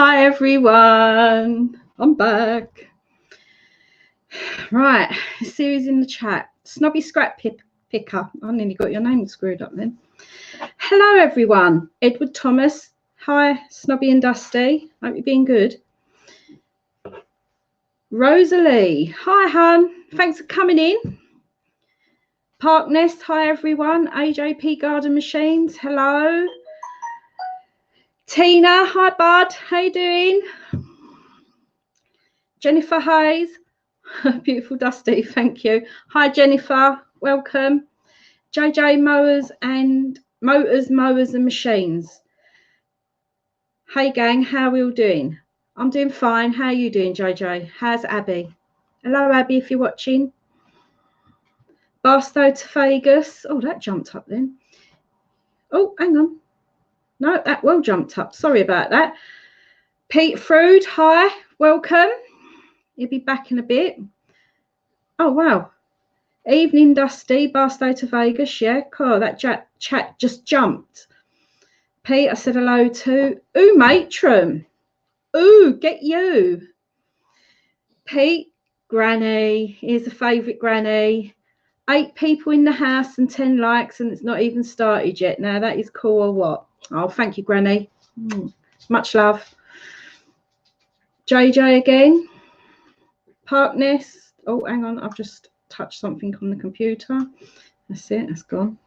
Hi everyone, I'm back. Right, series in the chat. Snobby Scrap Picker. I nearly got your name screwed up then. Hello everyone. Edward Thomas. Hi, Snobby and Dusty. Hope you're being good. Rosalie. Hi, hun. Thanks for coming in. Park Nest. Hi everyone. AJP Garden Machines. Hello. Tina. Hi, bud. How you doing? Jennifer Hayes. Beautiful Dusty, thank you. Hi Jennifer, welcome. JJ Mowers and Mowers and Machines. Hey gang, how are we all doing? I'm doing fine. How are you doing, JJ? How's Abby? Hello Abby, if you're watching. Barstow to Vegas. Oh, that jumped up then. Oh, hang on. No, that well jumped up. Sorry about that. Pete Frood, hi, welcome. You'll be back in a bit. Oh wow. Evening Dusty, Barstow to Vegas, yeah, cool. That chat just jumped. Pete, I said hello to. Ooh, Matron. Ooh, get you. Pete, Granny, here's a favourite Granny. 8 people in the house and 10 likes, and it's not even started yet. Now, that is cool or what? Oh, thank you, Granny. Much love. JJ again. Parkness. Oh, hang on, I've just touched something on the computer. That's it, that's gone.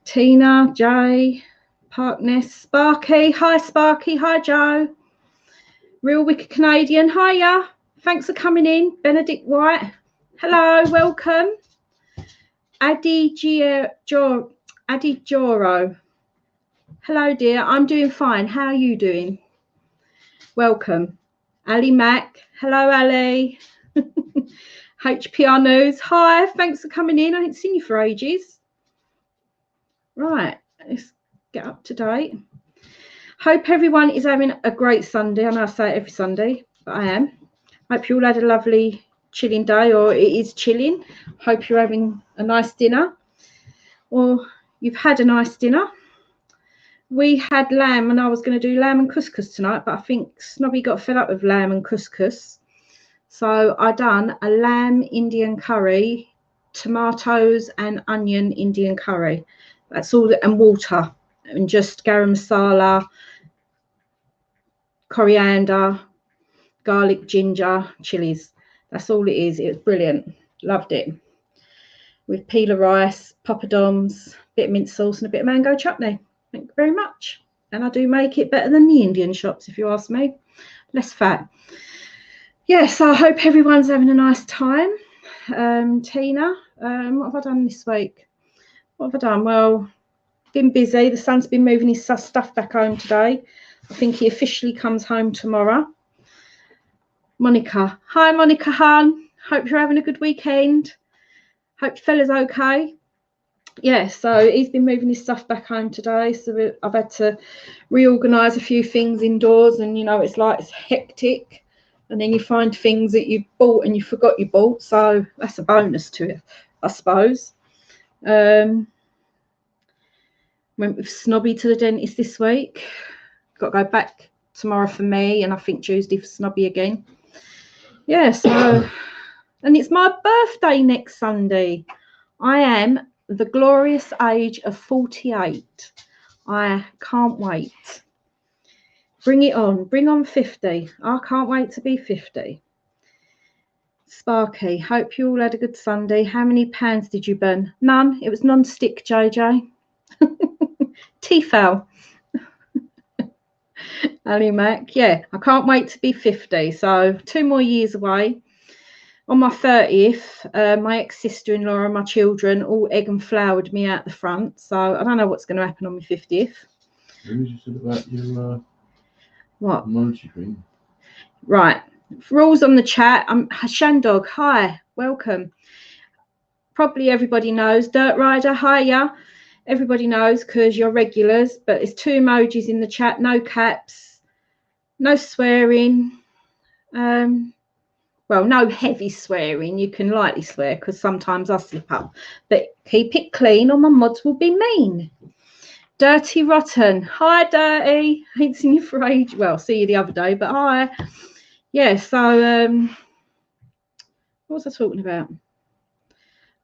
Tina, Jay, Parkness, Sparky. Hi, Sparky. Hi, Joe. Real Wicked Canadian. Hiya. Thanks for coming in. Benedict White. Hello, welcome. Adi Joro. Hello, dear. I'm doing fine. How are you doing? Welcome. Ali Mack. Hello, Ali. HPR News. Hi. Thanks for coming in. I haven't seen you for ages. Right. Let's get up to date. Hope everyone is having a great Sunday. I know I say it every Sunday, but I am. Hope you all had a lovely chilling day, or it is chilling. Hope you're having a nice dinner, or you've had a nice dinner. We had lamb, and I was going to do lamb and couscous tonight, but I think Snobby got fed up with lamb and couscous. So I done a lamb Indian curry, tomatoes and onion Indian curry. That's all, and water, and just garam masala, coriander, garlic, ginger, chilies. That's all it is. It was brilliant. Loved it. With peeler rice, poppadoms, bit of mint sauce and a bit of mango chutney. Thank you very much. And I do make it better than the Indian shops, if you ask me. Less fat. Yes, I hope everyone's having a nice time. Tina, what have I done this week? What have I done? Well, been busy. The son's been moving his stuff back home today. I think he officially comes home tomorrow. Monica. Hi, Monica Hun. Hope you're having a good weekend. Hope your fella's okay. Yeah, so he's been moving his stuff back home today. So I've had to reorganise a few things indoors. And, you know, it's like it's hectic. And then you find things that you bought and you forgot you bought. So that's a bonus to it, I suppose. Went with Snobby to the dentist this week. Got to go back tomorrow for me. And I think Tuesday for Snobby again. Yeah, so, and it's my birthday next Sunday. I am the glorious age of 48. I can't wait. Bring it on. Bring on 50. I can't wait to be 50. Sparky, hope you all had a good Sunday. How many pans did you burn? None. It was non-stick, JJ. Tefal. Ali Mac, yeah, I can't wait to be 50. So 2 more years away. On my 30th, my ex-sister-in-law and my children all egg and flowered me out the front. So I don't know what's going to happen on my 50th. Who was you said about your what? Multi-green? Right. Rules on the chat. Shandog, hi, welcome. Probably everybody knows. Dirt Rider, hiya. Everybody knows because you're regulars, but there's 2 emojis in the chat. No caps, no swearing. Well, no heavy swearing. You can lightly swear because sometimes I slip up. But keep it clean or my mods will be mean. Dirty Rotten. Hi, Dirty. Ain't seen you for age. Well, see you the other day, but hi. Yeah, so what was I talking about?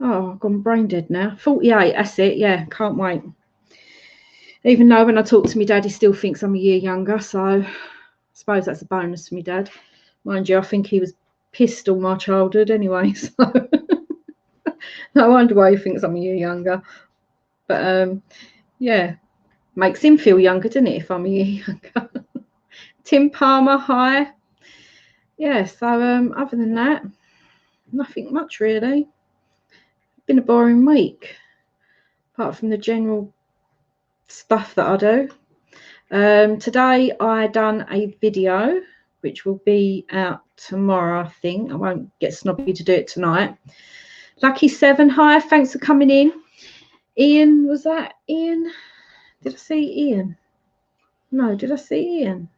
Oh, I've gone brain dead now. 48, that's it. Yeah, can't wait. Even though when I talk to my dad, he still thinks I'm a year younger, so I suppose that's a bonus for me dad. Mind you, I think he was pissed all my childhood anyway, so no wonder why he thinks I'm a year younger. But yeah, makes him feel younger, doesn't it, if I'm a year younger? Tim Palmer, hi. Yeah, so other than that, nothing much really. Been a boring week, apart from the general stuff that I do. Today I done a video which will be out tomorrow, I think. I won't get Snobby to do it tonight. Lucky 7, hi, thanks for coming in. Ian, was that Ian? Did I see Ian? No, did I see Ian?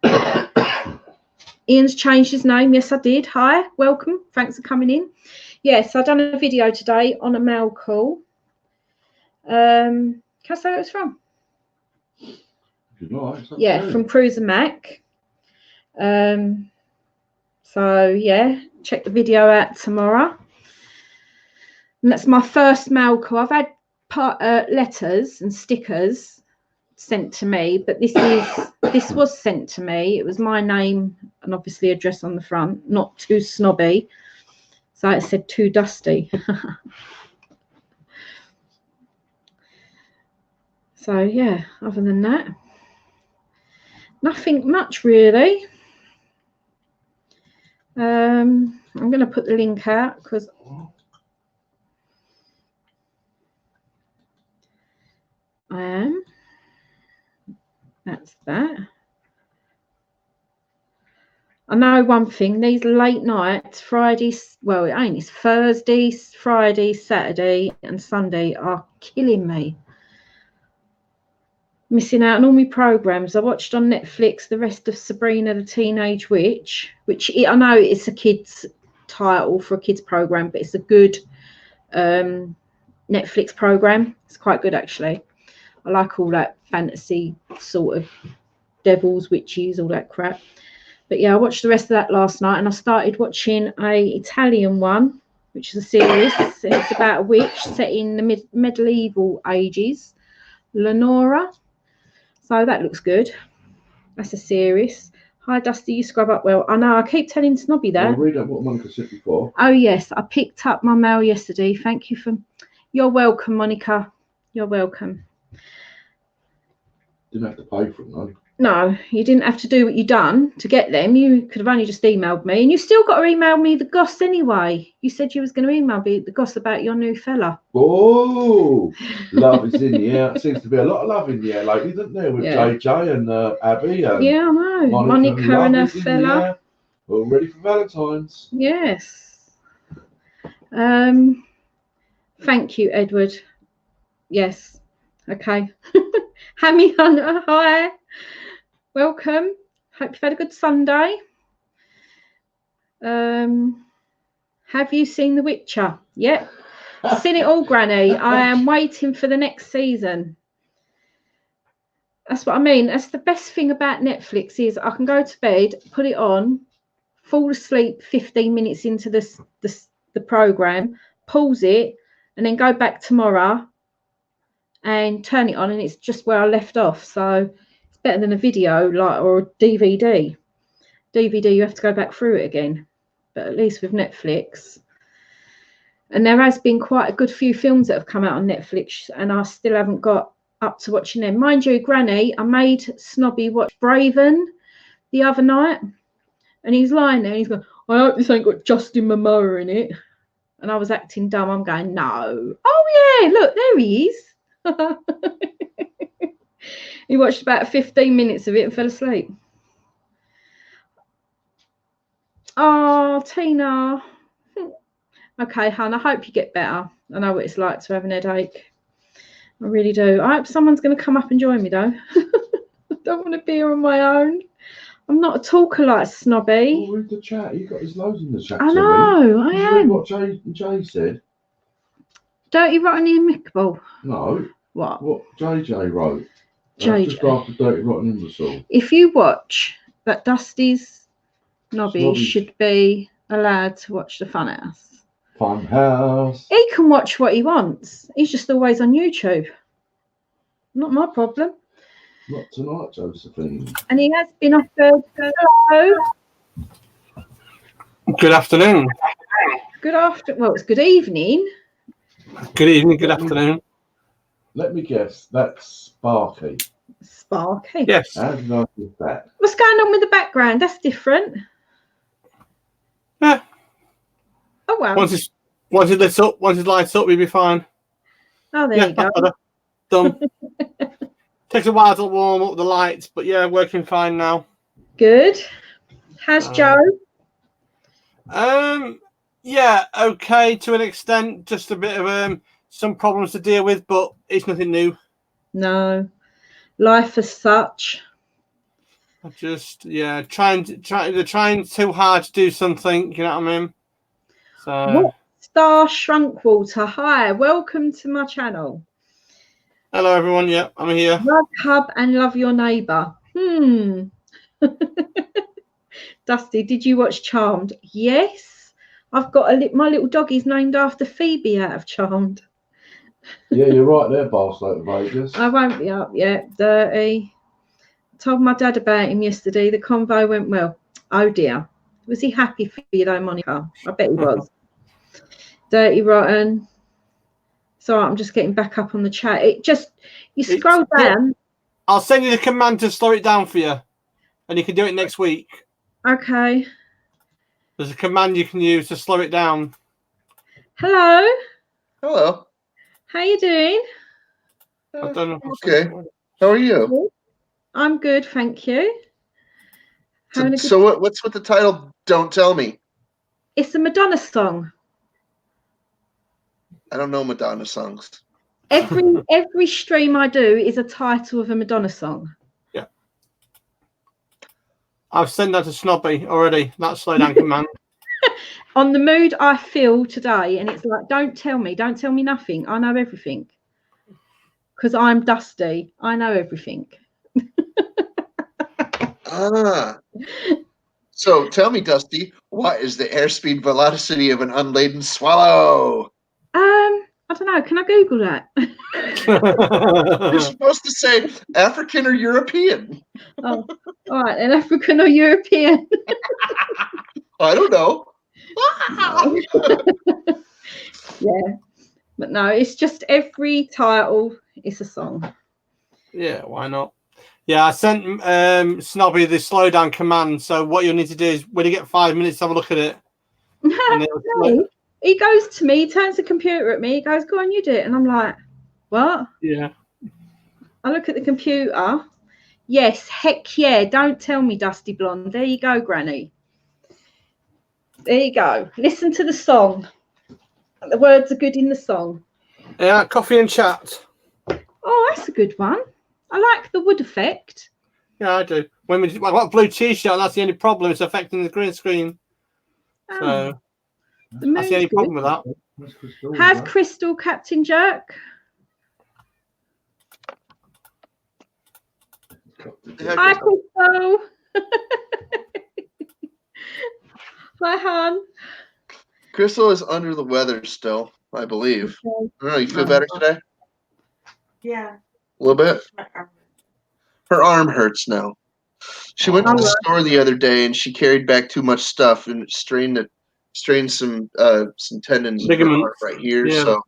Ian's changed his name. Yes, I did. Hi, welcome. Thanks for coming in. Yes, I've done a video today on a mail call. Can I say where it's from? Yeah, from Cruiser Mac. So yeah, check the video out tomorrow. And that's my first mail call. I've had letters and stickers sent to me, but this was sent to me. It was my name and obviously address on the front, not too snobby. So it said too dusty. So yeah, other than that, nothing much really. I'm going to put the link out because I am. That's that. I know one thing, these late nights, Fridays, well, it ain't, it's Thursday, Friday, Saturday and Sunday are killing me. Missing out on all my programmes. I watched on Netflix the rest of Sabrina the Teenage Witch, which I know it's a kid's title for a kid's programme, but it's a good Netflix programme. It's quite good, actually. I like all that fantasy sort of devils, witches, all that crap. But yeah, I watched the rest of that last night, and I started watching a Italian one, which is a series. It's about a witch set in the medieval ages, Lenora. So that looks good. That's a series. Hi, Dusty, you scrub up well. I know, I keep telling Snobby that. Well, read out what Monica said before. Oh, yes, I picked up my mail yesterday. Thank you for... You're welcome, Monica. You're welcome. Didn't have to pay for them, though. No, you didn't have to do what you done to get them. You could have only just emailed me, and you still got to email me the goss anyway. You said you was going to email me the goss about your new fella. Oh, love is in the air. Seems to be a lot of love in the air lately, isn't there, with JJ and Abby and yeah, I know. Monica and her fella. All ready for Valentine's. Yes. Thank you, Edward. Yes. Okay. Hammy Hunter, hi. Welcome. Hope you've had a good Sunday. Have you seen The Witcher? Yep. Seen it all, Granny. I am waiting for the next season. That's what I mean. That's the best thing about Netflix is I can go to bed, put it on, fall asleep 15 minutes into the program, pause it, and then go back tomorrow and turn it on, and it's just where I left off. So it's better than a video or a DVD. DVD, you have to go back through it again. But at least with Netflix. And there has been quite a good few films that have come out on Netflix, and I still haven't got up to watching them. Mind you, Granny, I made Snobby watch Braven the other night, and he's lying there and he's going, I hope this ain't got Justin Momoa in it. And I was acting dumb. I'm going, no. Oh yeah, look, there he is. He watched about 15 minutes of it and fell asleep. Oh, Tina. Okay, hon, I hope you get better. I know what it's like to have an headache. I really do. I hope someone's going to come up and join me, though. I don't want to be here on my own. I'm not a talker like Snobby. Oh, read the chat. You got his loads in the chat. I know, I am. What Jay said? Dirty, rotten, and amicable. No. What? What JJ wrote. Just JJ. after Dirty Rotten Imbecile. If you watch that, Dusty's Nobby Snobby. should be allowed to watch the Funhouse. Funhouse. He can watch what he wants. He's just always on YouTube. Not my problem. Not tonight, Josephine. And he has been offered. Hello. Good afternoon. Good after. Well, it's good evening. Good evening. Good afternoon. Let me guess. That's Sparky. Sparky. Yes. How did I get that? What's going on with the background? That's different. Yeah. Oh well. Once it's lit up, once it lights up, we'll be fine. Oh, there Yeah, you go. that's better. Done. Takes a while to warm up the lights, but yeah, working fine now. Good. How's Joe? Yeah, okay to an extent. Just a bit of some problems to deal with, but it's nothing new. No. Life as such. I just trying too hard to do something. You know what I mean? So. What? Star Shrunkwater. Hi, welcome to my channel. Hello everyone. Yeah, I'm here. Love Hub and love your neighbour. Dusty, did you watch Charmed? Yes. I've got my little doggy's named after Phoebe out of Charmed. Yeah, you're right there, Barstow Vegas. I won't be up yet. Dirty. Told my dad about him yesterday. The convo went well. Oh dear. Was he happy for you though, Monica? I bet he was. Dirty Rotten. So I'm just getting back up on the chat. You scroll down. I'll send you the command to slow it down for you, and you can do it next week. Okay. There's a command you can use to slow it down. Hello. Hello. How you doing? I don't know. Okay. How are you? I'm good, thank you. So what's with the title? Don't tell me. It's a Madonna song. I don't know Madonna songs. Every stream I do is a title of a Madonna song. Yeah. I've sent that to Snobby already. That slow down command. On the mood I feel today, and it's like, don't tell me nothing. I know everything. Because I'm Dusty. I know everything. So tell me, Dusty, what is the airspeed velocity of an unladen swallow? I don't know. Can I Google that? You're supposed to say African or European. Oh, all right, then African or European? I don't know. Yeah, but no, it's just every title is a song. Yeah, why not? Yeah, I sent Snobby the slow down command. So what you'll need to do is when you get 5 minutes, have a look at it. No, he goes to me, he turns the computer at me, he goes, go on, you do it. And I'm like, what? Yeah. I look at the computer. Yes, heck yeah. Don't tell me, Dusty Blonde. There you go, Granny. There you go. Listen to the song. The words are good in the song. Yeah, coffee and chat. Oh, that's a good one. I like the wood effect. Yeah, I do. I've got a blue t-shirt, and that's the only problem. It's affecting the green screen. So that's the only problem with that. How's Crystal, Captain Jerk? Hi, Crystal. Hi, hon. Crystal is under the weather still, I believe. I don't know. You feel better today? Yeah. A little bit? Her arm hurts now. She went to the store the other day and she carried back too much stuff and strained some tendons in her arm right here. Yeah. So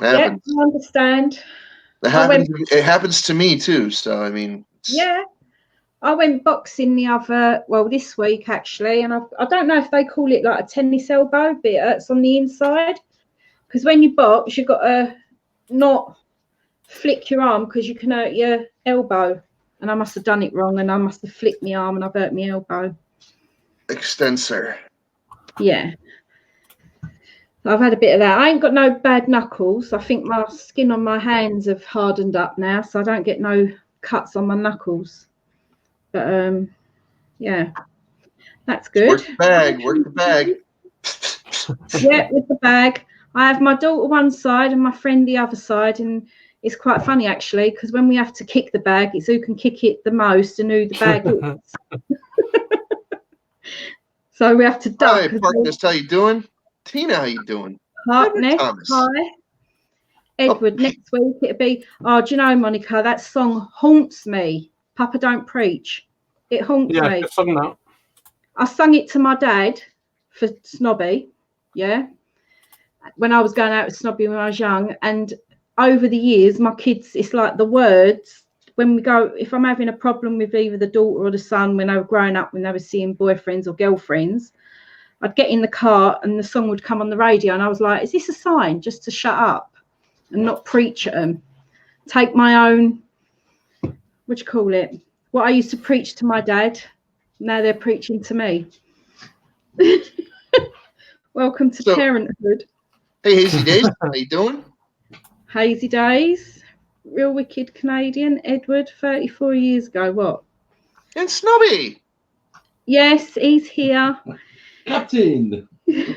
I understand. It happens to me too. So I mean, yeah. I went boxing this week actually, and I don't know if they call it like a tennis elbow, but it hurts on the inside. Because when you box, you've got to not flick your arm because you can hurt your elbow. And I must have done it wrong, and I must have flicked my arm and I've hurt my elbow. Extensor. Yeah. I've had a bit of that. I ain't got no bad knuckles. I think my skin on my hands have hardened up now, so I don't get no cuts on my knuckles. But yeah, that's good. Work the bag. Yeah, with the bag. I have my daughter one side and my friend the other side, and It's quite funny actually, because when we have to kick the bag, it's who can kick it the most and who the bag is. So we have to duck. Hi, Harkness, how you doing? Tina, how you doing? Harkness, Thomas. hi. Edward, next week it'll be, do you know, Monica, that song haunts me. Papa Don't Preach. It haunts me. Yeah, sung that. I sung it to my dad for Snobby, yeah, when I was going out with Snobby when I was young. And over the years, my kids, it's like the words, when we go, if I'm having a problem with either the daughter or the son when they were growing up, when they were seeing boyfriends or girlfriends, I'd get in the car and the song would come on the radio and I was like, is this a sign just to shut up and not preach at them? Take my own, what do you call it? What I used to preach to my dad, now they're preaching to me. Welcome to parenthood. Hey, Hazy Days, how you doing? Hazy Days, real wicked Canadian. Edward, 34 years ago. What? And Snobby. Yes, he's here. Captain. You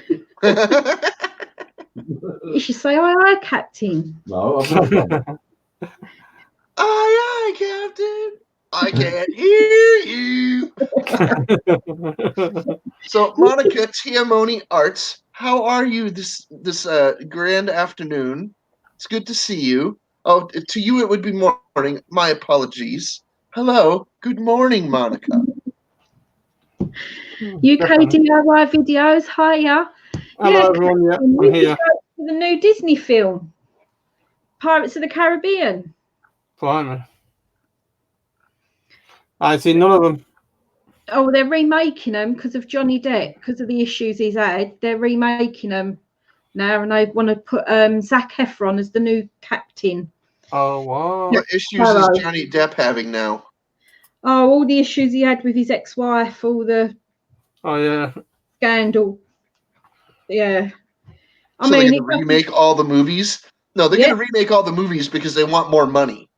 should say, aye, Captain. No, I've not done. Aye, Captain. I can't hear you. So, Monica Tiamoni Arts, how are you this grand afternoon? It's good to see you. Oh, to you it would be morning. My apologies. Hello. Good morning, Monica. UK DIY videos. Hiya. Hello, everyone. Yeah, I'm here. The new Disney film, Pirates of the Caribbean. Blimey. I've seen none of them. Oh, they're remaking them because of Johnny Depp, because of the issues he's had. They're remaking them now, and they want to put Zac Efron as the new captain. Oh, wow. What issues is Johnny Depp having now? Oh, all the issues he had with his ex-wife, all the scandal. Yeah. So they're going to remake all the movies? No, they're going to remake all the movies because they want more money.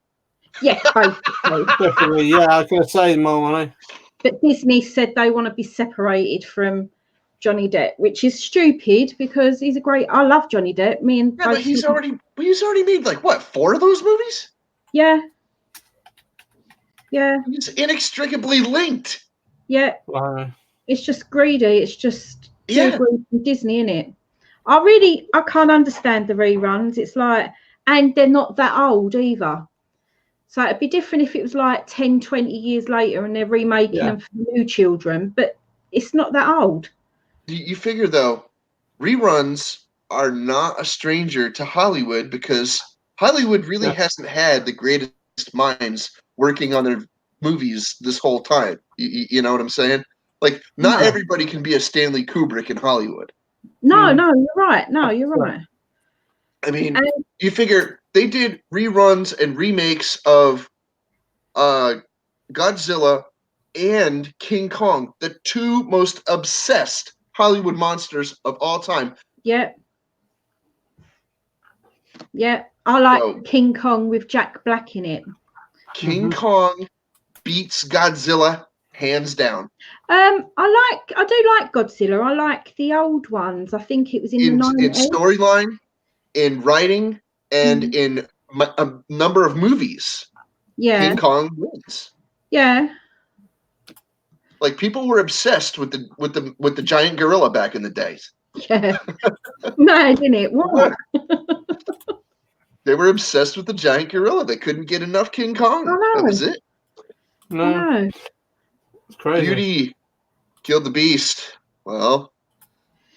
Yeah, basically. Definitely, yeah, I was going to say more money. But Disney said they want to be separated from Johnny Depp, which is stupid because he's a great. I love Johnny Depp. Me and but he's already made like what, 4 of those movies? Yeah. Yeah. He's inextricably linked. Yeah. Wow. It's just greedy. It's just greedy from Disney, innit? I can't understand the reruns. It's like, and they're not that old either. So it'd be different if it was like 10, 20 years later and they're remaking them for new children, but it's not that old. You figure, though, reruns are not a stranger to Hollywood because Hollywood really hasn't had the greatest minds working on their movies this whole time. You know what I'm saying? Like, not everybody can be a Stanley Kubrick in Hollywood. No, you're right. No, you're right. I mean, you figure they did reruns and remakes of Godzilla and King Kong, the 2 most obsessed Hollywood monsters of all time. Yeah. Yeah. I like King Kong with Jack Black in it. King Kong beats Godzilla hands down. I do like Godzilla. I like the old ones. I think it was in the 90s. In storyline, in writing, and in a number of movies. Yeah. King Kong wins. Yeah. Like, people were obsessed with the giant gorilla back in the days. Yeah. Mad, isn't it? What? They were obsessed with the giant gorilla. They couldn't get enough King Kong. That was it. No. It's crazy. Beauty killed the beast. Well,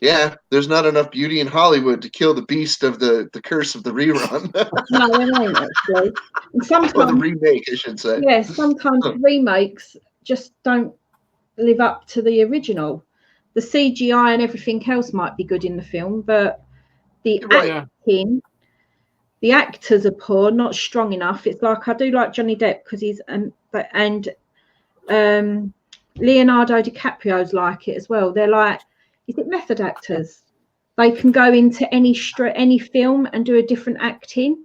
yeah, there's not enough beauty in Hollywood to kill the beast of the curse of the rerun. No, there ain't actually. And sometimes, or the remake, I should say. Yeah, sometimes remakes just don't live up to the original. The CGI and everything else might be good in the film, but the acting, the actors are poor, not strong enough. It's like, I do like Johnny Depp because he's Leonardo DiCaprio's like it as well. They're like, is it method actors? They can go into any film and do a different acting.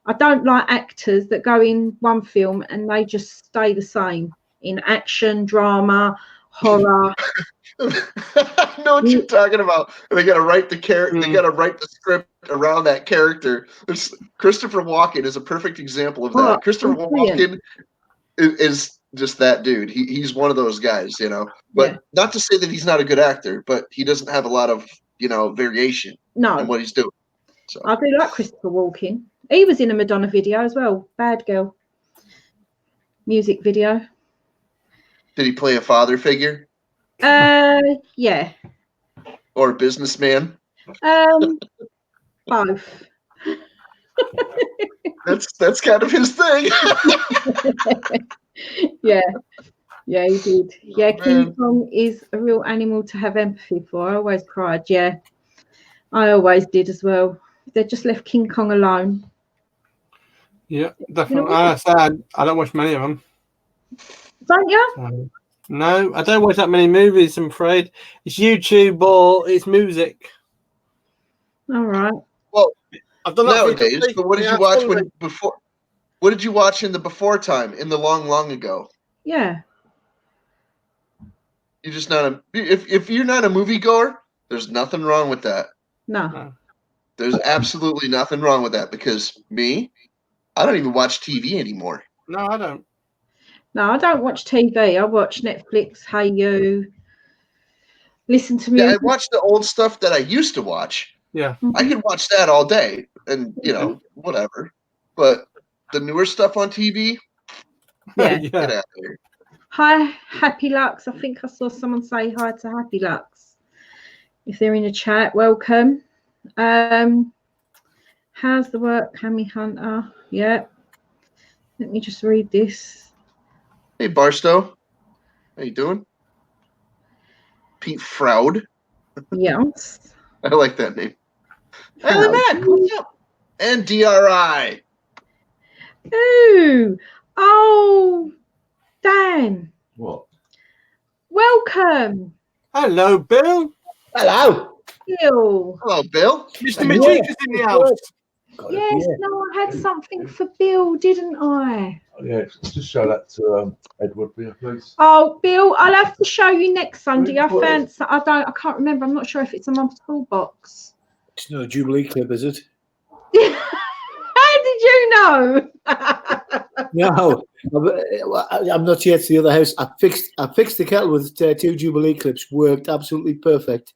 I don't like actors that go in one film and they just stay the same in action, drama, horror. I know what you're talking about. They got to write the character. They got to write the script around that character. Christopher Walken is a perfect example of that. Christopher Walken is just that dude. He's one of those guys, you know. But not to say that he's not a good actor, but he doesn't have a lot of variation in what he's doing. So. I do like Christopher Walken. He was in a Madonna video as well. Bad Girl music video. Did he play a father figure? Yeah. Or a businessman? Both. That's kind of his thing. Yeah, he did. Yeah, King Kong is a real animal to have empathy for. I always cried. Yeah, I always did as well. They just left King Kong alone. Yeah, definitely. I don't watch many of them. Don't you? No, I don't watch that many movies, I'm afraid. It's YouTube or it's music. All right. Well, I've done that nowadays, but what did you watch before? What did you watch in the before time, in the long ago? Yeah. You're just not if you're not a moviegoer, there's nothing wrong with that. No. There's absolutely nothing wrong with that because I don't even watch TV anymore. No, I don't. No, I don't watch TV. I watch Netflix, Hey You, listen to music. Yeah, I watch the old stuff that I used to watch. Yeah. I could watch that all day and, whatever. But the newer stuff on TV, get out of here. Hi, Happy Lux. I think I saw someone say hi to Happy Lux. If they're in the chat, welcome. How's the work, Hammy Hunter? Yeah. Let me just read this. Hey, Barstow. How you doing? Pete Froud. Yes. I like that name. Hey, Matt, what's up? And DRI. Ooh. Oh, Dan. What? Welcome. Hello, Bill. Hello. Bill. Hello, Bill. Mr. Majika's in the house. Yes, no, I had something for Bill, didn't I? Yeah, just show that to Edward, please. Oh, Bill, I'll have to show you next Sunday. I can't remember. I'm not sure if it's on my toolbox. It's not a Jubilee clip, is it? How did you know? No, I'm not yet to the other house. I fixed the kettle with 2 Jubilee clips. Worked absolutely perfect.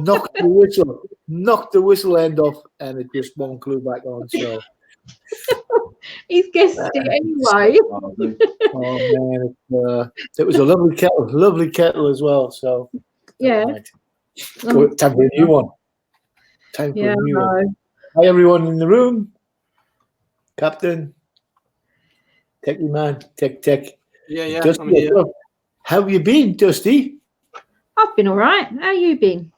Knocked the whistle end off, and it just won't glue back on. So he's guessed it anyway. Oh man, it was a lovely kettle as well. So yeah, time for a new one. Time for a new one. Hi everyone in the room. Captain, Techie man, Tech. Yeah. Dusty, I'm here. how have you been, Dusty? I've been all right. How you been?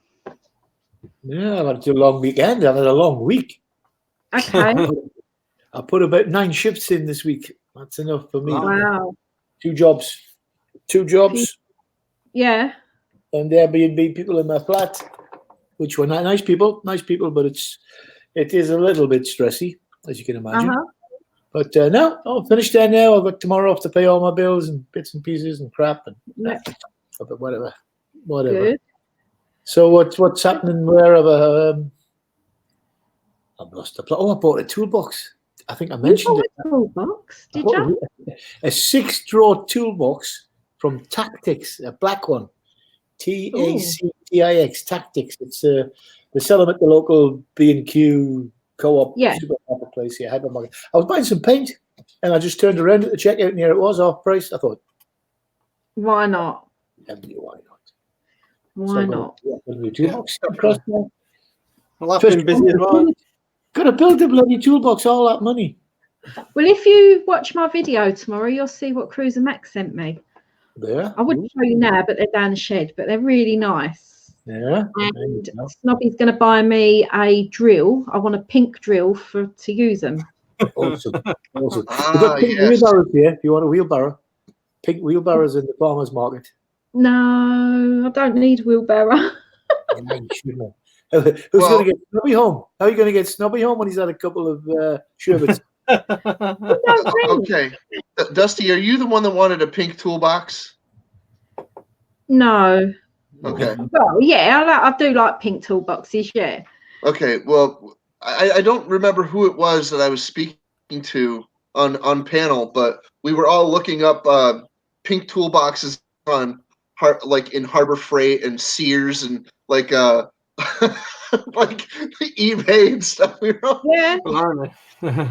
Yeah, I've had a long weekend. I've had a long week. Okay. I put about 9 shifts in this week. That's enough for me. Wow. 2 jobs. Yeah. And Airbnb people in my flat, which were nice people, but it is a little bit stressy, as you can imagine. Uh-huh. But no, I'll finish there now. I've got tomorrow off to pay all my bills and bits and pieces and crap and whatever. Good. So what's happening wherever? I've lost the plot. Oh, I bought a toolbox. I think I mentioned it. A toolbox? Did you? A 6-drawer toolbox from Tactics, a black one. TACTIX, Tactics. It's they sell them at the local B&Q co-op supermarket place here. Hypermarket. I was buying some paint, and I just turned around at the checkout, and here it was, off price. I thought, why not? Why not? Why not? Well, I've been busy as well. Got to build a bloody toolbox, all that money. Well, if you watch my video tomorrow, you'll see what Cruiser Max sent me. Yeah. I wouldn't show you now, but they're down the shed, but they're really nice. Yeah. And Snobby's going to buy me a drill. I want a pink drill to use them. Awesome. We've got pink wheelbarrows here. If you want a wheelbarrow, pink wheelbarrows in the farmer's market. No, I don't need a wheelbarrow. Who's going to get Snobby home? How are you going to get Snobby home when he's had a couple of sherbets? Okay. Dusty, are you the one that wanted a pink toolbox? No. Okay. Well, yeah, I do like pink toolboxes. Yeah. Okay. Well, I don't remember who it was that I was speaking to on panel, but we were all looking up pink toolboxes on in Harbor Freight and Sears and like like eBay and stuff. We were all, Yeah.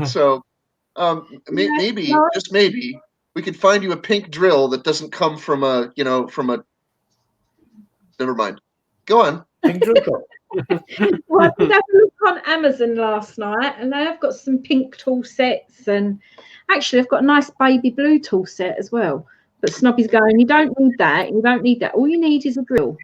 so maybe just maybe we could find you a pink drill that doesn't come from a never mind. Go on. Pink drill. Well, I did have a look on Amazon last night, and they have got some pink tool sets, and actually, I've got a nice baby blue tool set as well. But Snobby's going, you don't need that. You don't need that. All you need is a drill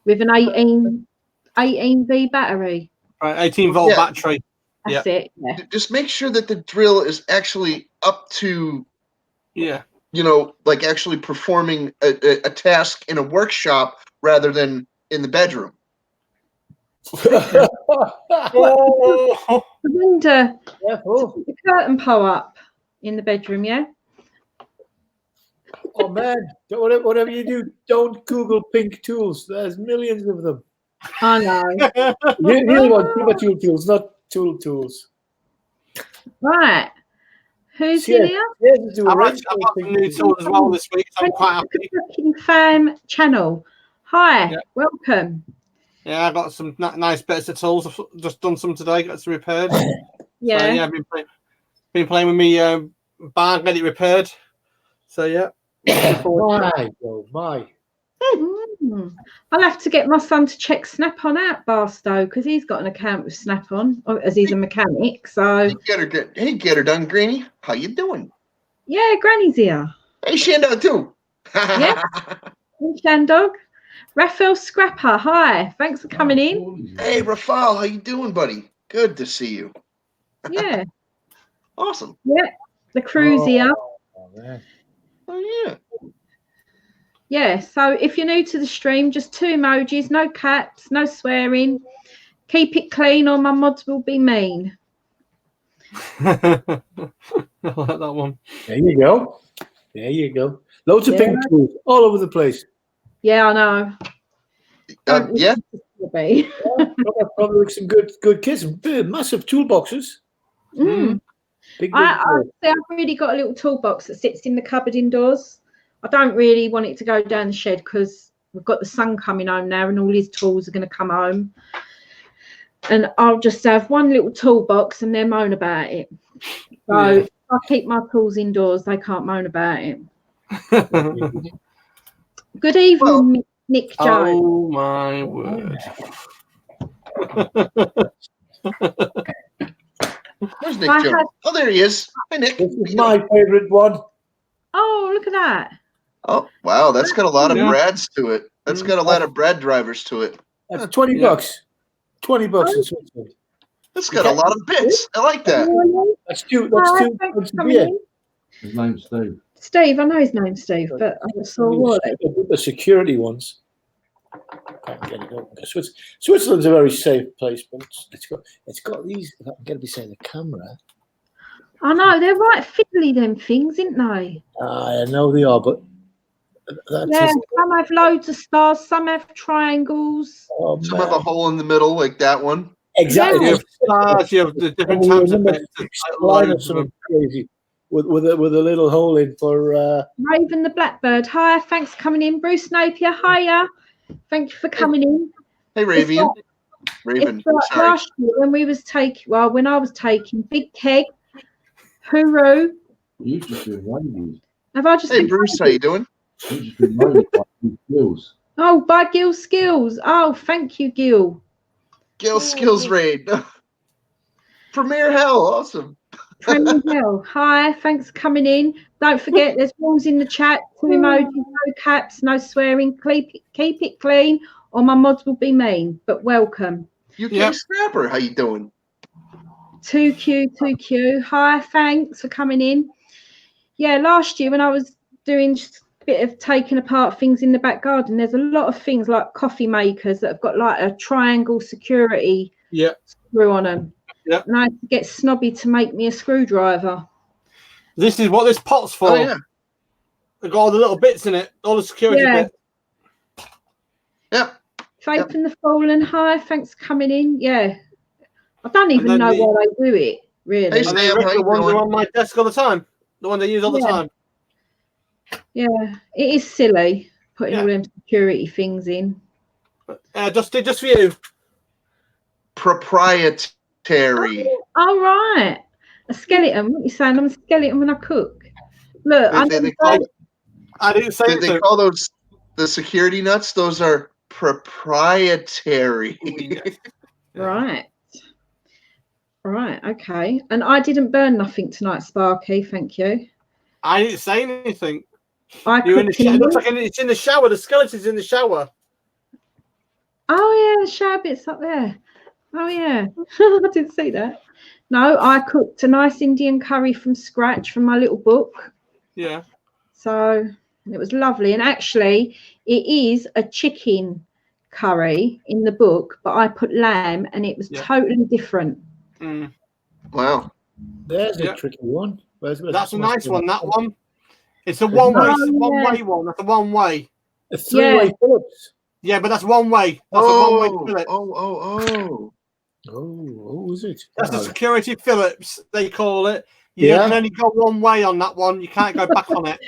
with an 18V battery. Right, 18-volt battery. That's it. Yeah. Just make sure that the drill is actually up to, like actually performing a task in a workshop rather than in the bedroom. The window, the curtain pull up in the bedroom, yeah? Oh man, whatever you do, don't Google pink tools. There's millions of them. I know. You want tool tools, not tool tools. Right. Who's here? I've got some new tools as well this week, so I'm quite happy. Cooking Fam channel. Hi, welcome. Yeah, I got some nice bits of tools. I've just done some today, got some repaired. Yeah. So, yeah, I've been playing with me bar, get it repaired. So yeah. My. I'll have to get my son to check Snap-on out, Barstow, because he's got an account with Snap-on, as he's a mechanic. So get her done, Granny. How you doing? Yeah, Granny's here. Hey, Shandog too. Yeah. Hey, Shandog. Raphael Scrapper, hi. Thanks for coming in. Hey, Raphael, how you doing, buddy? Good to see you. Yeah. Awesome. Yeah. The crew's here. Oh, yeah. Yeah, so if you're new to the stream, just 2 emojis, no caps, no swearing. Keep it clean or my mods will be mean. I like that one. There you go. There you go. Loads of pink tools all over the place. Yeah, I know. Yeah. Probably some good kits. Massive toolboxes. Big I've really got a little toolbox that sits in the cupboard indoors. I don't really want it to go down the shed because we've got the son coming home now and all his tools are going to come home. And I'll just have one little toolbox and they'll moan about it. So if I keep my tools indoors, they can't moan about it. Good evening, Nick Jones. Oh, my word. Where's Nick Jones? Oh, there he is. Hi, Nick. This is my favourite one. Oh, look at that. Oh, wow. That's got a lot of Brads to it. That's got a lot of Brad drivers to it. That's $20. $20 in Switzerland. That's got a lot of bits. I like that. That's two. Yeah. His name's Steve. Steve, I know his name's Steve, but I just saw what. The security ones. Switzerland's a very safe place, but it's got these. I'm going to be saying the camera. I know they're right fiddly, them things, aren't they? I know they are, but some have loads of stars, some have triangles. Oh, some have a hole in the middle, like that one. Exactly. You have stars, you have the different types of bits. Crazy. With a little hole in for Raven the Blackbird. Hi, thanks for coming in. Bruce Napier, hiya. Thank you for coming in. Hey, Raven. Raven. Like last year when I was taking Big Keg, Hooroo. You just been waiting. Have I just Hey, Bruce, how you doing? You just been waiting by Skills. Oh, by Gil Skills. Oh, thank you, Gil. Gil Skills Raid. Premier Hell, awesome. Premier Hell. Hi, thanks for coming in. Don't forget, there's rules in the chat. 2 emojis, no caps, no swearing. Keep it clean, or my mods will be mean. But welcome. UK Scrapper, how you doing? 2Q. Hi, thanks for coming in. Yeah, last year when I was doing just a bit of taking apart things in the back garden, there's a lot of things like coffee makers that have got like a triangle security screw on them. Yep. And I had to get Snobby to make me a screwdriver. This is what this pot's for. Oh, yeah. They've got all the little bits in it, all the security bits. Yep. Faith in the Fallen. Hi, thanks for coming in. Yeah, I don't even know why they do it. Really. Hey, And they Sam, how the you ones that doing? are on my desk all the time. The one they use all the time. Yeah, it is silly putting all them security things in. Just for you. Proprietary. All right. A skeleton. What are you saying? I'm a skeleton when I cook. Look, I didn't say they call those the security nuts. Those are proprietary. Right. Right. Okay. And I didn't burn nothing tonight, Sparky. Thank you. I didn't say anything. You're in the shower. It looks like it's in the shower. The skeleton's in the shower. Oh yeah, the shower bit's up there. Oh yeah. I didn't see that. No, I cooked a nice Indian curry from scratch from my little book. Yeah. So it was lovely. And actually, it is a chicken curry in the book, but I put lamb and it was totally different. Mm. Wow. There's a tricky one. That's a nice one, that one. It's a one-way one. That's a one-way. A three-way Phillips. Yeah, but that's one way. That's a one-way Phillips. Oh, is it? That's a security Phillips, they call it. You can only go one way on that one. You can't go back on it.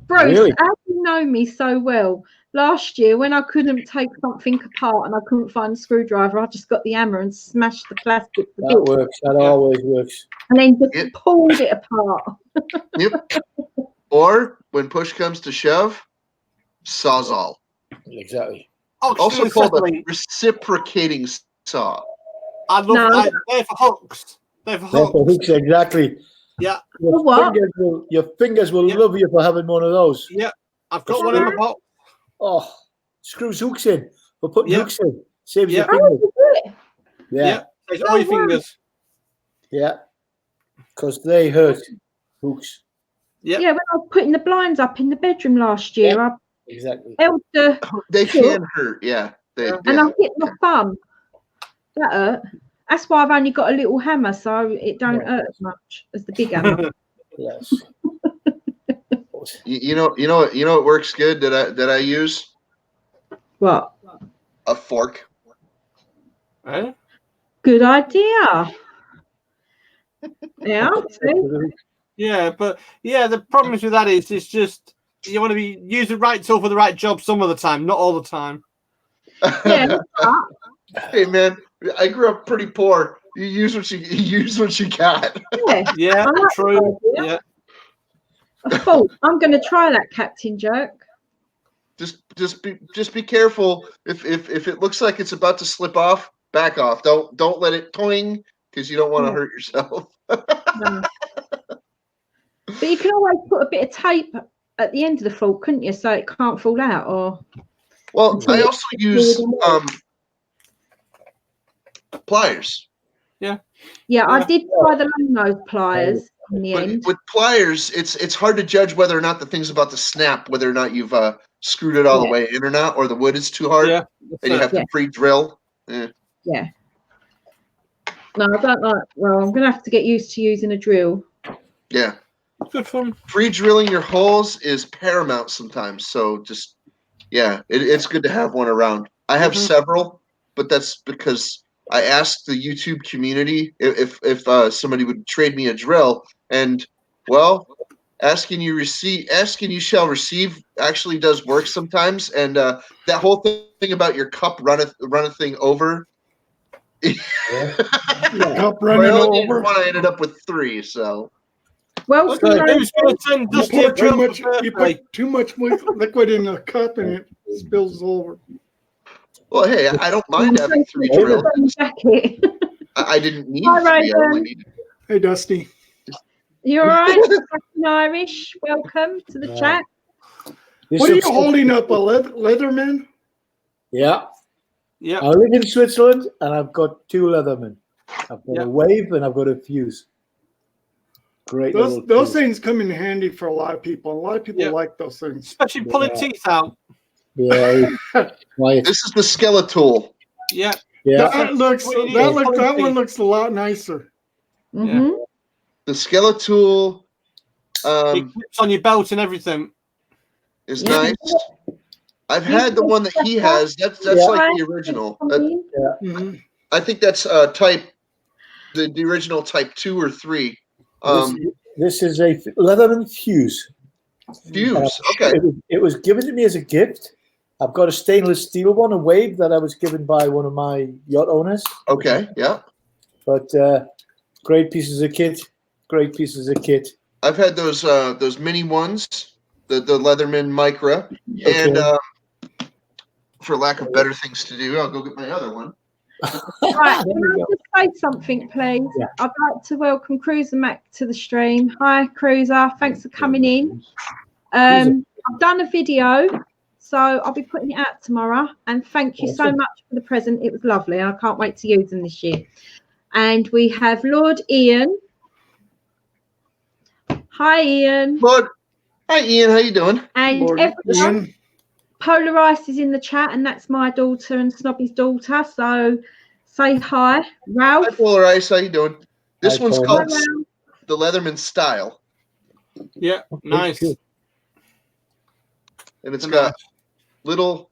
Bruce, really? How do you know me so well? Last year, when I couldn't take something apart and I couldn't find a screwdriver, I just got the hammer and smashed the plastic. That works. That always works. And then just pulled it apart. Yep. Or when push comes to shove, sawzall. Exactly. Also called a reciprocating saw. I love they're for hooks. They're for hooks. Exactly. Yeah. Your fingers will love you for having one of those. Yeah. I've got one in my box. Oh, screws hooks in. We're putting hooks in. Saves your fingers. Yeah. Saves all your fingers. Yeah. Because they hurt. Hooks. Yeah, when I was putting the blinds up in the bedroom last year, I held they can hurt, and I hit my thumb. That hurt. That's why I've only got a little hammer, so it don't hurt as much as the big hammer. Yes. You know what works good that I use? What? A fork. Eh? Good idea. Yeah. Yeah, but the problem with that is it's just you want to use the right tool for the right job some of the time, not all the time. Yeah. Hey man, I grew up pretty poor. You use what you got. Yeah, true. Yeah. I'm going to try that, Captain Jerk. Just be careful. If it looks like it's about to slip off, back off. Don't let it toing because you don't want to hurt yourself. No. But you can always put a bit of tape at the end of the fork, couldn't you, so it can't fall out? Or I also use pliers. Yeah, I did try the long nose pliers in the end. With pliers, it's hard to judge whether or not the thing's about to snap, whether or not you've screwed it all the way in or not, or the wood is too hard, and you have to pre-drill. Yeah. No, I don't like. Well, I'm going to have to get used to using a drill. Yeah. Good fun. Pre-drilling your holes is paramount sometimes. So just, it's good to have one around. I have several, but that's because I asked the YouTube community if somebody would trade me a drill, and asking you shall receive actually does work sometimes. And that whole thing about your cup runneth thing over. Cup running over. I ended up with 3. So. Well, you put too much liquid in a cup and it spills over. Well, hey, I don't mind having 3 drills. I didn't need 3. I only needed. Hey, Dusty. You all right? Irish, welcome to the chat. What are you holding up, a Leatherman? Yeah. Yeah. I live in Switzerland and I've got 2 Leathermen. I've got a Wave and I've got a Fuse. Great. Those things come in handy for a lot of people. A lot of people like those things, especially pulling teeth out. Yeah. This is the Skeletool. Yeah. Yeah. That one looks a lot nicer. Mm-hmm. The Skeletool. It clips on your belt and everything. Is nice. I've had the one that he has. That's like the original. I think that's the original type 2 or 3. This is a Leatherman Fuse. Fuse. Okay. It was given to me as a gift. I've got a stainless steel one, a Wave, that I was given by one of my yacht owners. Okay. Yeah. But great pieces of kit. Great pieces of kit. I've had those mini ones, the Leatherman Micra, and for lack of better things to do, I'll go get my other one. Right, can I just say something, please? Yeah. I'd like to welcome Cruiser Mac to the stream. Hi, Cruiser. Thanks for coming in. I've done a video, so I'll be putting it out tomorrow. And thank you so much for the present. It was lovely. I can't wait to use them this year. And we have Lord Ian. Hi, Ian. Lord. Hi, Ian. How you doing? And everyone. Polar Ice is in the chat, and that's my daughter and Snobby's daughter. So say hi, Ralph. Hi, Polar Ice. How you doing? This one's Polar. called the Leatherman Style. Yeah, nice. And it's got little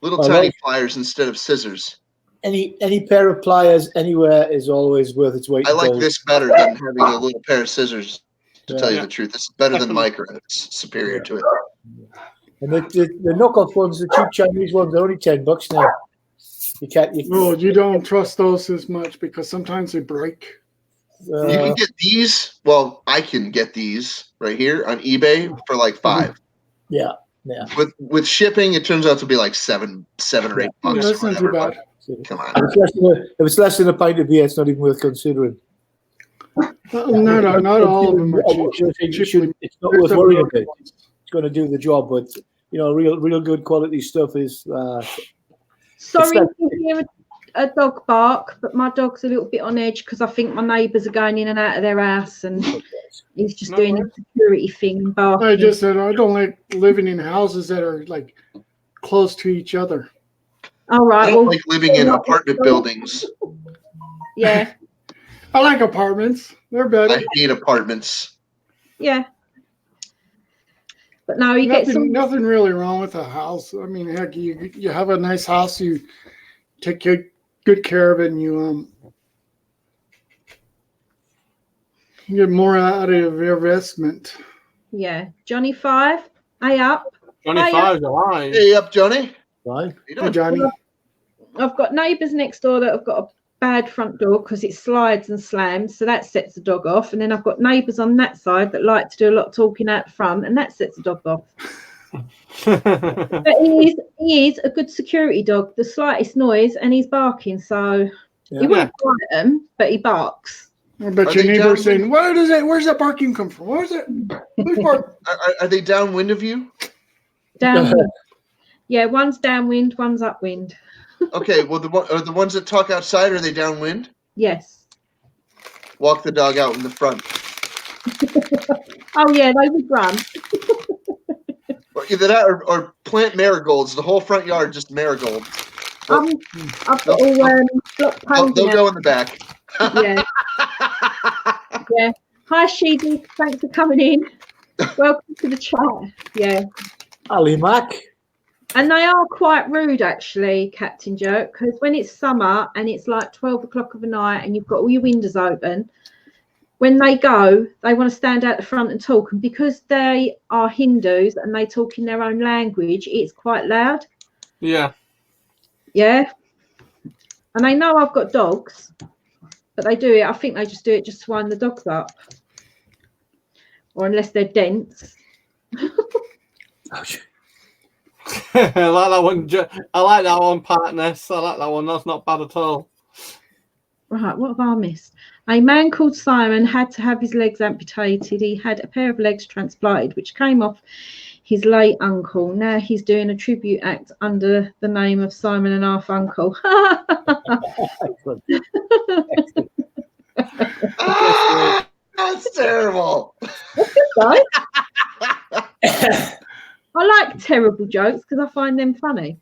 tiny pliers instead of scissors. Any pair of pliers anywhere is always worth its weight. I in like gold. this better than having a little pair of scissors. To tell you the truth, it's better than Micra. It's superior to it. And the knockoff ones, the cheap Chinese ones, are only $10 now. You don't trust those as much because sometimes they break. You can get these. Well, I can get these right here on eBay for like $5. Yeah. With shipping, it turns out to be like $7 or $8. That's not too bad. Come on. If it's less than a pint of beer, it's not even worth considering. No, not all of them are cheap. It's not worth worrying about. It's going to do the job, but real good quality stuff is. Sorry to hear a dog bark, but my dog's a little bit on edge because I think my neighbours are going in and out of their house, and he's just doing a security thing and barking. I just said I don't like living in houses that are like close to each other. All right. I don't like living in apartment buildings. Yeah. I like apartments. They're better. I hate apartments. Yeah. But no, you get nothing really wrong with a house. I mean, heck, you have a nice house, you take good care of it, and you get more out of your investment. Yeah. Johnny 5, hey up. Johnny 5's alive. Hey up, Johnny. Right. Hey, Johnny. I've got neighbours next door that have got a bad front door because it slides and slams, so that sets the dog off. And then I've got neighbours on that side that like to do a lot of talking out the front, and that sets the dog off. But he is a good security dog. The slightest noise and he's barking, so he won't bite them, but he barks. I bet your neighbor's saying, where's that barking come from? Where's it? Who's barking? Are they downwind of you? Downwind. Yeah, one's downwind, one's upwind. Okay, well, are the ones that talk outside, are they downwind? Yes. Walk the dog out in the front. Oh, yeah, they would run. Either that or plant marigolds. The whole front yard, just marigolds. I've got all block They'll go in the back. Yeah. Yeah. Hi, Sheedy. Thanks for coming in. Welcome to the chat. Yeah. Ali Mac. And they are quite rude, actually, Captain Jerk, because when it's summer and it's like 12 o'clock of the night and you've got all your windows open, when they go, they want to stand out the front and talk. And because they are Hindus and they talk in their own language, it's quite loud. Yeah. Yeah. And they know I've got dogs, but they do it. I think they just do it just to wind the dogs up. Or unless they're dense. I like that one. I like that one, partners. I like that one. That's not bad at all. Right, what have I missed? A man called Simon had to have his legs amputated. He had a pair of legs transplanted, which came off his late uncle. Now he's doing a tribute act under the name of Simon and Half Uncle. That's terrible. I like terrible jokes because I find them funny.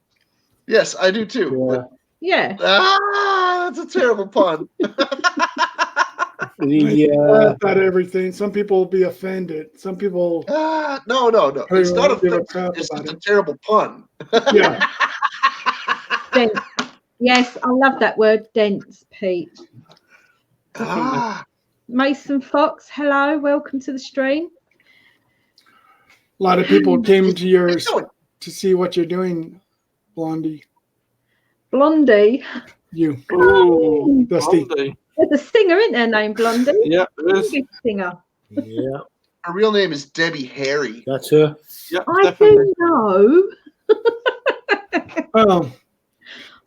Yes, I do too. Yeah. That's a terrible pun. Not everything. Some people will be offended. Some people. No. It's not offensive. It's just a terrible pun. Yeah. Dense. Yes, I love that word, dense, Pete. Mason Fox, hello, welcome to the stream. A lot of people came to yours to see what you're doing, Blondie. Blondie. You. Ooh, Dusty. Blondie. There's a singer, isn't there, named Blondie? Yeah, there is. Good singer. Yeah, Her real name is Debbie Harry. that's her. Yeah, I definitely. do know.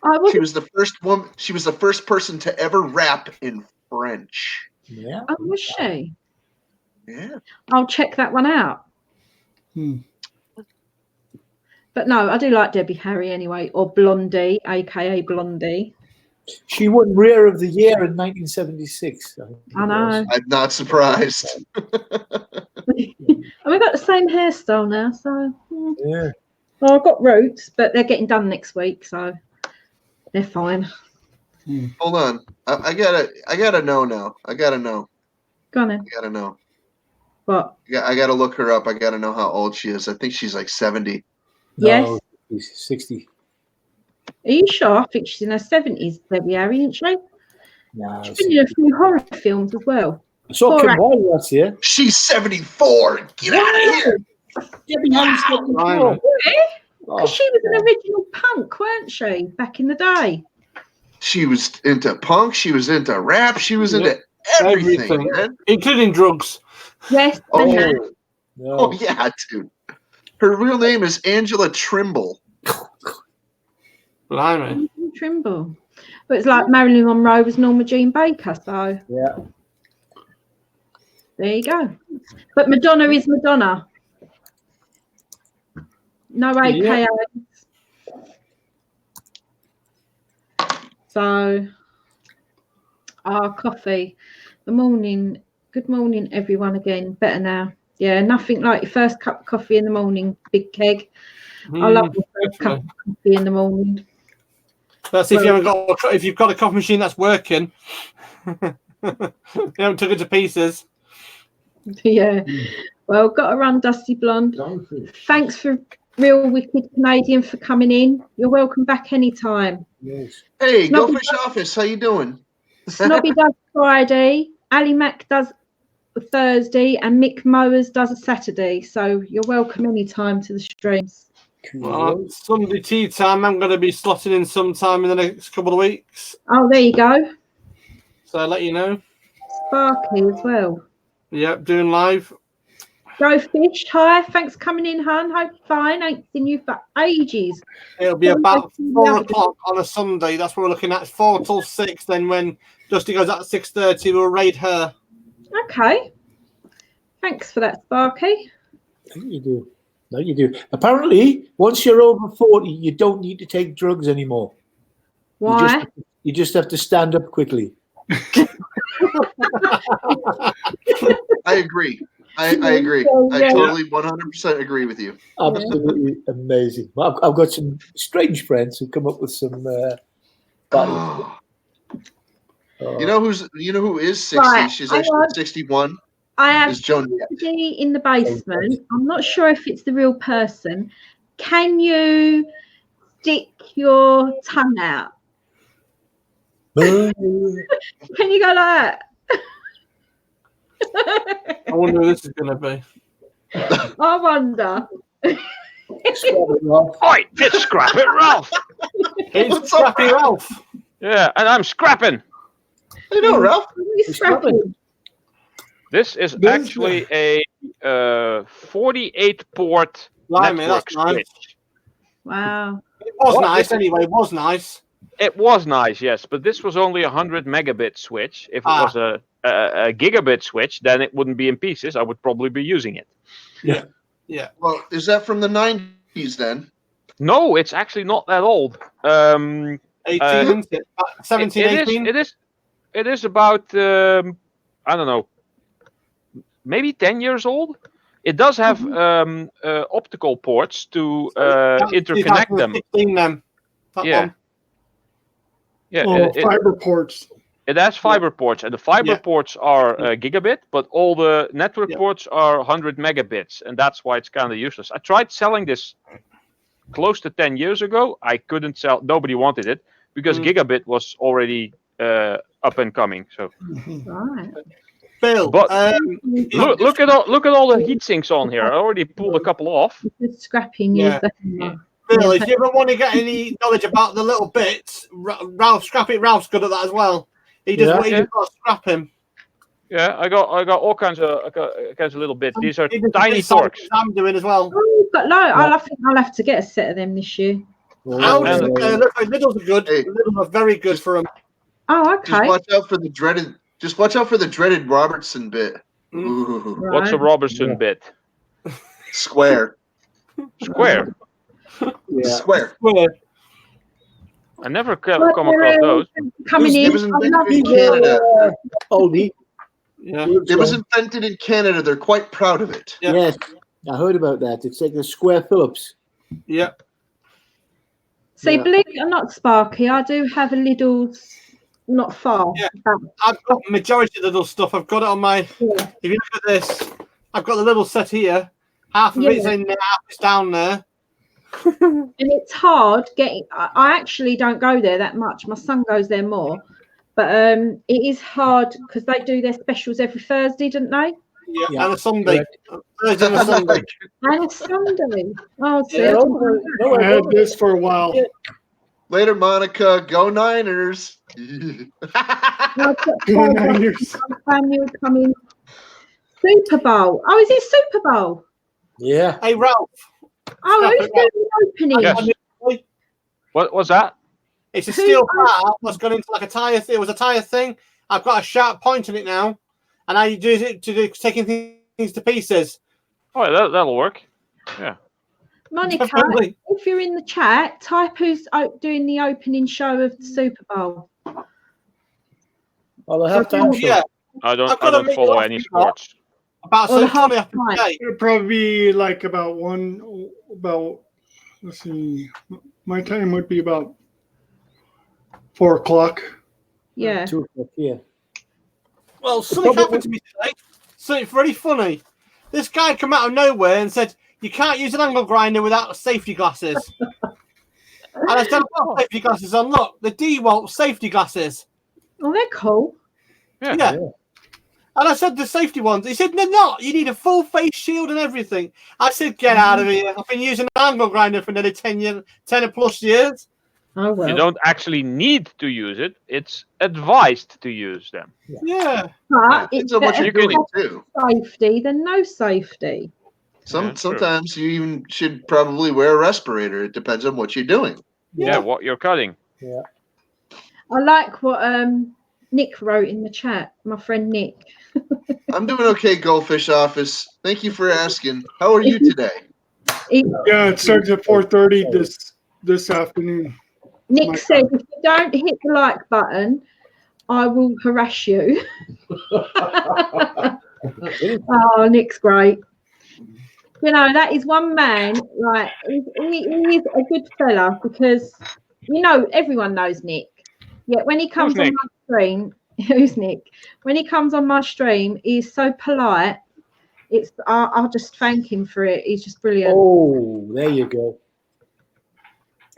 Oh, She was the first woman. She was the first person to ever rap in French. Yeah. Oh, was she? Yeah. I'll check that one out. But no, I do like Debbie Harry anyway, or Blondie, aka Blondie. She won Rear of the Year in 1976. I know. I'm not surprised. And we've got the same hairstyle now, so Yeah. well, I've got roots, but they're getting done next week, so they're fine. Hold on. I gotta know now. I gotta know. Go on then. I gotta know. What? Yeah, I gotta look her up. I gotta know how old she is. I think she's like 70. Yes. No, she's 60. Are you sure? I think she's in her 70s, Debbie Harry, isn't she? No, She's been in a few horror films as well. I saw Poor Kim Wilde last year. She's 74. Get out of here. Debbie Harry's 74. Blimey. Oh, Because she was an original punk, weren't she, back in the day? She was into punk. She was into rap. She was into everything, man. Including drugs. Yes. Oh, and that. no. oh yeah, dude. Her real name is Angela Trimble. Blimey. Trimble. But it's like Marilyn Monroe was Norma Jean Baker, so Yeah. there you go. But Madonna is Madonna. No AKA. So, our coffee. The morning. Good morning, everyone. Again, better now. Yeah, nothing like your first cup of coffee in the morning, big keg. I love your first cup of coffee in the morning. That's if you haven't got if you've got a coffee machine that's working. You haven't took it to pieces. Yeah. Well, got to run, Dusty Blonde. Thanks for Real Wicked Canadian for coming in. You're welcome back anytime. Yes. Hey, Snobby Goldfish Office, how you doing? Snobby does Friday, Ali Mac does Thursday, and Mick Mowers does a Saturday. So you're welcome anytime to the streams. Well, Sunday tea time. I'm going to be slotting in sometime in the next couple of weeks. Oh, there you go. So I'll let you know. Sparky as well. Yep, doing live. Go Fish, hi. Thanks for coming in, hun. Hope you're fine. Ain't seen you for ages. It'll be about 4 o'clock on a Sunday. That's what we're looking at. 4 till 6. Then when Dusty goes out at 6:30, we'll raid her. Okay. Thanks for that, Sparky. I think you do. No, you do. Apparently, once you're over 40, you don't need to take drugs anymore. Why? You just have to stand up quickly. I agree. I agree. I totally 100% agree with you. Absolutely amazing. Well, I've got some strange friends who come up with some. You know who is 60? Right, She's actually 61. I have Is Joan somebody in the basement. I'm not sure if it's the real person. Can you stick your tongue out? Can you go like that? I wonder who this is going to be. I wonder. Oi, it's Scrap It Ralph. It's Scrappy Ralph. Yeah, and I'm scrapping. I know, Ralph. He's scrapping. This is actually a 48 port Blimey, network that's nice. switch. Wow. It was What? nice anyway. It was nice. It was nice, yes, but this was only a 100 megabit switch. If it was a gigabit switch, then it wouldn't be in pieces. I would probably be using it. Yeah. Well, is that from the 90s then? No, it's actually not that old. 18, isn't it? 17, 18? It is about, I don't know, maybe 10 years old. It does have optical ports to interconnect them. Then, that Yeah. one. Yeah, fiber ports. It has fiber ports, and the fiber ports are gigabit, but all the network ports are 100 megabits, and that's why it's kind of useless. I tried selling this close to 10 years ago. I couldn't sell. Nobody wanted it because gigabit was already up and coming. So, Right. Bill, but look at all the heat sinks on here. I already pulled a couple off. Just scrapping you. Bill, if you ever want to get any knowledge about the little bits, Ralph's good at that as well. He just got to scrap him. Yeah, I got all kinds of little bits. These are tiny torques. I'm doing as well. Oh, but no, I'll have to get a set of them this year. Looks like Lidl's are good. Lidl's are very good for them. Oh, okay. Just watch out for the dreaded Robertson bit. Ooh. Right. What's a Robertson bit? Square. Square. Yeah. Square. I never come across those. It was invented in Canada. Yeah. It was invented in Canada. They're quite proud of it. Yeah. Yes, I heard about that. It's like the Square Phillips. Yeah. See, believe it or not, Sparky, I do have a Lidl's not far. Yeah. I've got majority of the little stuff. I've got it on my. If you look at this, I've got the little set here. Half of it's in there, half is down there. And it's hard getting. I actually don't go there that much. My son goes there more, but it is hard because they do their specials every Thursday, don't they? Yeah. And a Sunday. Thursday and a Sunday. And a Sunday. Oh, see, I had this for a while. Later, Monica. Go Niners. Go Niners. Samuel coming. Super Bowl. Oh, is it Super Bowl? Yeah. Hey, Ralph. Oh, who's doing the opening? Yes. What was that? It's a steel part that's gone into like a tire. It was a tire thing. I've got a sharp point in it now, and I use it to do taking things to pieces. Oh, that'll work. Yeah. Monica, if you're in the chat, type who's doing the opening show of the Super Bowl. Well, I have to answer. Yeah. I don't follow any sports. About it'll probably be like about let's see, my time would be about 4 o'clock. Yeah. 2 o'clock, yeah. Well, something happened to me today. Something very funny. This guy came out of nowhere and said, "You can't use an angle grinder without safety glasses." And I said, "I've got safety glasses on. Look, the DeWalt safety glasses." Oh, they're cool. Yeah. And I said, "The safety ones." He said, "They're not. You need a full face shield and everything." I said, "Get out of here. I've been using an angle grinder for nearly 10 plus years. Oh, well. You don't actually need to use it. It's advised to use them. Yeah. But it's better too. Safety than no safety. Sometimes you even should probably wear a respirator. It depends on what you're doing. Yeah, what you're cutting. Yeah. I like what Nick wrote in the chat. My friend Nick. I'm doing okay, Goldfish Office. Thank you for asking. How are you today? Yeah, it starts at 4:30 this afternoon. Nick said, if you don't hit the like button, I will harass you. Oh, Nick's great. You know, that is one man, like, he is a good fella because, you know, everyone knows Nick. Yet when he comes on my stream, who's Nick? When he comes on my stream, he's so polite. I'll just thank him for it. He's just brilliant. Oh, there you go.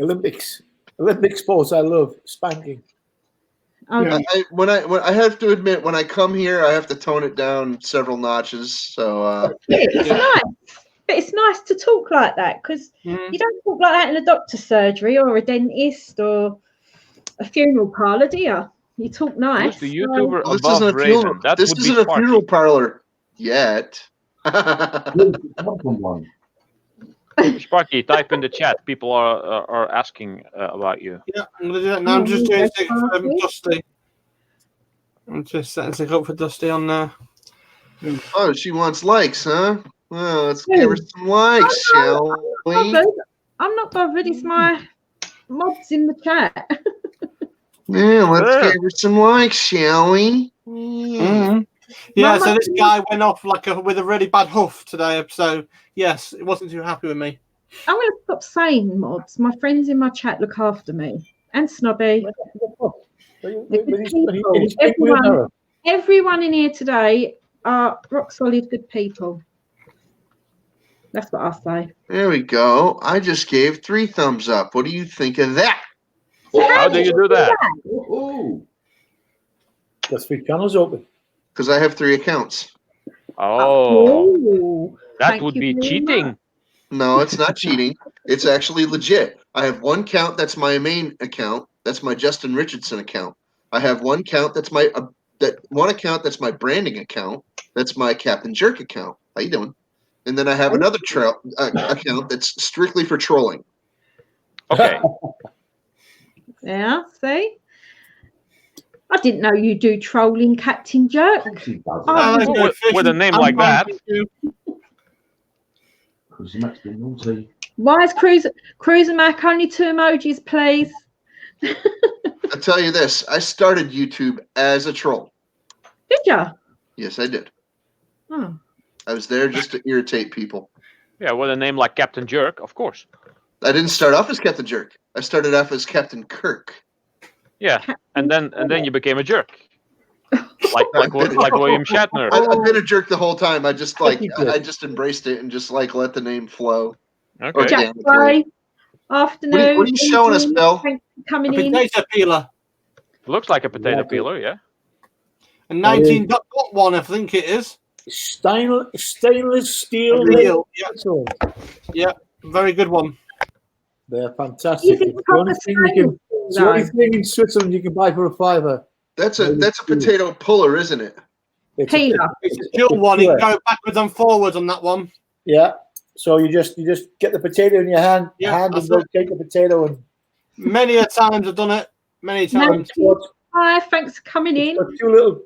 Olympic sports, I love spanking. Okay. I have to admit, when I come here, I have to tone it down several notches. So it's nice, but it's nice to talk like that because you don't talk like that in a doctor's surgery or a dentist or a funeral parlor, do you? You talk nice. The YouTuber this isn't a funeral. This isn't a funeral parlor yet. Sparky, type in the chat. People are asking about you. Yeah, I'm gonna do that now. I'm just doing something for Dusty. I'm just setting something up for Dusty on there. Oh, she wants likes, huh? Well, let's give her some likes, shall we? I'm not bothered. It's my mods in the chat. Yeah, let's give her some likes, shall we? Yeah, so this guy went off with a really bad huff today, so yes, it wasn't too happy with me. I'm going to stop saying mods. My friends in my chat look after me. And Snobby. Everyone in here today are rock solid good people. That's what I say. There we go. I just gave 3 thumbs up. What do you think of that? How do you do that? Ooh. That's 3 channels open. Because I have 3 accounts. Oh, that Thank would you be very cheating. much. No, it's not cheating. It's actually legit. I have 1 account that's my main account. That's my Justin Richardson account. I have 1 account that's my that's my branding account. That's my Captain Jerk account. How you doing? And then I have another account that's strictly for trolling. Okay. Yeah, see? I didn't know you do trolling, Captain Jerk. Well, with a name like that. Cruiser Mac's been naughty. Why is Cruiser Mac only 2 emojis, please? I'll tell you this. I started YouTube as a troll. Did you? Yes, I did. Oh. I was there just to irritate people. Yeah, with a name like Captain Jerk, of course. I didn't start off as Captain Jerk. I started off as Captain Kirk. Yeah, and then you became a jerk. like William Shatner. I've been a jerk the whole time. I just embraced it and just let the name flow. Okay. Jack Gray, afternoon. What are you showing us, Bill? Thanks for coming A in. potato peeler. Looks like a potato peeler, yeah. A 19.1, I think it is. Stainless steel. Real, yeah, very good one. They're fantastic. It's the only thing in Switzerland you can buy for $5. That's a potato puller, isn't it? Peeler. It's a dual one. You can go backwards and forwards on that one. Yeah. So you just get the potato in your hand, and go take the potato and. Many a times I've done it. Many times. Hi, thanks for coming in. Got 2 little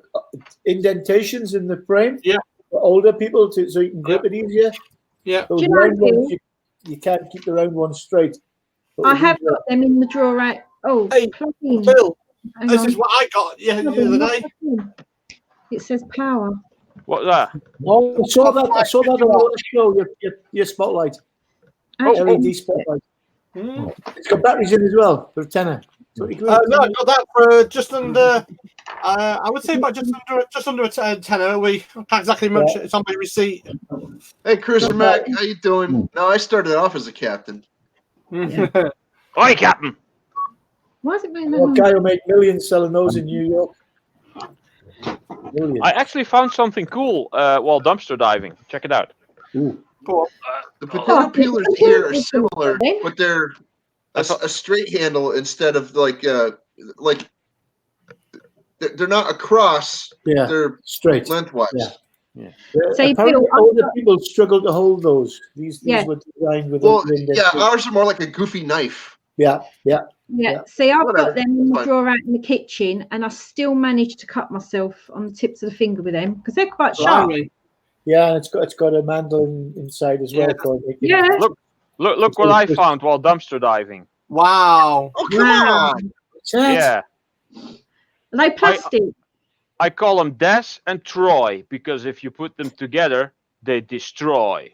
indentations in the frame. Yeah. For older people, so you can grip it easier. Yeah. Those Do you know round ones, you can't keep the round ones straight. But I have got them in the drawer. Right. Oh, Hey, plug in. Bill, Hang this on. is what I got the other day. It says power. What's that? Oh, I saw that on the show. Your spotlight, LED spotlight. It's got batteries in as well for a tenner. No, I got that for just under. I would say about just under a tenner. We can't exactly mention it's on my receipt. Hey, Cruiser Mac, how you doing? No, I started off as a captain. Oi, Captain! Why is it being Well, guy who made millions selling those in New York. Millions. I actually found something cool while dumpster diving. Check it out. Ooh. Cool. The potato peelers here are similar, but they're a straight handle instead of they're not across. Yeah, they're straight lengthwise. Yeah. So apparently older people struggle to hold those. These were designed with. Ours are more like a goofy knife. Yeah. See, I've Whatever. got them in the Fine. drawer out in the kitchen, and I still managed to cut myself on the tips of the finger with them because they're quite sharp. Blimey. Yeah, and it's got a mandolin inside as well. Yeah. Look what I found while dumpster diving. Wow. Oh, come on. Yeah. Are they plastic? I call them Des and Troy because if you put them together, they destroy.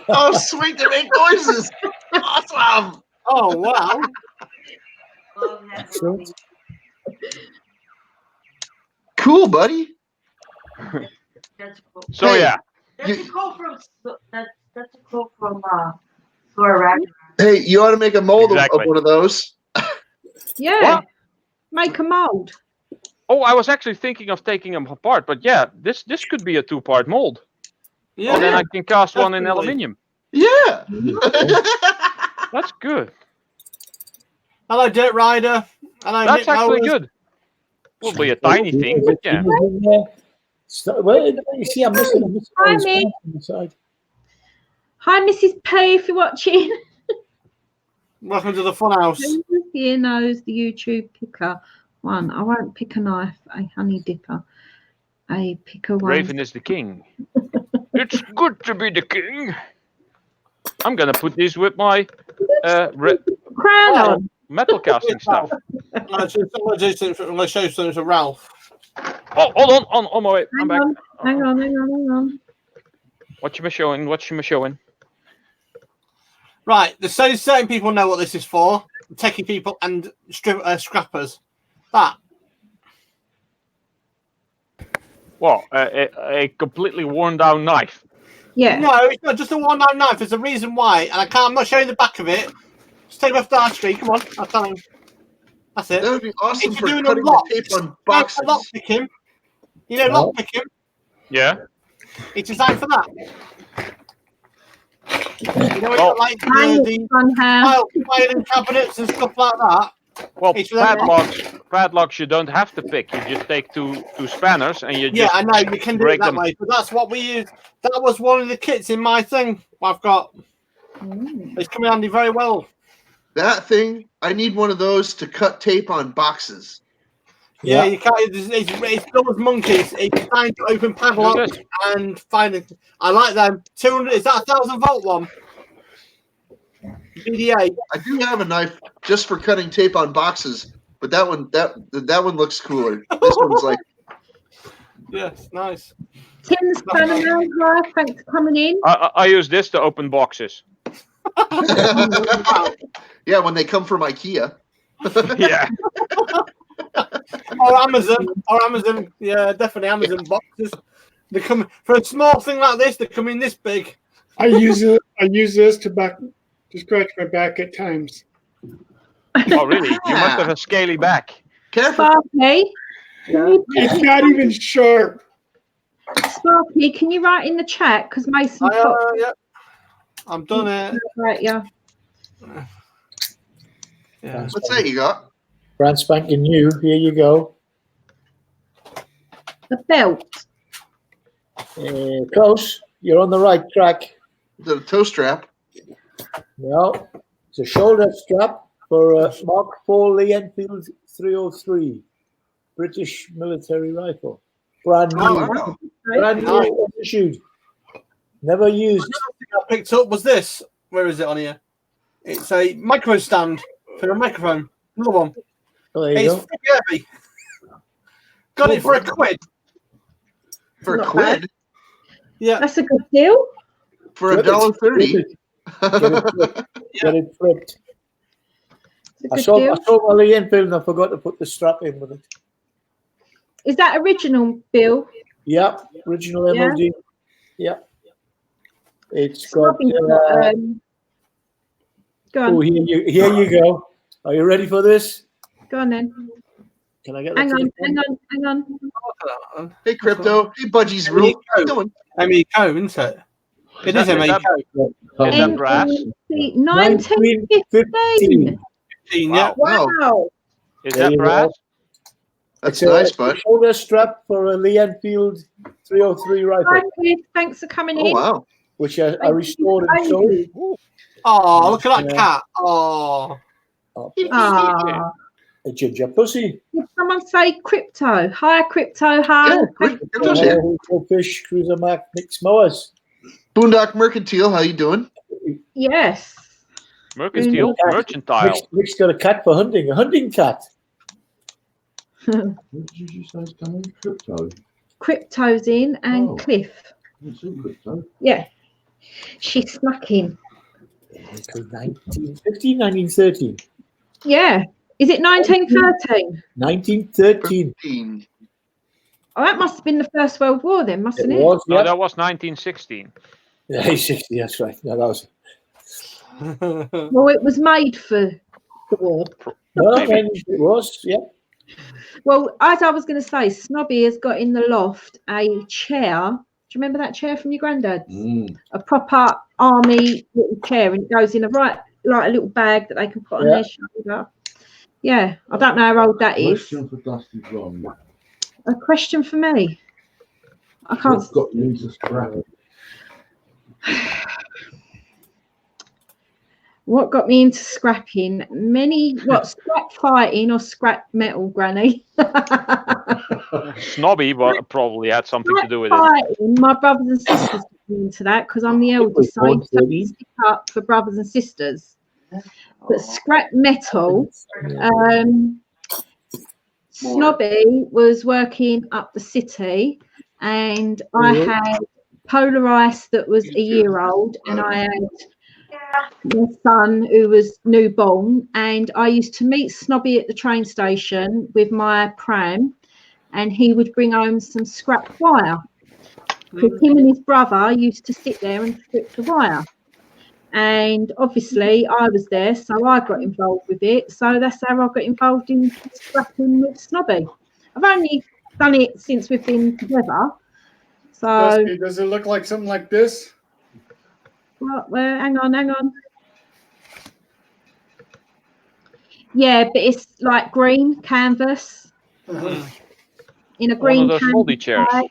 Oh, sweet, they make noises. Awesome. Oh, wow. Cool, buddy. So Hey, yeah, That's a quote from Thor Ragnarok. Hey, you ought to make a mold Exactly. of one of those. Yeah. What? Make a mold. Oh, I was actually thinking of taking them apart, but yeah, this could be a 2-part mold. Yeah. And then I can cast one in Definitely. aluminium. Yeah. That's good. Hello, Dirt Rider. Hello, That's Nick actually Mowers. good. Will be a tiny thing, but yeah. Well, you see, I'm missing Hi, all the Mick. spots on the side. Hi, Mrs. P, if you're watching. Welcome to the Funhouse. Who here knows the YouTube picker one? I won't pick a knife, a honey dipper, a picker one. Raven is the king. It's good to be the king. I'm gonna put these with my Crown on. metal casting stuff. Let's show you something to Ralph. Oh, hold on my way. I'm back. Hang on. What you showing? Right, there's certain people know what this is for. techie people and scrappers. That. Well, a completely worn down knife. Yeah. No, it's not just a one-down knife. There's a reason why, and I can't. I'm not showing the back of it. Just take it off the artery. Come on, I'll tell him. That's it. That would be awesome If for you're doing cutting a lock, the tape on boxes. lock picking. You know, lock picking. Yeah. It's designed for that. You know, Well, like Hang the somehow. filing cabinets and stuff like that. Well, It's like- padlocks you don't have to pick. You just take two spanners and you Yeah, just I know you can do break it that them. way, but that's what we use. That was one of the kits in my thing. I've got. It's coming handy very well. That thing, I need one of those to cut tape on boxes. Yeah, you can't. It's still as monkeys. It's designed to open padlocks and find it. I like them. 200. Is that a 1,000-volt one? BDA. I do have a knife just for cutting tape on boxes, but that one looks cooler. This one's like Yes, nice. Tim's Panama, hi, thanks for coming in. I use this to open boxes. yeah, when they come from IKEA. Yeah. Or Amazon. Yeah, definitely Amazon boxes. They come for a small thing like this. They come in this big. I use this to scratch my back at times. Oh, really? You must have a scaly back. Careful. Sparky, It's not even sharp. Sparky, can you write in the chat? Because Mason Yeah. I'm done it. right, yeah. Yeah. What's that you got? Brand spanking new. Here you go. The belt. Close. You're on the right track. The toe strap. No, it's a shoulder strap for a Mark IV Lee Enfield 303 British military rifle. Brand new. Oh, wow. Brand new issued. Never used. I picked up was this. Where is it on here? It's a microphone stand for a microphone. Another one. Oh, there you It's go. pretty heavy. Got it for a quid. For a Not quid? Yeah. That's a good deal. For $1.30? Get it flipped. It's a I good saw deal. my Lee Enfield and I forgot to put the strap in with it. Is that original, Bill? Yeah, original Yeah. MOD. Yeah. It's got. Snobby's go on. Oh, here you go. Are you ready for this? Go on then. Can I get Hang that? on. Hey, Crypto. Hey, Budgies Rule. How you doing? MECO, isn't it? It is MECO. Is that brass? 1915. 15, yeah. Wow. Is There that you brass? go. That's It's nice, a bud. shoulder strap for a Lee Enfield 303 Hi, rifle, Chris. Thanks for coming Oh, in. wow. which I restored and sold. Oh, look at that Yeah. cat. Oh. Ah, A ginger pussy. did someone say crypto? Hi, crypto. Hi. Yeah, Crypto's here. Fish, Cruiser Mac, mixed mowers. Boondock Mercantile, how you doing? Yes. Mercantile? Mm. Mercantile. Mick's got a cat for hunting, a hunting cat. What did you say is coming? Crypto. Crypto's in and Oh. Cliff. I haven't seen crypto. Yeah. She snuck in. 1915, 1913. Yeah. Is it 1913? 1913. 15. Oh, that must have been the First World War then, mustn't it? was, No, yeah. that was 1916. Yeah, 60, that's right. No, that was. Well, it was made for the war. No, Maybe. then it was, yeah. Well, as I was going to say, Snobby has got in the loft a chair. Do you remember that chair from your granddad's? A proper army little chair, and it goes in like a little bag that they can put on their shoulder. Yeah, I don't know how old that is. Question for Dusty Blonde. A question for me. I can't. What's got you into scrapping? What got me into scrapping? Scrap fighting or scrap metal, Granny? Snobby, but probably had something to do with it. Fighting, my brothers and sisters got me into that because I'm the eldest, so I used to stick up for brothers and sisters. But scrap metal, Snobby was working up the city, and I had Polar Ice that was a year old, and I had my son who was newborn, and I used to meet Snobby at the train station with my pram, and he would bring home some scrap wire. Because him and his brother used to sit there and strip the wire. And obviously I was there, so I got involved with it. So that's how I got involved in scrapping with Snobby. I've only done it since we've been together. So Does it look like something like this? well, hang on. Yeah, but it's like green canvas in a green One of those canvas foldy chairs. bag.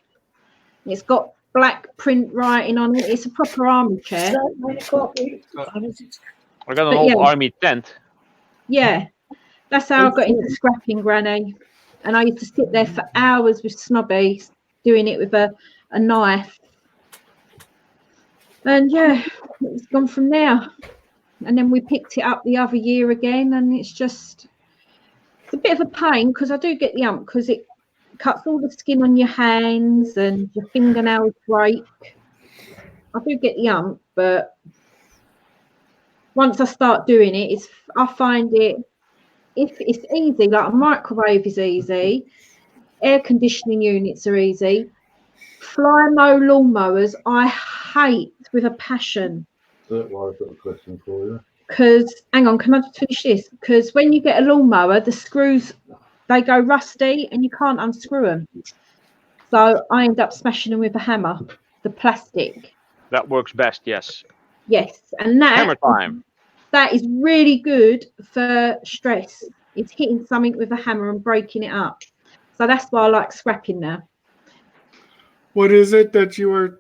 It's got black print writing on it. It's a proper army chair. I got an But old yeah. army tent. Yeah, that's how I got into scrapping, Granny. And I used to sit there for hours with Snobby, doing it with a knife. And yeah, it's gone from there. And then we picked it up the other year again, and it's a bit of a pain because I do get the ump because it cuts all the skin on your hands and your fingernails break. I do get the ump, but once I start doing it, I find it, if it's easy, like a microwave is easy, air conditioning units are easy, fly mow lawnmowers I hate with a passion. That's why I've got a question for you. Because, hang on, can I just finish this? Because when you get a lawnmower, the screws, they go rusty and you can't unscrew them. So I end up smashing them with a hammer, the plastic. That works best, yes. Yes, and Hammer time. that is really good for stress. It's hitting something with a hammer and breaking it up. So that's why I like scrapping now. What is it that you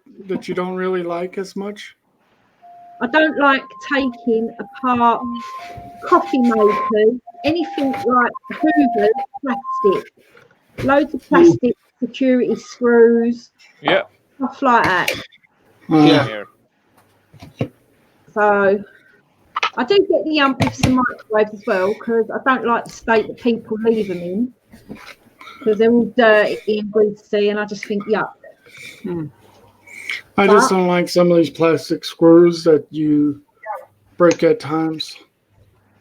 don't really like as much? I don't like taking apart coffee makers, anything like hoovers, plastic, loads of plastic security screws, Yeah. stuff like that. Here. So I do get the ump with some microwaves as well because I don't like the state that people leave them in because they're all dirty and greasy, and I just think yuck. I just don't like some of these plastic screws that you break at times.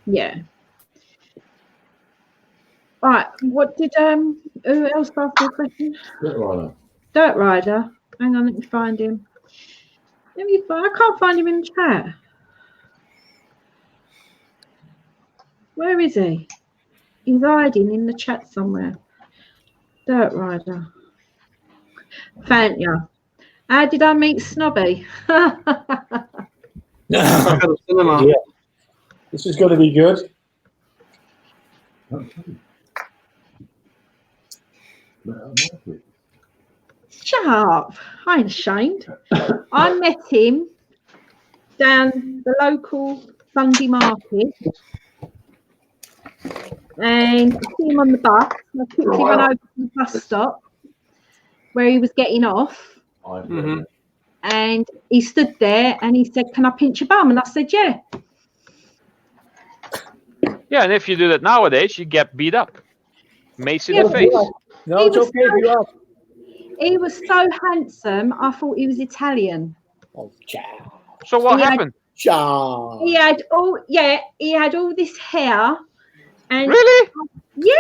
Yeah. All right. What did who else asked me a question? Dirt Rider. Hang on, let me find him. I can't find him in the chat. Where is he? He's hiding in the chat somewhere. Dirt Rider. Found ya. How did I meet Snobby? Yeah. This is going to be good. Shut up. I ain't ashamed. I met him down the local Sunday market. And I see him on the bus. I quickly went over to the bus stop where he was getting off. And he stood there and he said, "Can I pinch your bum?" And I said, "Yeah." Yeah, and if you do that nowadays, you get beat up. Mace in the face. No, it's okay if you are. He was so handsome, I thought he was Italian. Oh, ciao. So what happened? Ciao. He had all this hair. And Really? Yeah.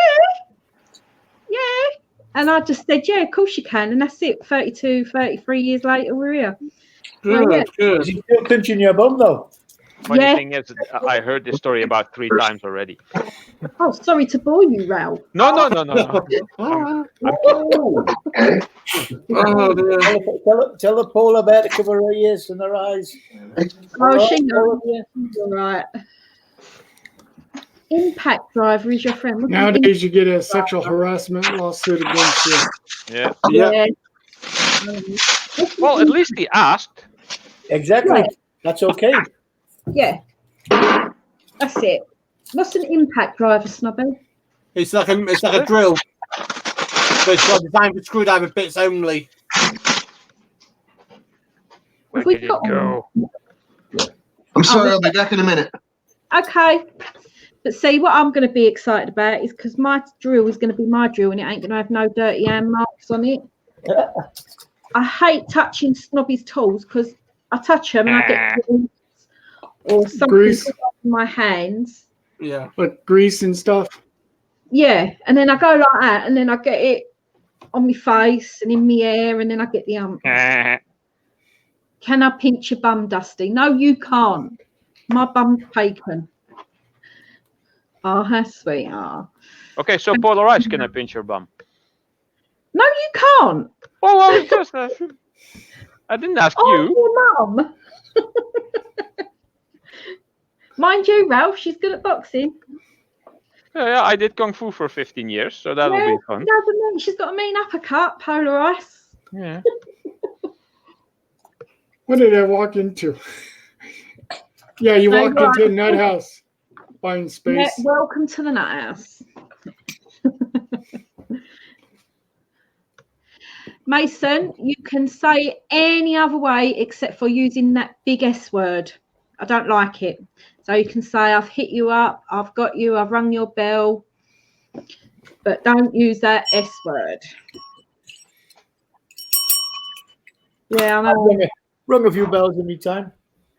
And I just said, "Yeah, of course you can." And that's it. 32, 33 years later, we're here. Good. Is he still pinching your bum, though? Funny thing is, I heard this story about 3 times already. Oh, sorry to bore you, Ralph. No. Tell the polar bear to cover her ears and her eyes. Oh, she knows. All right. Impact Driver is your friend. Nowadays, you get a sexual harassment lawsuit against you. Yeah. Well, at least he asked. Exactly. Yeah. That's okay. Yeah. That's it. What's an impact driver, Snobby? It's like a drill. But it's got designed for screwdriver bits only. Where we did it got go? I'm sorry, I'll be back in a minute. Okay. But see, what I'm going to be excited about is because my drill is going to be my drill and it ain't going to have no dirty hand marks on it. I hate touching Snobby's tools because I touch them and I get or something Grease. in my hands. Yeah. Like grease and stuff. Yeah, and then I go like that, and then I get it on my face and in my hair, and then I get the Can I pinch your bum, Dusty? No, you can't. My bum's taken. Oh, how sweet. Oh. Okay, so Polar Ice, can I pinch your bum? No, you can't. Oh, well, just I didn't ask you. Your mum. Mind you, Ralph, she's good at boxing. Yeah, I did Kung Fu for 15 years, so that'll be fun. She's got a mean uppercut, Polar Ice. Yeah. What did I walk into? Yeah, you walked into a nut house buying space. Yeah, welcome to the nut house. Mason, you can say any other way except for using that big S word. I don't like it. So you can say, I've hit you up, I've got you, I've rung your bell, but don't use that S word. Yeah, I know. Rung a few bells every time.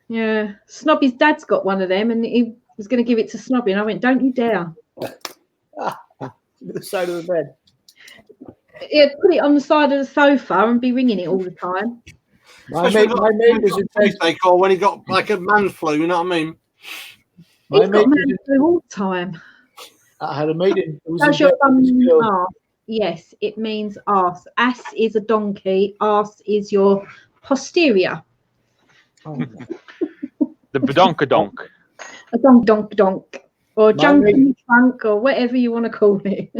Yeah. Snobby's dad's got one of them, and he was going to give it to Snobby, and I went, don't you dare. The side of the bed. He'd put it on the side of the sofa and be ringing it all the time. My mate was in bed. Or when he got like a man flu, you know what I mean? He's got man flu all the time. I had a mate in. Does your bum mean arse? Yes, it means arse. Ass is a donkey. Arse is your posterior. The badonkadonk. A donk. Or junk in the trunk, or whatever you want to call it.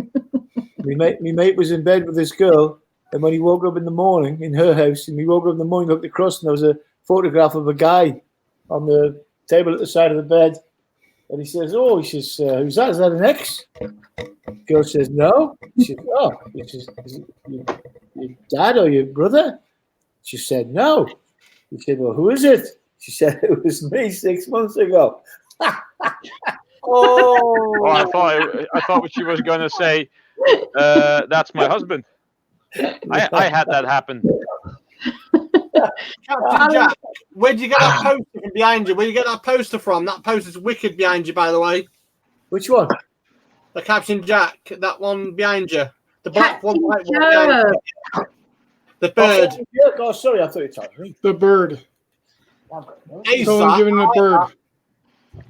My mate was in bed with this girl, and when he woke up in the morning in her house, and he woke up in the morning, looked across, and there was a photograph of a guy on the table at the side of the bed. And he says, who's that? Is that an ex? Girl says, no. He says, He says, is it your dad or your brother? She said, no. He said, well, who is it? She said, it was me 6 months ago. Oh, I thought what she was going to say, that's my husband. I had that happen. Captain Jack, where'd you get that poster from behind you? Where'd you get that poster from? That poster's wicked behind you, by the way. Which one? The Captain Jack, that one behind you. The black Captain one, white one behind you. The bird. Oh, sorry, I thought you were talking to me. The bird. Hey, Someone giving the bird.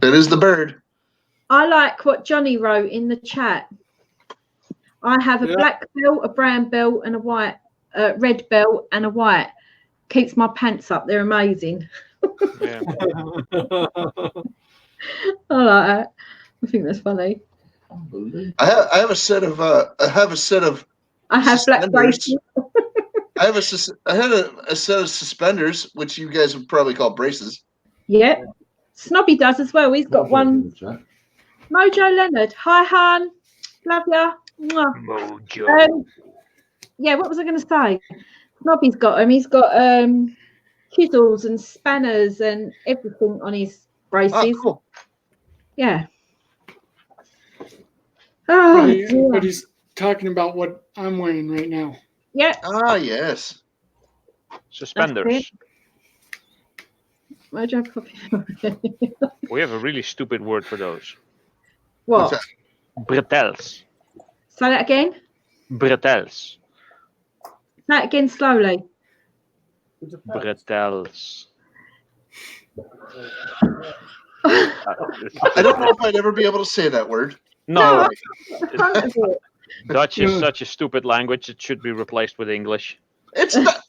That is the bird. I like what Johnny wrote in the chat. I have a black belt, a brown belt, and a white, red belt, and a white. Keeps my pants up. They're amazing. Yeah. I like that. I think that's funny. I have a set of I have black braces. I had a set of suspenders, which you guys would probably call braces. Yeah. Snobby does as well. He's got one. Mojo Leonard. Hi, Han. Love ya. Mojo. Yeah, what was I going to say? Snobby's got him. He's got chisels and spanners and everything on his braces. Oh, cool. Yeah. Oh, But he's talking about what I'm wearing right now. yeah. Ah, yes. Suspenders. Mojo copy. We have a really stupid word for those. What? What's Bretels. Say that again. Bretels. Say it again slowly. Bretels. I don't know if I'd ever be able to say that word. No, Front of it. Dutch is such a stupid language. It should be replaced with English. It's not.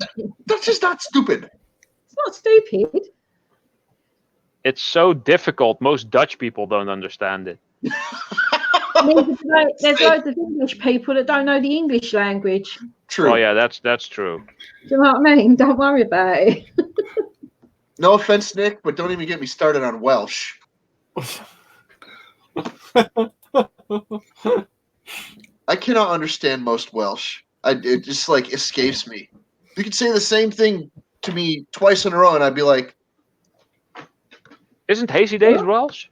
That's just not stupid. It's not stupid. It's so difficult. Most Dutch people don't understand it. There's loads of English people that don't know the English language. True. Oh yeah, that's true. Do you know what I mean? Don't worry about it. No offense, Nick, but don't even get me started on Welsh. I cannot understand most Welsh. It just like escapes me. You could say the same thing to me twice in a row, and I'd be like, Isn't Hazy Days Welsh?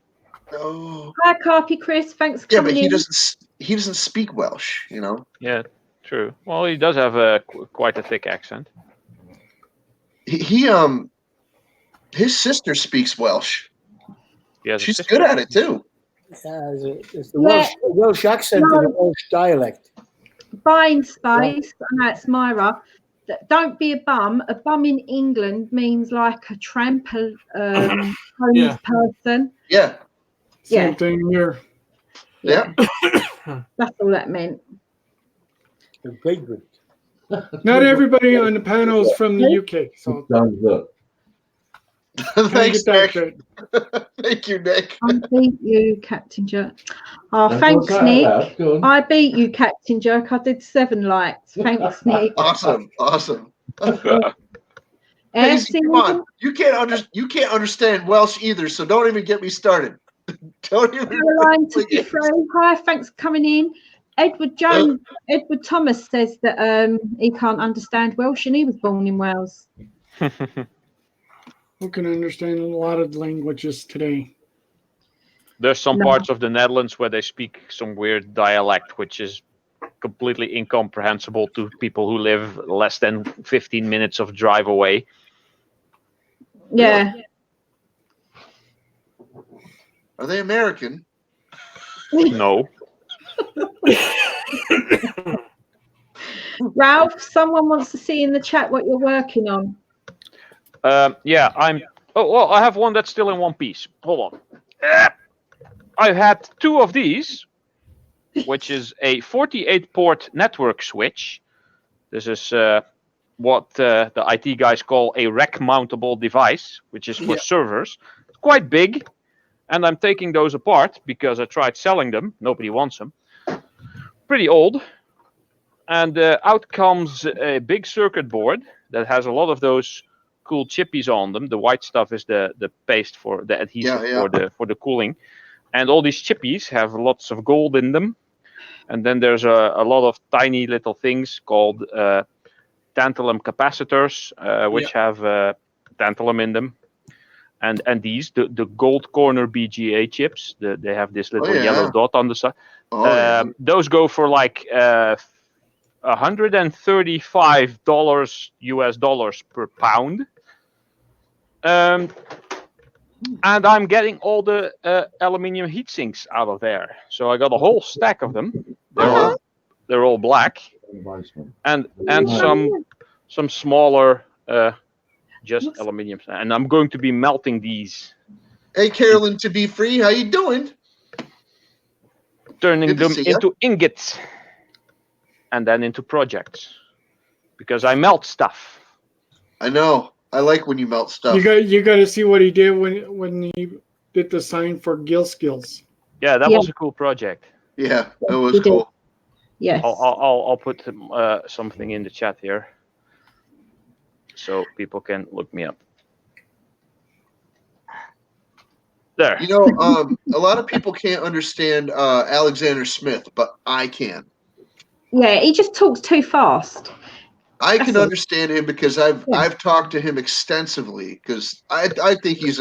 "Oh, Hi, Carpy Chris. Thanks for yeah," but coming he in. doesn't speak Welsh, you know. Yeah, true. Well, he does have quite a thick accent. He his sister speaks Welsh. He has a She's sister. good at it too. It's the Welsh accent and the Welsh dialect. Buying space, and that's Myra. Don't be a bum. A bum in England means like a tramp, homeless person. Yeah. Same thing here. Yeah. That's all that meant. Not everybody on the panel is from the UK, so Thumbs up. Thanks, get that Nick. good. Thank you, Nick. I beat you, Captain Jerk. Oh, What's thanks, that Nick. about? Go on. I beat you, Captain Jerk. I did 7 likes. Thanks, Nick. Awesome. Eh, Casey, come on. You can't understand Welsh either, so don't even get me started. Don't even. Caroline to be through. Hi, thanks for coming in. Edward Thomas says that he can't understand Welsh and he was born in Wales. Who can understand a lot of languages today? There's some parts of the Netherlands where they speak some weird dialect, which is completely incomprehensible to people who live less than 15 minutes of drive away. Yeah. Are they American? No. Ralph, someone wants to see in the chat what you're working on. Yeah, I have one that's still in one piece. Hold on. I've had 2 of these, which is a 48-port network switch. This is what the IT guys call a rack-mountable device, which is for servers. It's quite big, and I'm taking those apart because I tried selling them. Nobody wants them. Pretty old. And out comes a big circuit board that has a lot of those cool chippies on them. The white stuff is the paste for the adhesive for the cooling. And all these chippies have lots of gold in them. And then there's a lot of tiny little things called tantalum capacitors, which have tantalum in them. And these, the gold corner BGA chips, they have this little yellow dot on the side. Those go for like $135 US dollars per pound. And I'm getting all the aluminium heat sinks out of there. So I got a whole stack of them. They're all black, and some smaller just aluminium. And I'm going to be melting these. Hey, Carolyn, to be free, how you doing? Turning them into ingots, and then into projects, because I melt stuff. I know. I like when you melt stuff. You got to see what he did when he did the sign for Gill Skills. Yeah, that was a cool project. Yeah, that was cool. Yes. I'll put something in the chat here, so people can look me up. There. You know, a lot of people can't understand Alexander Smith, but I can. Yeah, he just talks too fast. I can understand him because I've talked to him extensively because I think he's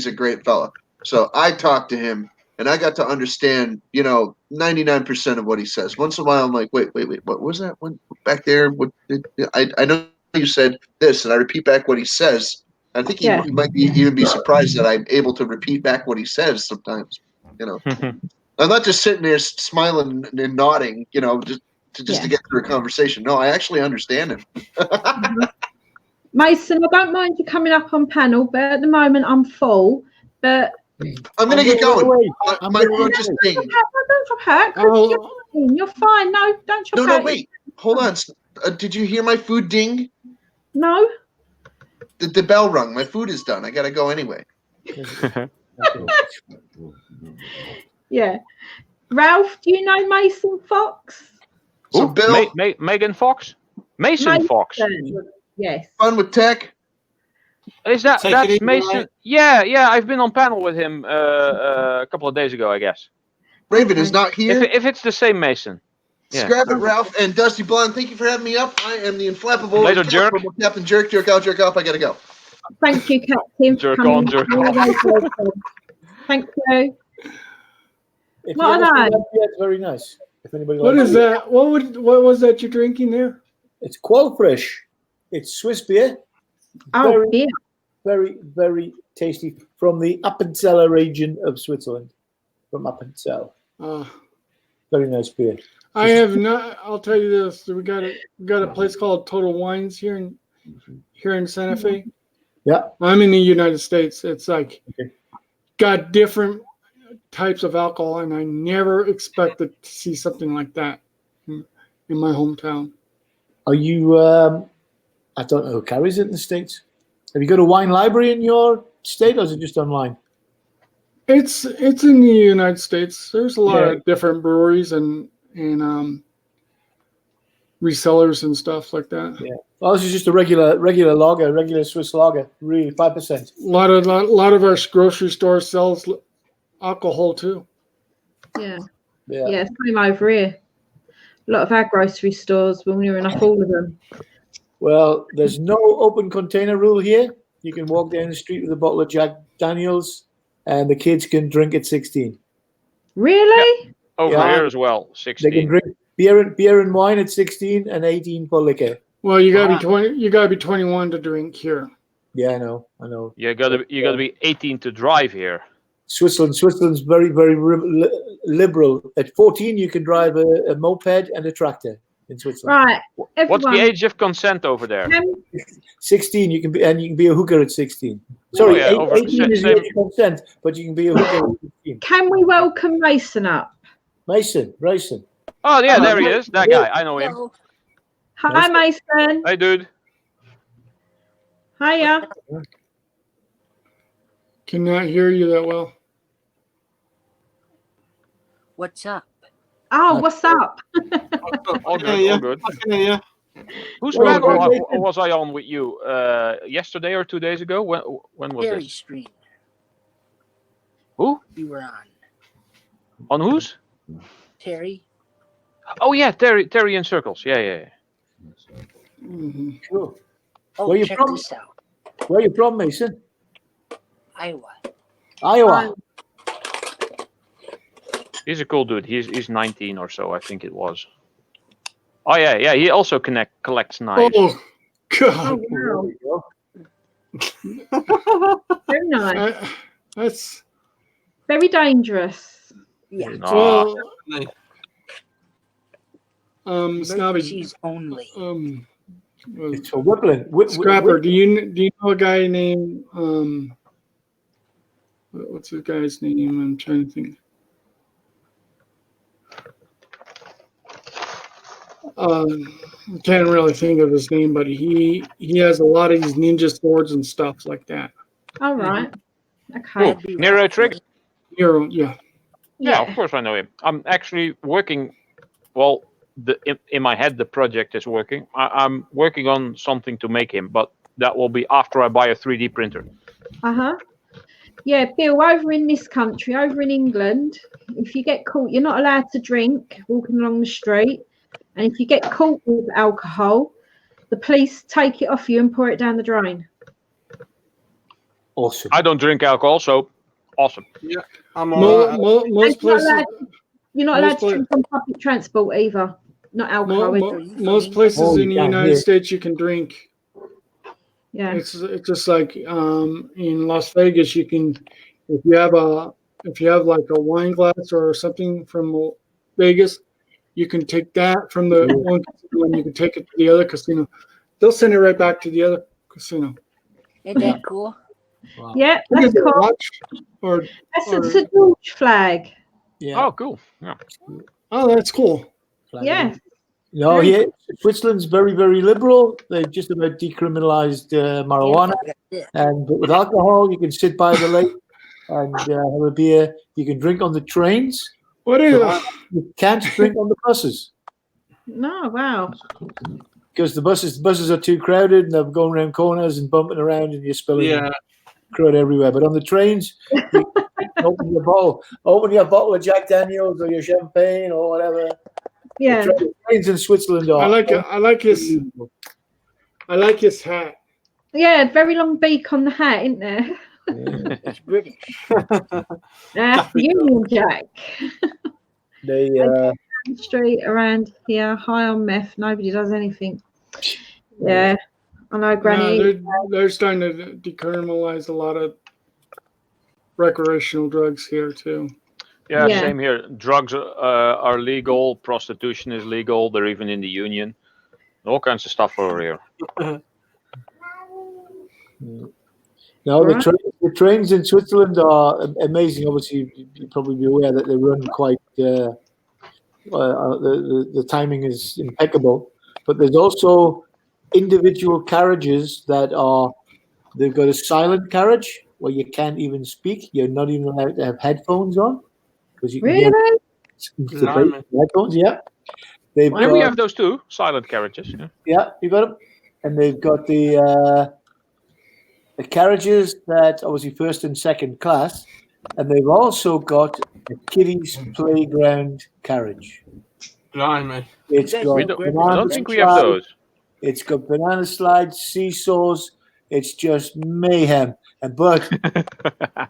a great fella. So I talked to him and I got to understand 99% of what he says. Once in a while I'm like, wait, what was that one back there? I know you said this, and I repeat back what he says. I think he might even be surprised that I'm able to repeat back what he says sometimes. I'm not just sitting there smiling and nodding, just to get through a conversation. No, I actually understand him. Mason, I don't mind you coming up on panel, but at the moment I'm full. But I'm going to get going. My phone just dinged. Don't drop out. You're fine. No, don't drop out. No, wait. Hold on. Did you hear my food ding? No. The bell rung. My food is done. I got to go anyway. Yeah. Ralph, do you know Mason Fox? So Bill, Megan Fox, Mason Fox. Yes. Fun with tech. Is that's Mason? Right? Yeah. I've been on panel with him a couple of days ago, I guess. Raven is not here. If it's the same Mason. Scrap it, Ralph and Dusty Blonde. Thank you for having me up. I am the inflappable Later, jerk. Captain Jerk. Jerk out, jerk off. I gotta go. Thank you, Captain. Jerk on, jerk off. Thank you. What are they? That's very nice. If anybody what is that? What was that you're drinking there? It's Qualfresh. It's Swiss beer. Oh, beer. very, very tasty from the Appenzeller region of Switzerland. From Appenzell. Very nice beer. I have not. I'll tell you this: we got a place called Total Wines here in Santa Fe. Yeah, I'm in the United States. It's like got different types of alcohol, and I never expected to see something like that in my hometown. Are you? I don't know who carries it in the States. Have you got a wine library in your state, or is it just online? It's in the United States. There's a lot of different breweries and resellers and stuff like that. Yeah. Well, this is just a regular lager, regular Swiss lager, really 5%. A lot of our grocery store sells alcohol too. Yeah, same over here. A lot of our grocery stores, we're near enough all of them. Well, there's no open container rule here. You can walk down the street with a bottle of Jack Daniels, and the kids can drink at 16. Really? Yep. Over here as well, 16. They can drink beer and wine at 16 and 18 for liquor. Well, you gotta be 20. You gotta be 21 to drink here. Yeah, I know. You gotta be 18 to drive here. Switzerland's very, very liberal. At 14, you can drive a moped and a tractor in Switzerland. Right. Everyone, What's the age of consent over there? 16, you can be a hooker at 16. Sorry, 18 is the age of consent, but you can be a hooker at 16. Can we welcome Mason up? Mason. Oh yeah, there he is. That guy, I know him. Hi, Mason. Hey, dude. Hiya. Cannot hear you that well. What's up? Oh, what's up? All good. Whose bag was I on with you? Yesterday or 2 days ago? When was Terry's this? stream. Who? You were on. On whose? Terry. Oh yeah, Terry in Circles. Yeah. Mm-hmm. Sure. Oh, Where you check from? this out. Where are you from, Mason? Iowa. He's a cool dude. He's 19 or so, I think it was. Oh yeah. He also collects knives. Oh God. Oh, wow. Very nice. That's very dangerous. Yeah. No. Well, Snobby. She's only. It's for whippling. Scrapper, do you know a guy named what's the guy's name? I'm trying to think. I can't really think of his name, but he has a lot of these ninja swords and stuff like that. All right. Okay. Oh, Nero Trigger. Nero, yeah. Yeah, of course I know him. I'm actually working. Well, in my head, the project is working. I'm working on something to make him, but that will be after I buy a 3D printer. Yeah, Bill, over in this country, over in England, if you get caught, you're not allowed to drink walking along the street. And if you get caught with alcohol, the police take it off you and pour it down the drain. Awesome. I don't drink alcohol, so awesome. Yeah, I'm all most places. You're not allowed to drink on public transport either. Not alcohol. Most places in the United States you can drink. Yeah. It's just like in Las Vegas, you can if you have like a wine glass or something from Vegas, you can take that from the one casino and you can take it to the other casino. They'll send it right back to the other casino. Isn't that cool? Wow. Yeah, that's cool. That's a George flag. Yeah. Oh, cool. Yeah. Oh, that's cool. Yeah. No, yeah. Switzerland's very, very liberal. They just about decriminalized marijuana, and with alcohol, you can sit by the lake and have a beer. You can drink on the trains. What is you can't drink on the buses. No, wow. Because the buses are too crowded and they're going around corners and bumping around and you're spilling crud everywhere. But on the trains, you open your bottle of Jack Daniels or your champagne or whatever. Yeah. The trains in Switzerland are. I like his hat. Yeah, very long beak on the hat, isn't there? Yeah. It's British. That's Union Jack. They Street around here, high on meth. Nobody does anything. Yeah. I know, Granny. No, they're starting to decriminalize a lot of recreational drugs here too. Yeah, Yeah. same here. Drugs are legal. Prostitution is legal. They're even in the union. All kinds of stuff over here. Now, Right. the trains in Switzerland are amazing. Obviously, you'll probably be aware that they run quite. The timing is impeccable, but there's also individual carriages that are. They've got a silent carriage where you can't even speak. You're not even allowed to have headphones on because you can hear Really? the headphones. Yeah, they've Yeah, we got, have those too. Silent carriages. Yeah. yeah, you got them, and they've got the carriages that obviously first and second class, and they've also got a kiddies playground carriage. Blimey. It's I got I banana don't think we have slides, those. It's got banana slides, seesaws. It's just mayhem, but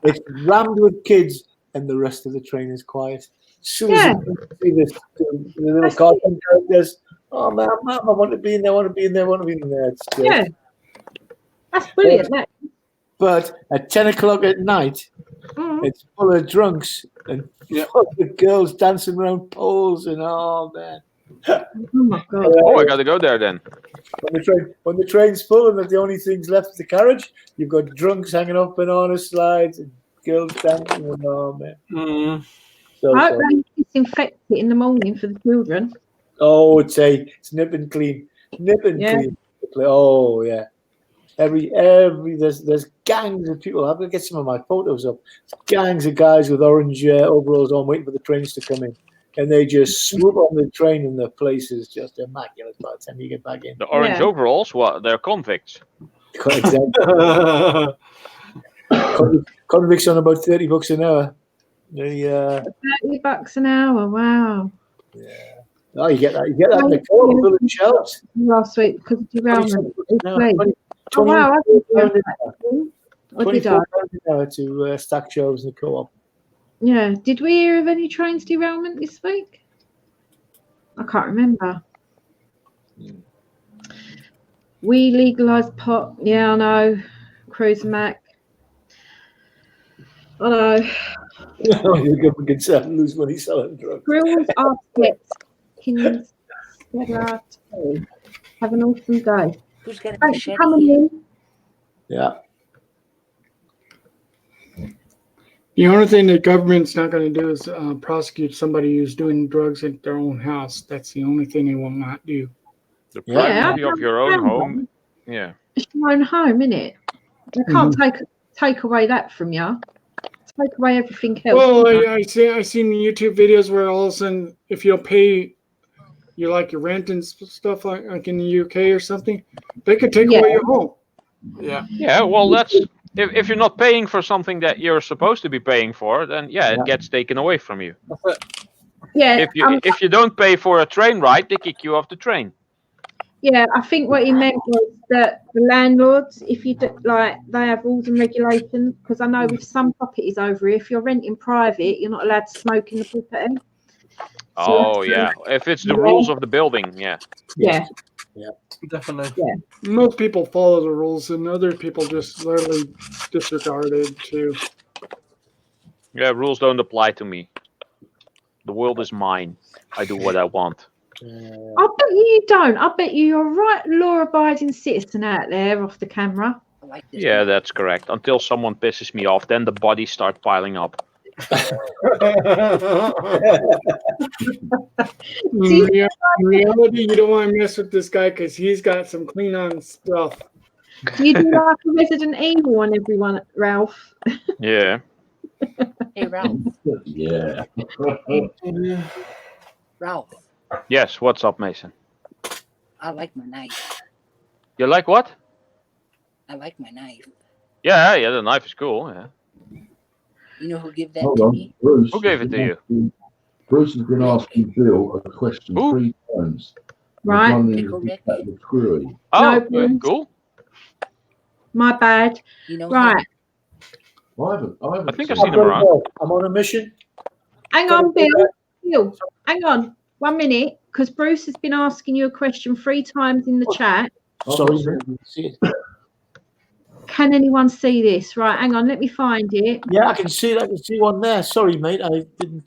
it's rammed with kids, and the rest of the train is quiet. As soon as you see the little cartoon characters, oh man, I want to be in there, I want to be in there, I want to be in there. It's just, Yeah. That's brilliant. That. But at 10 o'clock at night, it's full of drunks and full of girls dancing around poles, and oh man. Oh my God. Oh, I got to go there then. When the train's full and the only things left is the carriage, you've got drunks hanging off banana slides and girls dancing, and oh man. So, I hope they disinfect it in the morning for the children. oh, it's nip and clean, clean. Oh yeah. There's gangs of people. I'm gonna get some of my photos up. Gangs of guys with orange overalls on, waiting for the trains to come in, and they just swoop on the train, and the place is just immaculate by the time you get back in. The orange overalls, what? They're convicts. Exactly. Convicts on about $30 an hour. They, $30 an hour. Wow. oh, you get that. You get that in the co-op full of shelves. Last week because of derailment. Oh 20 wow. I didn't know that. What did I? £24 an hour to stack shelves in the co-op. Yeah. Did we hear of any trains derailment this week? I can't remember. We legalised pot. Yeah, I know. Cruiser Mac. I know. You're going to lose money selling drugs. Grills, architects, Kings, have an awesome day. Who's got a Thanks for machete? coming in. Yeah. The only thing the government's not going to do is prosecute somebody who's doing drugs at their own house. That's the only thing they will not do. The Yeah. privacy of your own home. Yeah. It's your own home, innit? They can't take away that from you. Take away everything else. Well, I seen YouTube videos where all of a sudden, if you'll pay your rent and stuff like in the UK or something, they could take away your home. Yeah. Yeah, well, that's if you're not paying for something that you're supposed to be paying for, then it gets taken away from you. Yeah, If you don't pay for a train ride, they kick you off the train. yeah. I think what he meant was that the landlords, if you do, they have rules and regulations. Because I know with some properties over here, if you're renting private, you're not allowed to smoke in the property. Oh yeah, if it's the rules of the building, yeah. Yeah. Definitely. Yeah. Most people follow the rules, and other people just literally disregard it too. Yeah, rules don't apply to me. The world is mine. I do what I want. I bet you don't. I bet you're a right law-abiding citizen out there off the camera. I like this. Yeah, that's correct. Until someone pisses me off, then the bodies start piling up. In reality, you don't want to mess with this guy because he's got some clean on stuff. You do like a Resident Evil on everyone, Ralph. Yeah. Hey, Ralph. Yeah. Ralph, Yes, what's up, Mason? I like my knife. You like what? I like my knife. Yeah, the knife is cool, yeah. You know who gave that Hold to on, me? Bruce. Who gave it to you? Bruce has been asking Bill a question Who? 3 times. Right. Pickle Rick. The query. Oh, No, okay, cool. My bad. You know Right. I haven't I think I've seen seen him around. I'm on a mission. Hang on, Bill. Hang on 1 minute, because Bruce has been asking you a question 3 times in the chat. Sorry, I didn't see it. Can anyone see this? Right, hang on, let me find it. Yeah, I can see it. I can see one there. Sorry, mate. I didn't.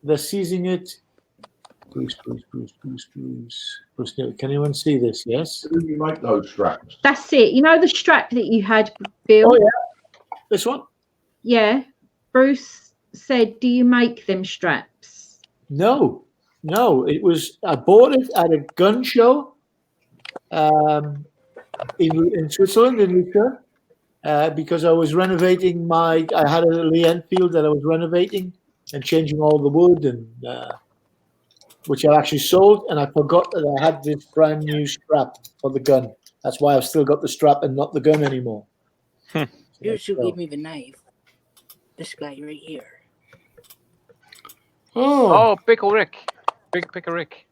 They're seizing it. Bruce. Can anyone see this? Yes. Do you make those straps? That's it. You know the strap that you had, Bill? Oh, yeah. This one? Yeah. Bruce said, do you make them straps? No. It was. I bought it at a gun show in Switzerland, in Lucca, because I was renovating I had a Lee Enfield that I was renovating and changing all the wood, and which I actually sold, and I forgot that I had this brand new strap for the gun. That's why I've still got the strap and not the gun anymore. Here's who gave me the knife. This guy right here. Oh, Pickle Rick. Big Pickle Rick.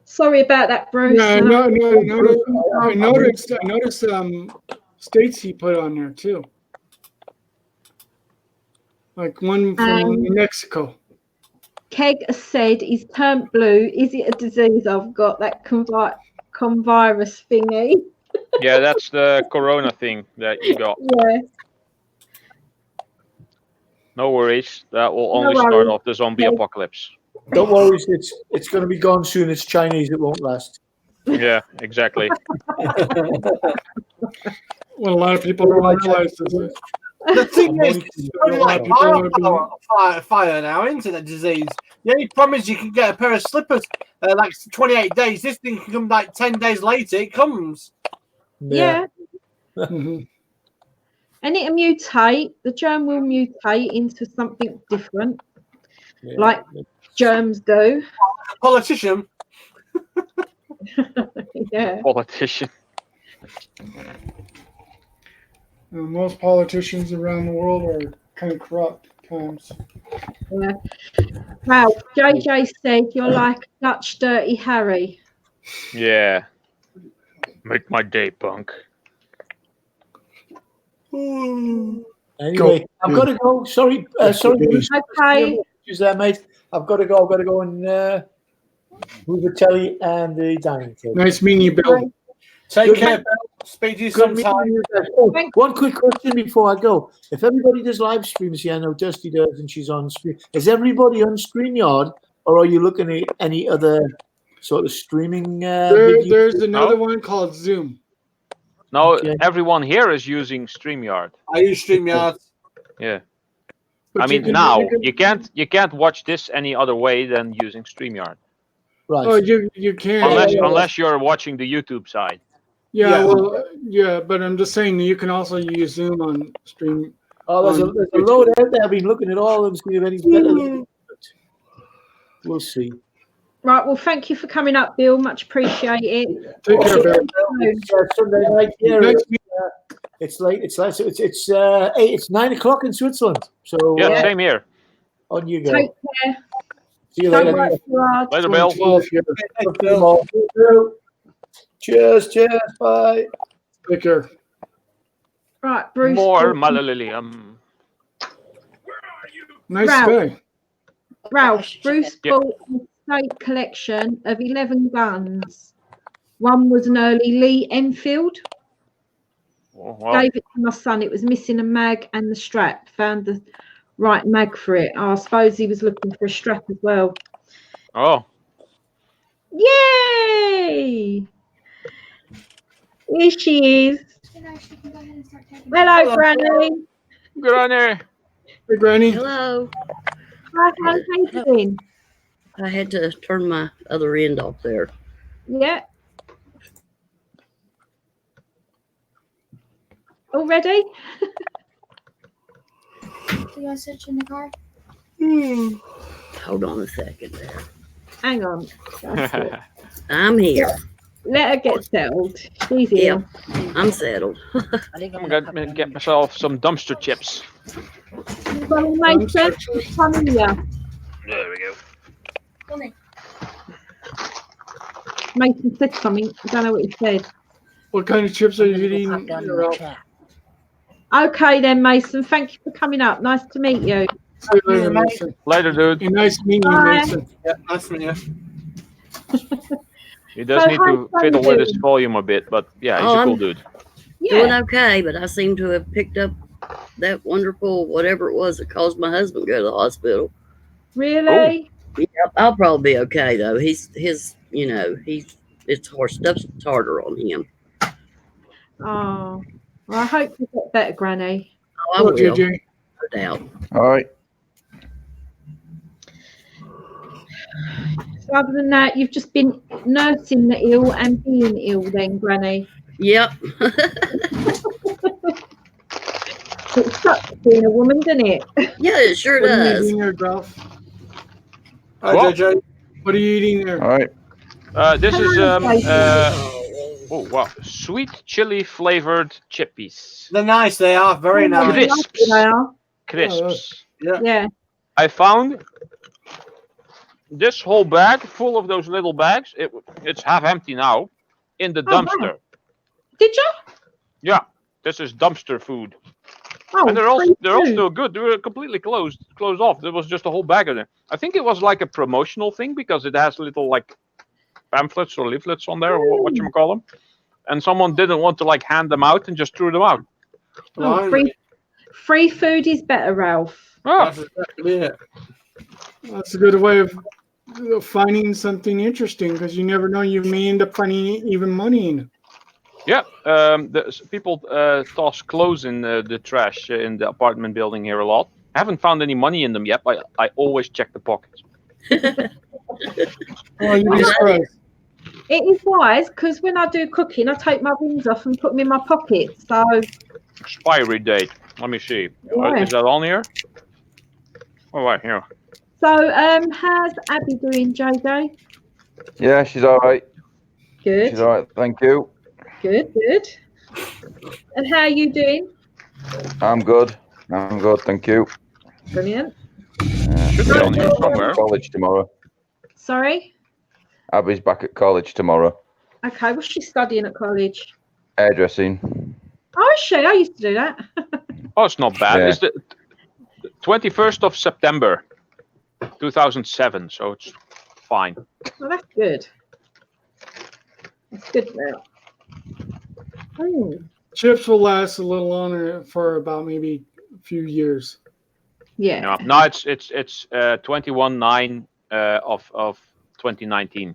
Sorry about that, Bruce. yeah, I noticed states he put on there too. Like one from Mexico. Keg has said he's turned blue. Is it a disease I've got? That convirus thingy? Yeah, that's the corona thing that you got. Yeah. No worries. That will only No start worries. off the zombie apocalypse. Don't worry, it's going to be gone soon. It's Chinese. It won't last. Yeah, exactly. What a lot of people don't realize is that The thing is, it's only like People fire now, isn't it? That disease. The only problem is you can get a pair of slippers like 28 days. This thing can come like 10 days later. It comes. Yeah. Mhm. And it'll mutate. The germ will mutate into something different, like germs do. A politician. Yeah. Politician. Most politicians around the world are kind of corrupt at times. Yeah. Wow. JJ said you're like Dutch Dirty Harry. Yeah. Make my day, punk. Anyway, I've got to go. Sorry, Bruce. Okay. Is there, mate? I've got to go. I've got to go and move the telly and the dining table. Nice meeting you, Bill. Take Good care, man. Bill. Speak to you Good meeting sometime. you guys. Oh, one quick question before I go. If everybody does live streams here, I know Dusty does, and she's on stream. Is everybody on StreamYard, or are you looking at any other sort of streaming? There's another one called Zoom. No, Okay. everyone here is using StreamYard. I use StreamYard. Yeah. But I you mean, can- now you can- you can't watch this any other way than using StreamYard, Right. Oh, you can. unless you're watching the YouTube side. Yeah, well, yeah, but I'm just saying you can also use Zoom on stream. Oh, there's a load out there. I've been looking at all of them, see if anything's better. Than it, but we'll see. Right. Well, thank you for coming up, Bill. Much appreciated. Take care, Bill. Sunday night here. Nice It's late. It's 9 o'clock in Switzerland. So Yeah, same here. on you go. Take care. See you Don't later. work too hard. Later, Bill. 12 here. Thanks, Bill. Cheers. Bye. Take care. Right, Bruce. More Malalilium. Nice Ralph. guy. Ralph, Bruce Yep. bought a state collection of 11 guns. One was an early Lee Enfield. Oh, well, Gave it to my son. It was missing a mag and the strap. Found the right mag for it. I suppose he was looking for a strap as well. oh, Yay! Here she is. Hello, Granny. good on there. Hey, Granny. Hello. Hi, how you doing? I had to turn my other end off there. Yeah. All ready? Do you guys switch in the car? Hold on a second there. Hang on. That's it. I'm here. Let her get settled. She's here. I'm settled. I'm gonna get myself some dumpster chips. Well, my friend, come here. There we go. Come in. Mason said something. I don't know what he said. What kind of chips are you Pop eating? down in the Ralph? chat. Okay then, Mason. Thank you for coming up. Nice to meet you. See you later, Mason. Later, dude. Hey, nice meeting you, Bye. Mason. Yeah, nice to meet you. He does So need how's to fiddle Granny with his doing? volume a bit, but yeah, he's Oh, a cool I'm dude. doing Yeah. okay, but I seem to have picked up that wonderful whatever it was that caused my husband to go to the hospital. Really? Yep, I'll probably be okay though. Stuff's harder on him. Oh. Well, I hope you get better, Granny. Oh, I Hello, will, JJ. no doubt. All right. So other than that, you've just been nursing the ill and being ill then, Granny. Yep. It sucks being a woman, doesn't it? Yeah, it sure What are you does. eating there, Ralph? Hi, What? JJ. What are you eating there? All right. This is Oh, wow, sweet chili flavored chippies. They're nice. They are very nice. Crisps. They are. Crisps. Yeah. Yeah. I found this whole bag full of those little bags. It's half empty now in the Oh, wow. dumpster. Did you? Yeah, this is dumpster food. Oh, And they're all free food. still good. They were completely closed off. There was just a whole bag of them. I think it was like a promotional thing because it has little like pamphlets or leaflets on there, or what you call them. And someone didn't want to like hand them out and just threw them out. Oh, free food is better, Ralph. Oh, That's exactly it. That's a good way of finding something interesting because you never know. You may end up finding even money in it. yeah. People toss clothes in the trash in the apartment building here a lot. I haven't found any money in them yet, but I always check the pockets. Oh, you'd be surprised. It is wise because when I do cooking, I take my rings off and put them in my pocket. So Expiry date. Let me see. Yeah. Is that on here? Oh, right here. how's Abby doing, JJ? Yeah, she's all right. Good. She's all right. Thank you. Good. And how are you doing? I'm good. I'm good. Thank you. Brilliant. Should be on here somewhere. College tomorrow. Sorry. Abby's back at college tomorrow. Okay. What's she studying at college? Hairdressing. Oh, is she? I used to do that. Oh, it's not bad. Yeah. It's the 21st of September, 2007. So it's fine. Well, that's good. That's good now. Chips will last a little longer for about maybe a few years. Yeah. No, it's 21/9 of 2019.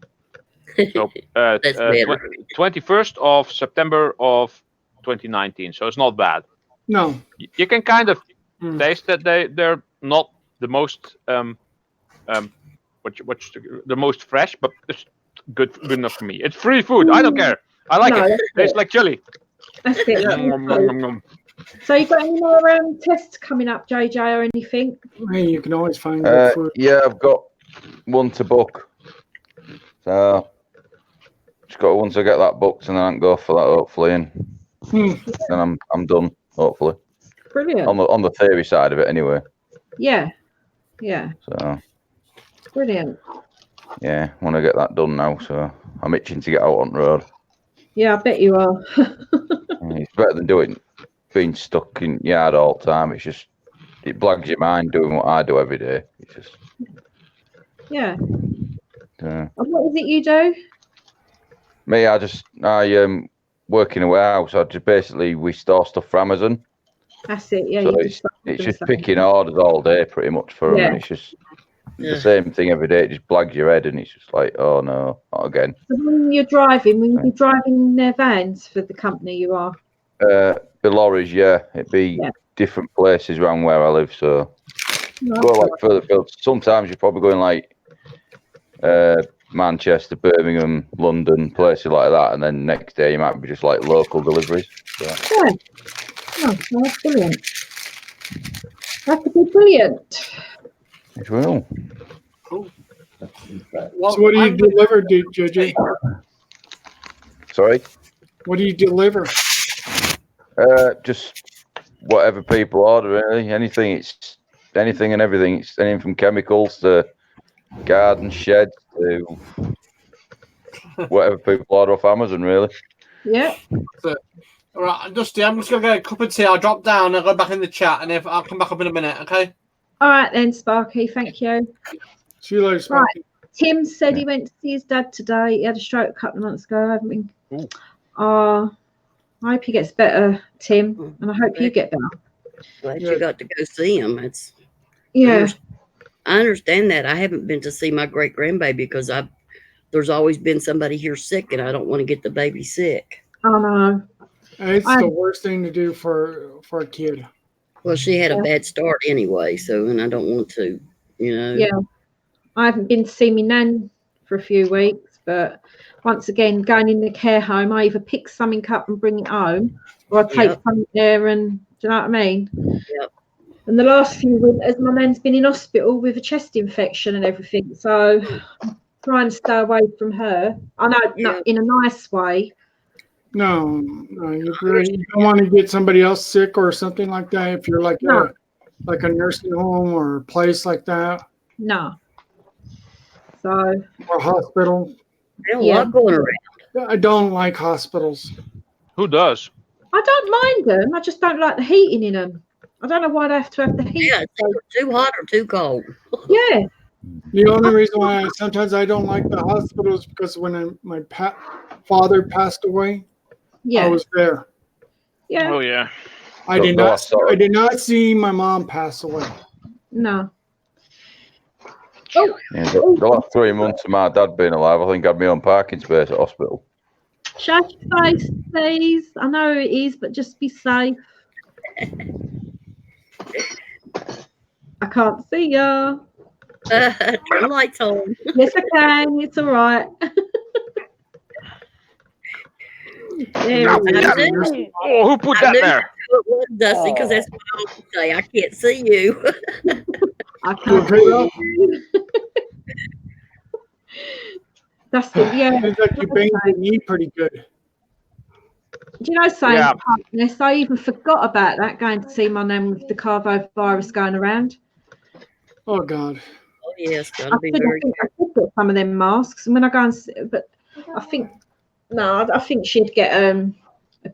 So That's better. 21st of September of 2019. So it's not bad. No. You can kind of taste that they're not the most the most fresh, but it's good enough for me. It's free food. I don't care. I like No, it. that's Tastes it. like chili. That's it. So you got any more tests coming up, JJ, or anything? Hey, you can always find good food. Yeah, I've got one to book. So just got once I get that booked and then I can go for that hopefully, and then I'm done hopefully. Brilliant. On the theory side of it anyway. Yeah. So Brilliant. yeah, I want to get that done now. So I'm itching to get out on the road. Yeah, I bet you are. It's better than being stuck in yard all the time. It's just it blags your mind doing what I do every day. It's just Yeah. And what is it you do? me. I work in a warehouse. I just basically we store stuff for Amazon. That's it. Yeah. So you it's just picking orders all day pretty much for them. Yeah. And it's just the same thing every day. It just blags your head, and it's just like, oh no, not again. So when you're driving, will you be driving their vans for the company you are? The lorries, yeah, it'd be different places around where I live. So go like further fields. Sometimes you're probably going like Manchester, Birmingham, London, places like that, and then next day you might be just like local deliveries. So. Yeah. Oh, well, that's brilliant. That could be brilliant. It will. Cool. So what do you deliver, JJ? Sorry? What do you deliver? Just whatever people order, really. Anything and everything. It's anything from chemicals to garden sheds to whatever people order off Amazon, really. Yeah. All right, Dusty, I'm just going to get a cup of tea. I'll drop down and go back in the chat, and I'll come back up in a minute, okay? All right then, Sparky. Thank you. See you later, Sparky. Tim said he went to see his dad today. He had a stroke a couple of months ago. I haven't been. I hope he gets better, Tim, and I hope you get better. Glad you got to go see him. It's Yeah. I understand that. I haven't been to see my great grandbaby because there's always been somebody here sick, and I don't want to get the baby sick. Oh no. It's the worst thing to do for a kid. Well, she had a bad start anyway, and I don't want to, Yeah. I haven't been to see my nan for a few weeks, but once again, going in the care home, I either pick something up and bring it home, or I take something there and, do you know what I mean? Yep. And the last few winters, my nan's been in hospital with a chest infection and everything, so I'm trying to stay away from her. I know, not in a nice way. No, you don't want to get somebody else sick or something like that. If you're like a nursing home or a place like that. No. So. Or a hospital. There's a lot going around. I don't like hospitals. Who does? I don't mind them. I just don't like the heating in them. I don't know why they have to have the heat. Yeah, it's either too hot or too cold. Yeah. The only reason why sometimes I don't like the hospital is because when my father passed away, I was there. Yeah. Oh yeah. I did not see my mom pass away. No. Yeah, the last 3 months of my dad being alive, I think I had my own parking space at hospital. Shut your face, please. I know it is, but just be safe. I can't see ya. Turn the lights on. Yes, I can. It's all right. Oh, who put that there? It was Dusty, because that's what I would say. I can't see you. I can't see you. Dusty, yeah. Seems like you banged your knee pretty good. Do you know, saying partners, I even forgot about that, going to see my nan with the Carvo virus going around. Oh, God. Oh, yes. I could get some of them masks, and when I go and see, but I think, I think she'd get a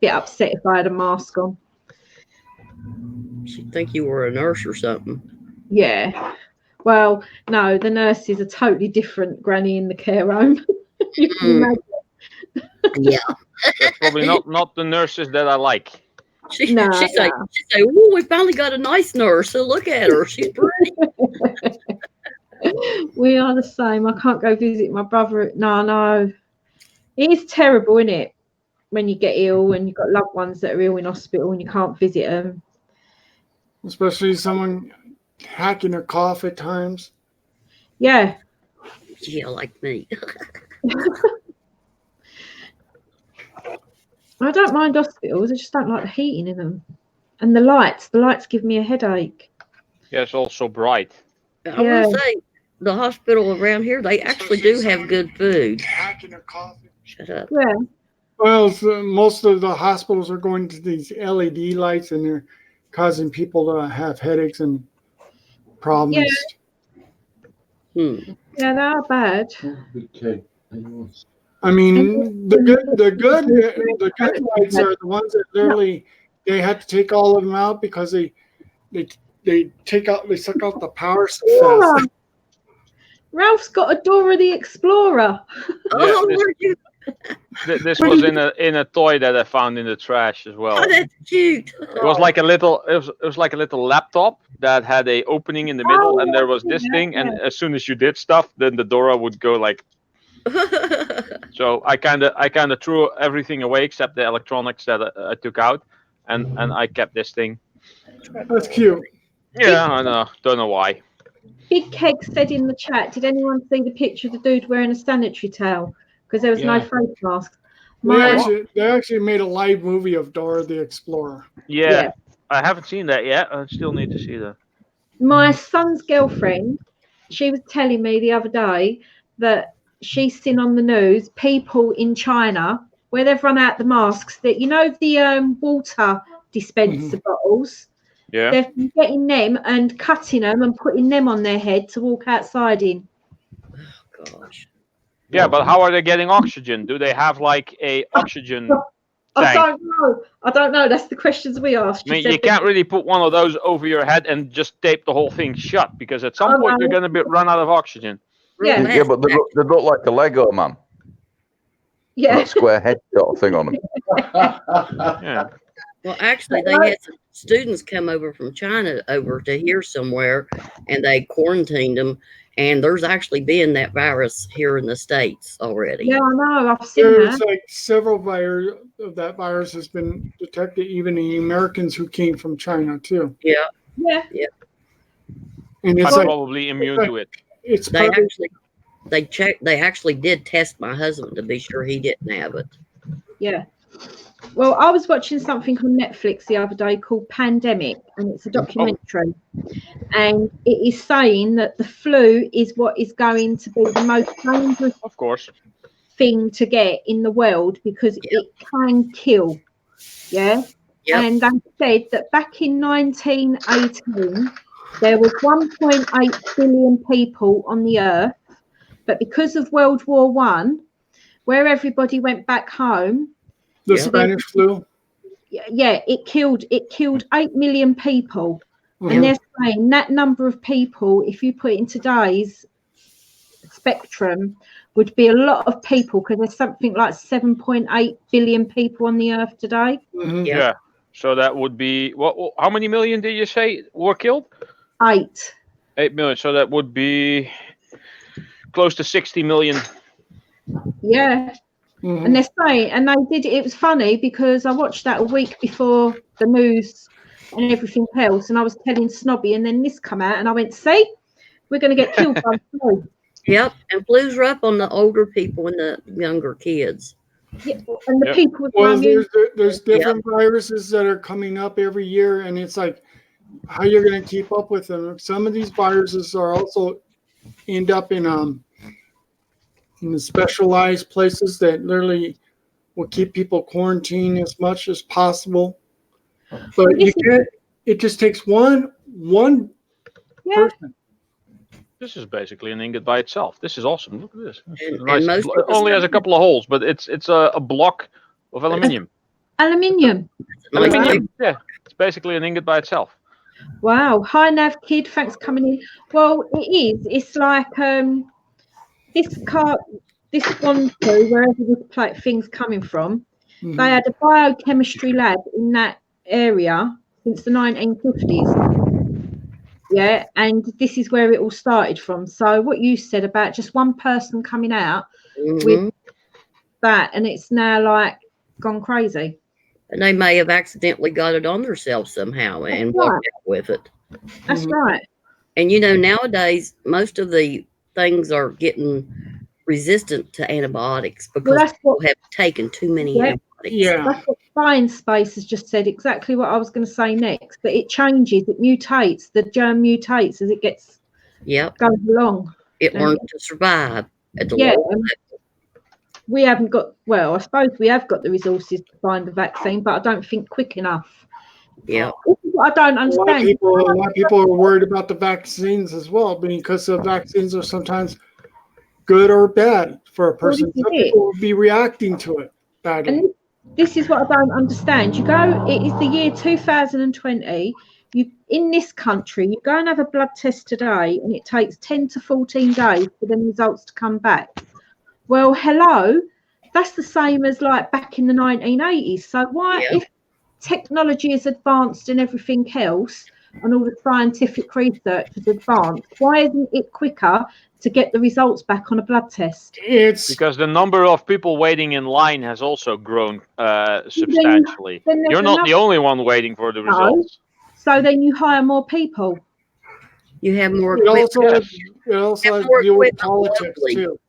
bit upset if I had a mask on. She'd think you were a nurse or something. Yeah. Well, no, the nurses are totally different, Granny, in the care home. You can imagine. Yeah. That's probably not the nurses that I like. She say, "Oh, we finally got a nice nurse. So look at her. She's pretty." We are the same. I can't go visit my brother. No. It is terrible, isn't it? When you get ill and you've got loved ones that are ill in hospital and you can't visit them. Especially someone hacking a cough at times. Yeah. Yeah, like me. I don't mind hospitals. I just don't like the heating in them. And the lights. The lights give me a headache. Yeah, it's also bright. I will say, the hospital around here, they actually do have good food. Hacking a cough. Shut up. Yeah. Well, most of the hospitals are going to these LED lights, and they're causing people to have headaches and problems. Yeah, they are bad. I mean, the good lights are the ones that literally they had to take all of them out because they suck out the power so fast. Ralph's got a Dora the Explorer. This was in a toy that I found in the trash as well. Oh, that's cute. It was like a little laptop that had a opening in the middle, and there was this thing, and as soon as you did stuff, then the Dora would go like. So I kind of threw everything away except the electronics that I took out, and I kept this thing. That's cute. Yeah, I know. Don't know why. Big Keg said in the chat, did anyone see the picture of the dude wearing a sanitary towel? Because there was no face mask. They actually made a live movie of Dora the Explorer. Yeah, I haven't seen that yet. I still need to see that. My son's girlfriend, she was telling me the other day that she's seen on the news people in China where they've run out the masks, that the water dispenser bottles. Yeah. They've been getting them and cutting them and putting them on their head to walk outside in. Oh gosh. Yeah, but how are they getting oxygen? Do they have like a oxygen I tank? I don't know. That's the questions we asked. I mean, you can't really put one of those over your head and just tape the whole thing shut, because at some point you're going to run out of oxygen. Yeah. Yeah, but they look like a Lego man. Yeah. That square head sort of thing on them. Yeah. Well, actually, they had some students come over from China over to here somewhere, and they quarantined them. And there's actually been that virus here in the States already. Yeah, I know. I've seen There's that. like several virus of that virus has been detected, even in Americans who came from China too. Yeah. Yeah. Yeah. And I'm it's like, probably immune to it. it's They probably, actually they actually did test my husband to be sure he didn't have it. Yeah. Well, I was watching something on Netflix the other day called Pandemic, and it's a documentary. And it is saying that the flu is what is going to be the most dangerous Of course. thing to get in the world because it can kill. Yeah. Yep. And they said that back in 1918, there was 1.8 billion people on the earth. But because of World War One, where everybody went back home, the Spanish flu. yeah, it killed 8 million people. Mhm. And they're saying that number of people, if you put it in today's spectrum, would be a lot of people because there's something like 7.8 billion people on the earth today. Mhm. Yeah. So that would be how many million did you say were killed? 8. 8 million. So that would be close to 60 million. Yeah. Mhm. And they're saying, and it was funny because I watched that a week before the news and everything else, and I was telling Snobby, and then this come out, and I went, see, we're going to get killed by flu. Yep, and flus are up on the older people and the younger kids. Yeah, and the Yep. people with Well, immune- there's different viruses that are coming up every year, and it's like how you're going to keep up with them. Some of these viruses are also end up in the specialized places that literally will keep people quarantined as much as possible. But you can't. It just takes one person. This is basically an ingot by itself. This is awesome. Look at this. And Nice. most It only has a couple of holes, but it's a block of aluminium. Aluminium. Aluminium. Yeah, it's basically an ingot by itself. Wow. Hi, Nav Kid. Thanks for coming in. Well, it is. It's like this gone through wherever this thing's coming from. Mhm. They had a biochemistry lab in that area since the 1950s. Yeah, and this is where it all started from. So what you said about just one person coming out with that, and it's now like gone crazy. And they may have accidentally got it on themselves somehow and walked out with it. That's right. And you know, nowadays most of the things are getting resistant to antibiotics because that's people have taken too many antibiotics. That's what Fine Space has just said, exactly what I was going to say next. But it changes, it mutates, the germ mutates as it goes along. It And learned to survive at the yeah, lower and level. we haven't got, well, I suppose we have got the resources to find the vaccine, but I don't think quick enough. Yeah. This is what I don't A lot understand. of people are worried about the vaccines as well, because the vaccines are sometimes good or bad for a person. this is Some it. people will be reacting to it badly. And this is what I don't understand. You go, it is the year 2020. You in this country, you go and have a blood test today, and it takes 10 to 14 days for the results to come back. Well, hello, that's the same as like back in the 1980s. So why, if technology is advanced and everything else, and all the scientific research is advanced, why isn't it quicker to get the results back on a blood test? It's because the number of people waiting in line has also grown substantially. then there's You're not the enough- only one waiting for the No. results. So then you hire more people. You have more it also equipment. it also has more to deal with equipment politics locally. too.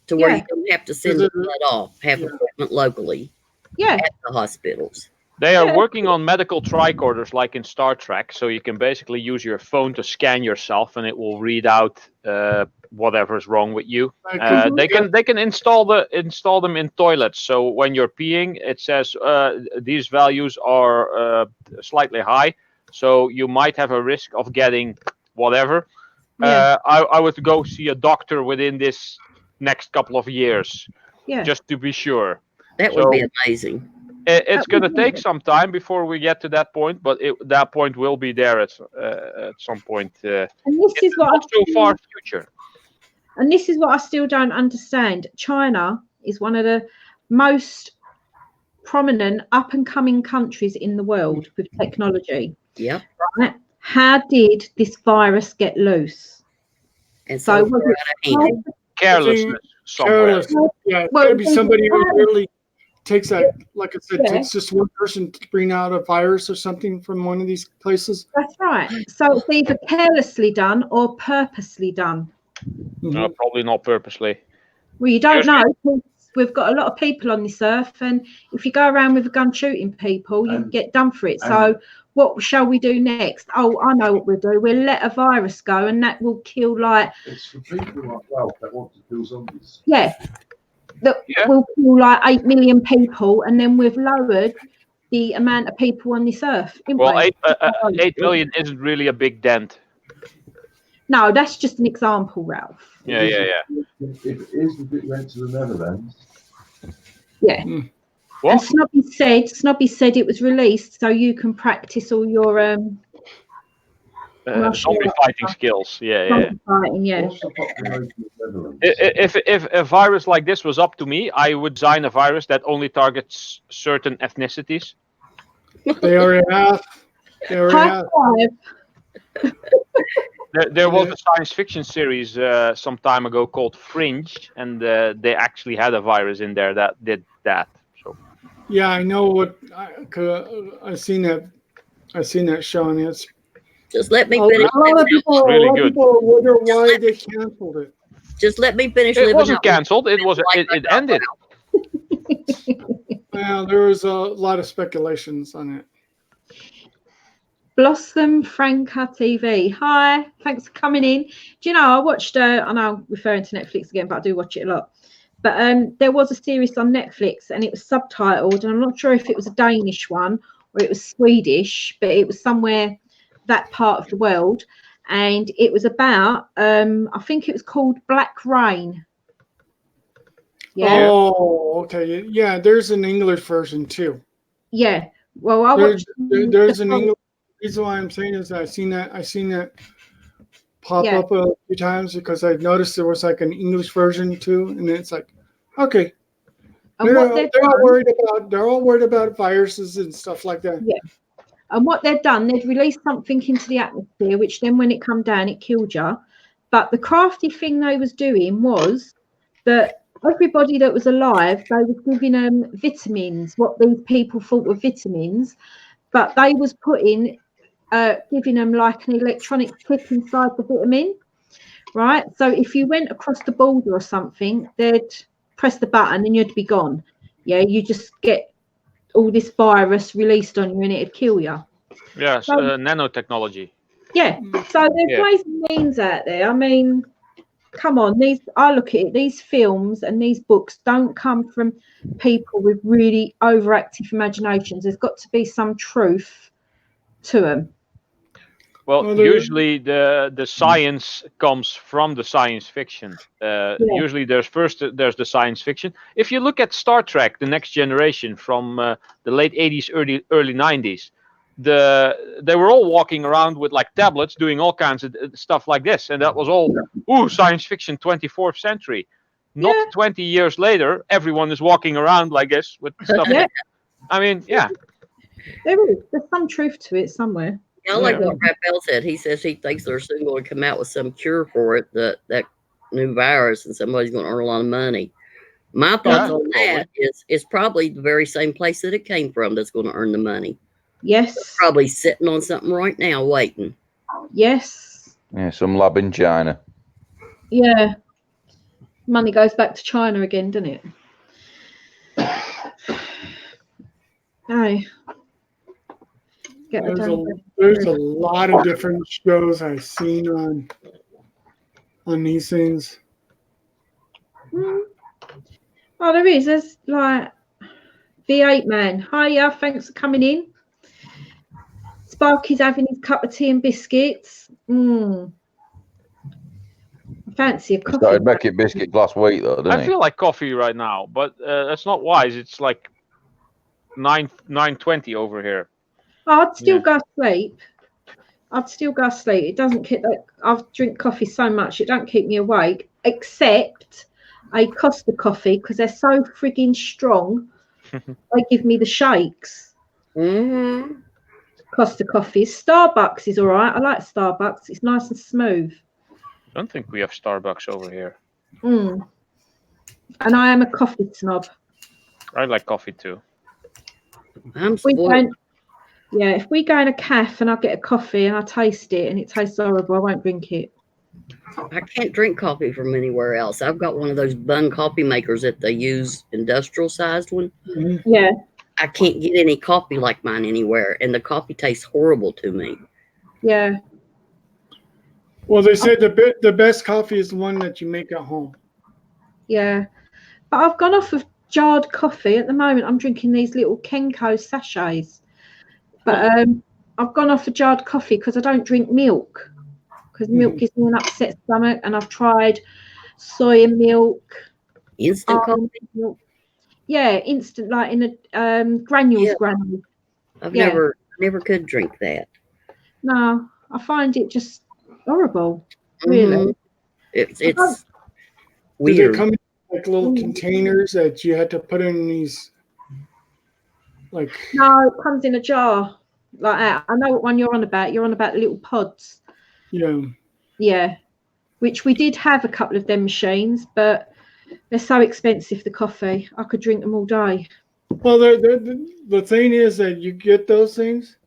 To where Yeah. you don't have to send the blood off, have equipment locally Yeah. at the hospitals. They are working on medical tricorders like in Star Trek, so you can basically use your phone to scan yourself, and it will read out whatever's wrong with you. They can install them in toilets. So when you're peeing, it says these values are slightly high, so you might have a risk of getting whatever. Yeah. I would go see a doctor within this next couple of years, Yeah. just to be sure. That would be amazing. It's going to take some time before we get to that point, but that point will be there at some point. And this is what not so far future. And this is what I still don't understand. China is one of the most prominent up-and-coming countries in the world with technology. Yep. Right? How did this virus get loose? And so was it carelessness somewhere. Careless. Yeah, it's gotta be somebody who really takes that, like I said, takes just one person to bring out a virus or something from one of these places. That's right. So it's either carelessly done or purposely done. No, probably not purposely. Well, you don't know. We've got a lot of people on this earth, and if you go around with a gun shooting people, you get done for it. So what shall we do next? Oh, I know what we'll do. We'll let a virus go, and that will kill It's for people like Ralph that want to kill zombies. Yeah. That will kill like 8 million people, and then we've lowered the amount of people on this earth. Well, 8 million isn't really a big dent. No, that's just an example, Ralph. Yeah. If it is, if it went to the Netherlands. Yeah. What? And Snobby said it was released so you can practice all your zombie fighting skills. Yeah. Fighting, yeah. If a virus like this was up to me, I would design a virus that only targets certain ethnicities. They already have. There was a science fiction series some time ago called Fringe, and they actually had a virus in there that did that. So. Yeah, I know what. I've seen that. I've seen that show, and it's. Just let me finish. A lot of people, really good. People wonder why they canceled it. Just let me finish. It wasn't canceled. It was. It ended. Well, there was a lot of speculations on it. Blossom Franca TV. Hi, thanks for coming in. Do you know, I watched, I know I'm referring to Netflix again, but I do watch it a lot. But there was a series on Netflix and it was subtitled, and I'm not sure if it was a Danish one or it was Swedish, but it was somewhere that part of the world. And it was about, I think it was called Black Rain. Yeah. Oh, okay. Yeah, there's an English version too. Yeah. Well, I watched. There's an English. The reason why I'm saying is I seen that pop up a few times because I noticed there was like an English version too, and it's like, okay, they're all worried about viruses and stuff like that. Yeah, and what they've done, they've released something into the atmosphere, which then when it come down, it killed you. But the crafty thing they was doing was that everybody that was alive, they was giving them vitamins, what these people thought were vitamins, but they was putting. Giving them like an electronic chip inside the vitamin, right? So if you went across the border or something, they'd press the button and you'd be gone. Yeah, you just get all this virus released on you and it'd kill you. Yeah, so, nanotechnology. Yeah, so there's ways and means out there. I mean, come on, I look at it, these films and these books don't come from people with really overactive imaginations. There's got to be some truth to them. Well, usually the science comes from the science fiction. Usually there's the science fiction. If you look at Star Trek, The Next Generation from the late 80s, early 90s, they were all walking around with like tablets doing all kinds of stuff like this. And that was all, science fiction 24th century. Not 20 years later, everyone is walking around like this with stuff. I mean, yeah. There's some truth to it somewhere. I like what Raphael said. He says he thinks they're soon going to come out with some cure for it, that new virus, and somebody's going to earn a lot of money. My thoughts on that is it's probably the very same place that it came from that's going to earn the money. Yes. They're probably sitting on something right now waiting. Yes. Yeah, some lab in China. Yeah. Money goes back to China again, doesn't it? No. There's a lot of different shows I've seen on these things. Oh, there is. There's like V8 Man. Hiya, thanks for coming in. Sparky's having his cup of tea and biscuits. Fancy a coffee. Started making biscuit last week though, didn't I feel like coffee right now, but that's not wise. It's like 9:20 over here. I'd still go to sleep. It doesn't keep like I drink coffee so much it don't keep me awake. accept a Costa coffee because they're so frigging strong. They give me the shakes. Mm-hmm. Costa coffee. Starbucks is all right. I like Starbucks. It's nice and smooth. I don't think we have Starbucks over here. Mm. And I am a coffee snob. I like coffee too. I'm spoiled. Yeah, if we go in a cafe and I get a coffee and I taste it and it tastes horrible, I won't drink it. I can't drink coffee from anywhere else. I've got one of those bun coffee makers that they use, industrial sized one. Mm-hmm. Yeah. I can't get any coffee like mine anywhere, and the coffee tastes horrible to me. Yeah. Well, they said the best coffee is the one that you make at home. Yeah. But I've gone off of jarred coffee. At the moment, I'm drinking these little Kenko sachets. But I've gone off of jarred coffee because I don't drink milk. Because milk gives me an upset stomach, and I've tried soy milk. Instant coffee? Milk. Yeah, instant, like in a granules granule. I've never could drink that. No, I find it just horrible. Really. It's Do weird. they come in like little containers that you had to put in these? Like No, it comes in a jar like that. I know what one you're on about. You're on about the little pods. Yeah, which we did have a couple of them machines, but they're so expensive, the coffee. I could drink them all day. Well, the thing is that you get those things,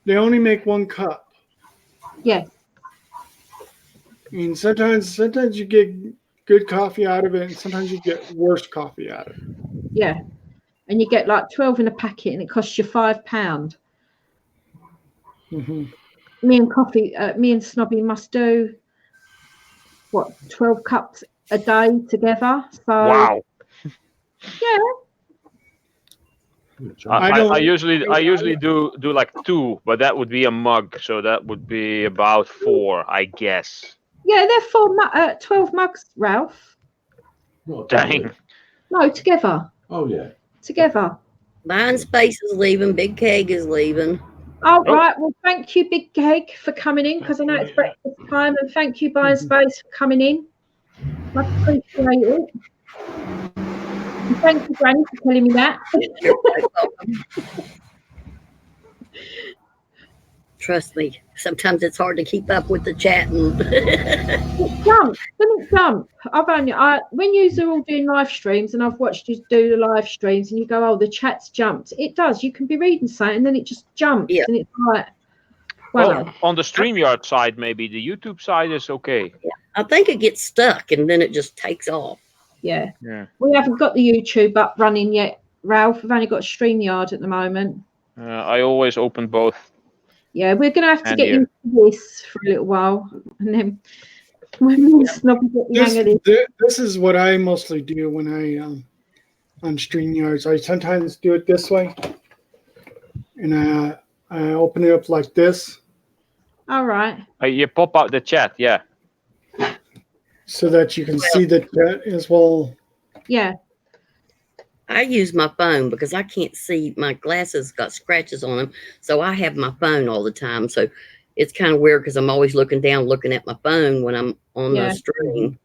they only make one cup. Yeah. And sometimes you get good coffee out of it, and sometimes you get worse coffee out of it. Yeah. And you get like 12 in a packet, and it costs you £5. Mm-hmm. Me and Snobby must do, 12 cups a day together. So Wow. Yeah. I usually do like 2, but that would be a mug, so that would be about 4, I guess. Yeah, they're 12 mugs, Ralph. Dang. No, together. Oh yeah. Together. Mine Space is leaving. Big Keg is leaving. Oh, right. Well, thank you, Big Keg, for coming in, because I know it's breakfast time, and thank you, Buying Space, for coming in. Much appreciated. And thank you, Granny, for telling me that. Trust me, sometimes it's hard to keep up with the chatting. It jumps, doesn't it jump? When you are all doing live streams, and I've watched you do the live streams, and you go, oh, the chat's jumped. It does. You can be reading something, and then it just jumps, and it's like, wow. Well, on the StreamYard side, maybe the YouTube side is okay. Yeah. I think it gets stuck, and then it just takes off. Yeah. Yeah. We haven't got the YouTube up running yet, Ralph. We've only got StreamYard at the moment. I always open both. Yeah, we're going to have to And get here. into this for a little while, and then when me and Snobby get the hang of this. This is what I mostly do when I on StreamYards. I sometimes do it this way, and I open it up like this. All right. You pop out the chat, yeah. So that you can see the chat as well. Yeah. I use my phone because I can't see. My glasses got scratches on them, so I have my phone all the time. So it's kind of weird because I'm always looking down, looking at my phone when I'm on the stream.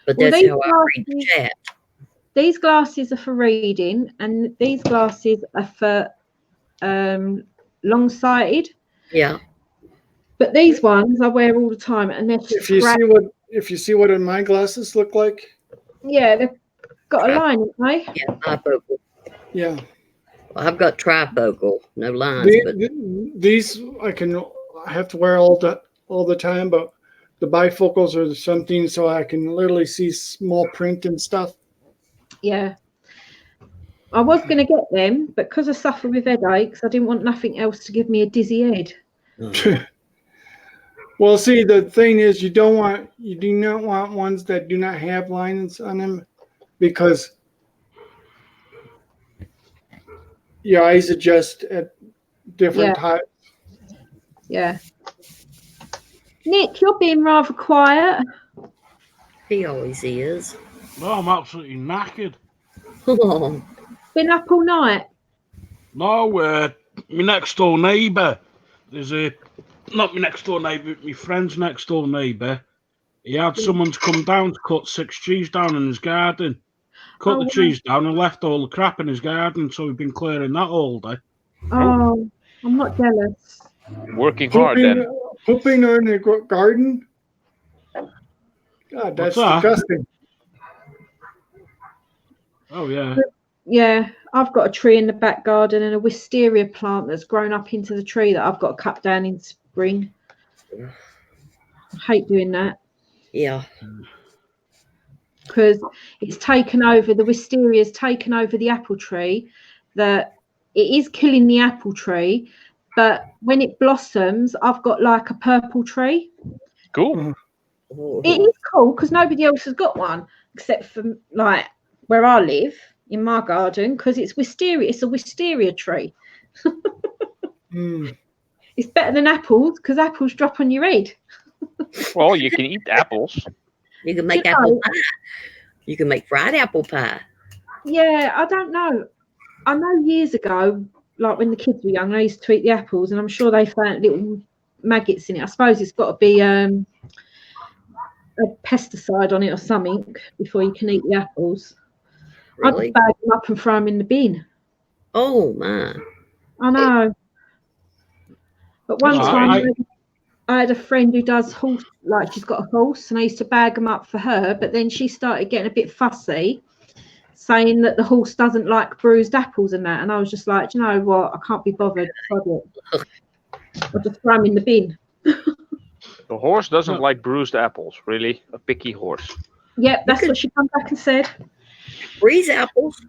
But Well, that's these how I read the chat. These glasses are for reading, and these glasses are for long-sighted. Yeah. But these ones I wear all the time, and they're If you see what my glasses look like. Yeah, they've got a line, haven't they? Yeah, bifocal. Yeah. Well, I've got trifocal, no lines. but These I have to wear all the time, but the bifocals are something so I can literally see small print and stuff. Yeah. I was going to get them, but because I suffer with headaches, I didn't want nothing else to give me a dizzy head. Well, see, the thing is, you do not want ones that do not have lines on them, because your eyes adjust at different times. Yeah. Nick, you're being rather quiet. He always is. No, I'm absolutely knackered. Been up all night? No, my next door neighbour, not my next door neighbour, my friend's next door neighbour. He had someone to come down to cut 6 trees down in his garden. Cut Oh, the wow. trees down and left all the crap in his garden, so we've been clearing that all day. Oh, I'm not jealous. Working hard then. Pooping on the garden? God, that's What's that? disgusting. Oh, yeah. Yeah, I've got a tree in the back garden and a wisteria plant that's grown up into the tree that I've got to cut down in spring. I hate doing that Yeah. because it's taken over, the wisteria's taken over the apple tree, that it is killing the apple tree, but when it blossoms, I've got like a purple tree. Cool. It is cool because nobody else has got one except for like where I live in my garden, because it's wisteria. It's a wisteria tree. It's better than apples because apples drop on your head. Well, you can eat apples. You can make apple pie. You can make fried apple pie. Yeah, I don't know. I know years ago, like when the kids were young, they used to eat the apples, and I'm sure they found little maggots in it. I suppose it's got to be a pesticide on it or something before you can eat the apples. Really? I'd bag them up and throw them in the bin. Oh my! I know. But one time I had a friend who does horse, like she's got a horse, and I used to bag them up for her. But then she started getting a bit fussy, saying that the horse doesn't like bruised apples and that. And I was just like, do you know what? I can't be bothered. I'll just throw them in the bin. The horse doesn't like bruised apples. Really, a picky horse. Yep, that's what she come back and said. Freeze apples.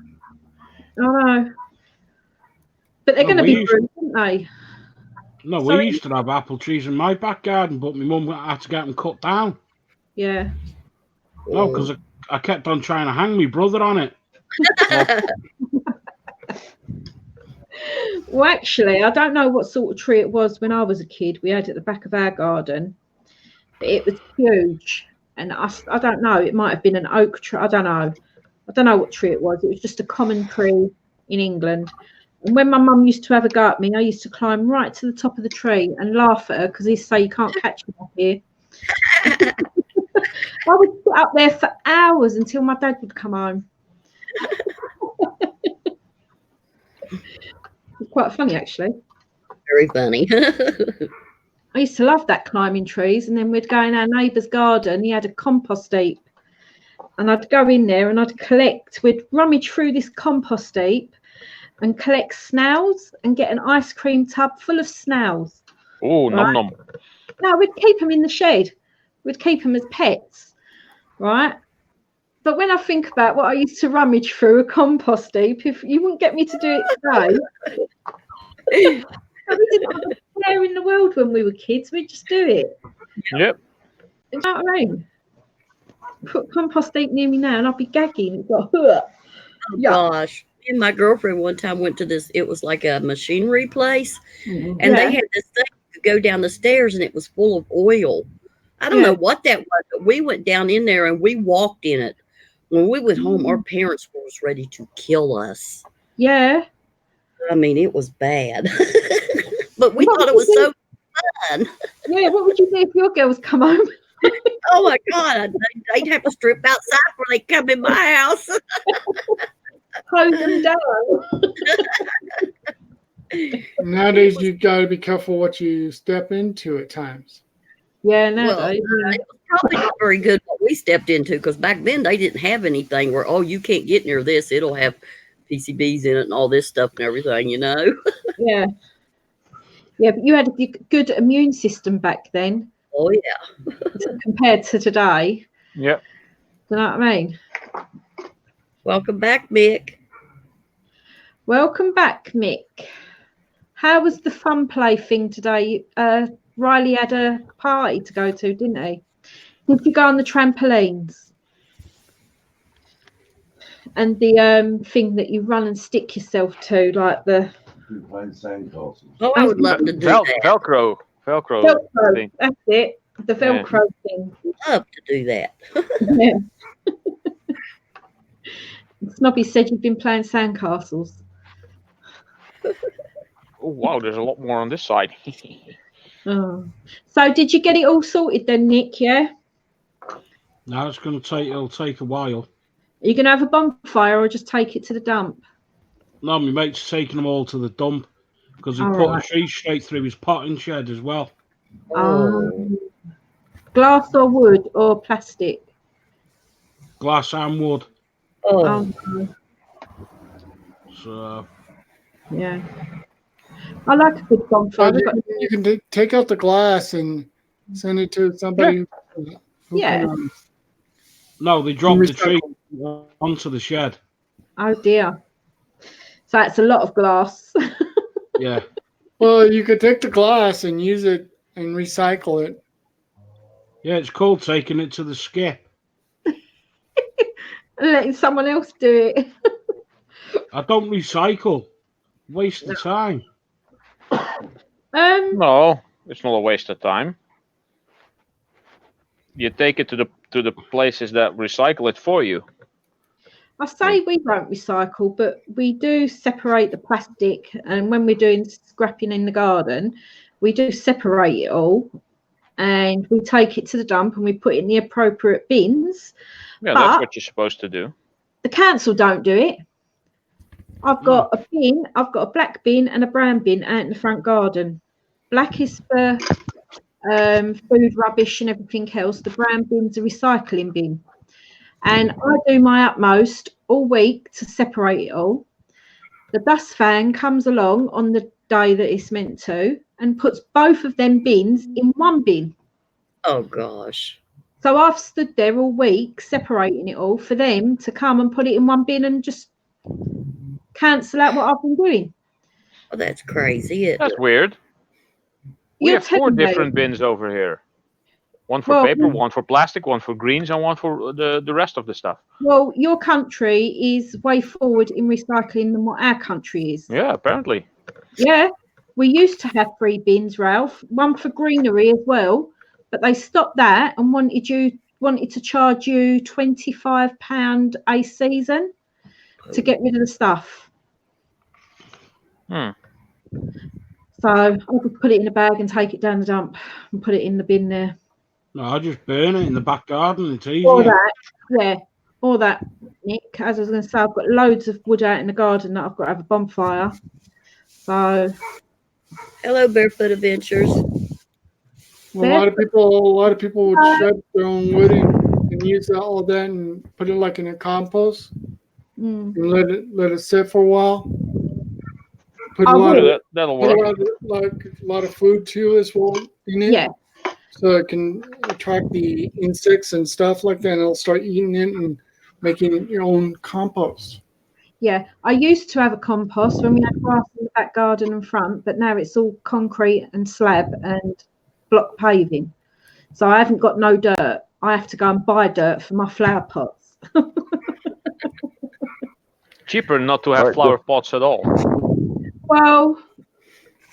I know. But they're going to be bruised, aren't they? No, we used to have apple trees in my back garden, but my mum had to get them cut down. Yeah. No, because I kept on trying to hang my brother on it. Well, actually, I don't know what sort of tree it was when I was a kid. We had it at the back of our garden. But it was huge. And I don't know, it might have been an oak tree. I don't know. I don't know what tree it was. It was just a common tree in England. And when my mum used to have a go at me, I used to climb right to the top of the tree and laugh at her because he'd say, you can't catch me up here. I would sit up there for hours until my dad would come home. It's quite funny, actually. Very funny. I used to love that, climbing trees, and then we'd go in our neighbour's garden. He had a compost heap, and I'd go in there and we'd rummage through this compost heap and collect snails and get an ice cream tub full of snails. Oh, nom nom. No, we'd keep them in the shed. We'd keep them as pets, right? But when I think about what I used to rummage through a compost heap, if you wouldn't get me to do it today, we didn't have a care in the world when we were kids. We'd just do it. Yep. You know what I mean? Put compost heap near me now, and I'll be gagging. It's like, oh gosh. Me and my girlfriend one time went to this. It was like a machinery place, and they had this thing to go down the stairs, and it was full of oil. I don't know what that was, but we went down in there and we walked in it. When we went home, our parents were ready to kill us. Yeah. I mean, it was bad. But we thought it was so fun. Yeah, what would you do if your girls come home? Oh, my God. They'd have to strip outside before they come in my house. Close them down. Nowadays, you've got to be careful what you step into at times. Yeah, It was probably not very good what we stepped into, because back then they didn't have anything where, oh, you can't get near this. It'll have PCBs in it and all this stuff and everything, you know? Yeah. Yeah, but you had a good immune system back then. Oh, yeah. Compared to today. Yep. You know what I mean? Welcome back, Mick. Welcome back, Mick. How was the fun play thing today? Riley had a party to go to, didn't he? Did you go on the trampolines? And the thing that you run and stick yourself to, like the... Oh, I would love to do that. Velcro thing. That's it. The Velcro thing. Love to do that. Yeah. Snobby said you've been playing sandcastles. Oh, wow, there's a lot more on this side. Oh. So did you get it all sorted then, Nick, yeah? No, it'll take a while. Are you going to have a bonfire or just take it to the dump? No, my mate's taking them all to the dump because he All put a right. tree straight through his potting shed as well. Glass or wood or plastic? Glass and wood. No. So Yeah. I like a good bonfire. You can take out the glass and send it to somebody. Who Yeah. can, no, they dropped the tree onto the shed. Oh dear. So that's a lot of glass. Yeah. Well, you could take the glass and use it and recycle it. Yeah, it's called taking it to the skip. And letting someone else do it. I don't recycle. Waste of time. No, it's not a waste of time. You take it to the places that recycle it for you. I say we don't recycle, but we do separate the plastic. And when we're doing scrapping in the garden, we do separate it all. And we take it to the dump and we put it in the appropriate bins. Yeah, But that's what you're supposed to do. the council don't do it. I've got a bin. I've got a black bin and a brown bin out in the front garden. Black is for food rubbish and everything else. The brown bin's a recycling bin. And I do my utmost all week to separate it all. The dust fan comes along on the day that it's meant to and puts both of them bins in one bin. Oh, gosh. So I've stood there all week separating it all for them to come and put it in one bin and just cancel out what I've been doing. Oh, that's crazy. That's weird. We You're have 4 telling me. different bins over here. One for Well, paper, one for plastic, one for greens, and one for the rest of the stuff. Well, your country is way forward in recycling than what our country is. Yeah, apparently. Yeah, we used to have 3 bins, Ralph, one for greenery as well, but they stopped that and wanted to charge you £25 a season to get rid of the stuff. Hmm. So I could put it in a bag and take it down the dump and put it in the bin there. No, I just burn it in the back garden. It's easy. Or that, yeah. Or that, Nick. As I was going to say, I've got loads of wood out in the garden that I've got to have a bonfire. So. Hello, Barefoot Adventures. Well, a lot of people would shred their own wood and use all that and put it like in a compost and let it sit for a while. Put a that'll work. A lot of food too as well in it. Yeah. So it can attract the insects and stuff like that, and it'll start eating it and making your own compost. Yeah, I used to have a compost when we had grass in the back garden and front, but now it's all concrete and slab and block paving. So I haven't got no dirt. I have to go and buy dirt for my flower pots. Cheaper not to have flower pots at all. Well,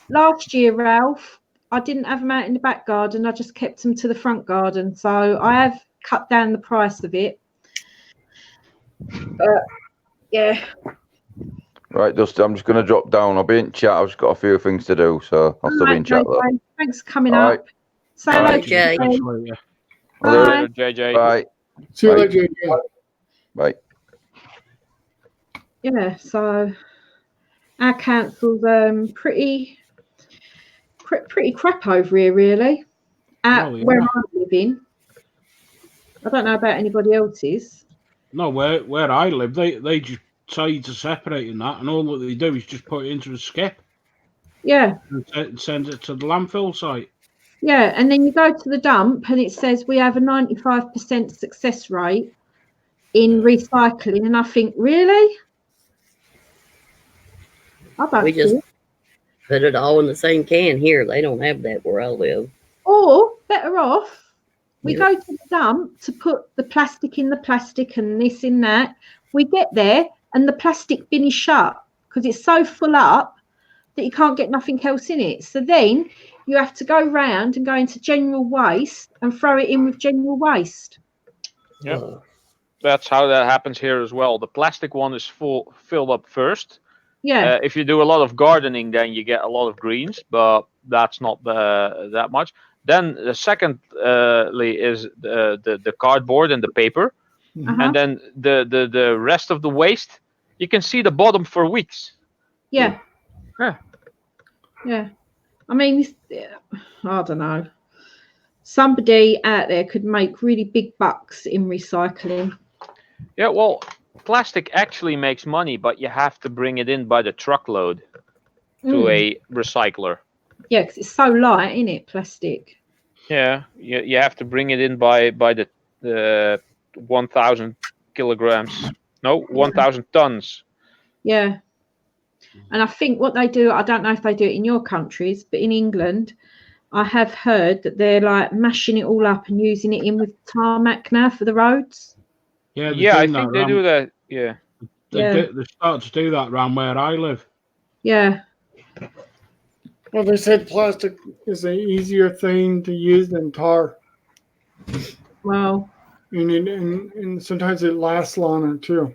last year, Ralph, I didn't have them out in the back garden. I just kept them to the front garden. So I have cut down the price of it. But yeah. Right, Dusty, I'm just going to drop down. I'll be in chat. I've just got a few things to do, so I'll still be in chat. JJ, thanks for coming All up. Say hello to Jay. JJ. Bye. JJ. Bye. See you Bye. later. Bye. Yeah, so our council's pretty crap over here, really. Where I'm living. I don't know about anybody else's. No, where I live, they just tell you to separate in that, and all that they do is just put it into a skip. Yeah. And send it to the landfill site. Yeah, and then you go to the dump and it says we have a 95% success rate in recycling, and I think, really? I don't We just care. put it all in the same can here. They don't have that where I live. Or better off, we Yeah. go to the dump to put the plastic in the plastic and this in that. We get there and the plastic bin is shut because it's so full up that you can't get nothing else in it. So then you have to go round and go into general waste and throw it in with general waste. Yeah. That's how that happens here as well. The plastic one is filled up first. Yeah. If you do a lot of gardening, then you get a lot of greens, but that's not that much. Then the secondly is the cardboard and the paper, and then the rest of the waste. You can see the bottom for weeks. Yeah. Yeah. Yeah. I mean, I don't know. Somebody out there could make really big bucks in recycling. Yeah, well, plastic actually makes money, but you have to bring it in by the truckload to a recycler. Yeah, because it's so light, isn't it, plastic? Yeah, you have to bring it in by the 1,000 kilograms. No, 1,000 tons. Yeah. And I think what they do, I don't know if they do it in your countries, but in England, I have heard that they're like mashing it all up and using it in with tarmac now for the roads. Yeah, I think they do that. Yeah. They start to do that around where I live. Yeah. Well, they said plastic is an easier thing to use than tar. Well. And sometimes it lasts longer too.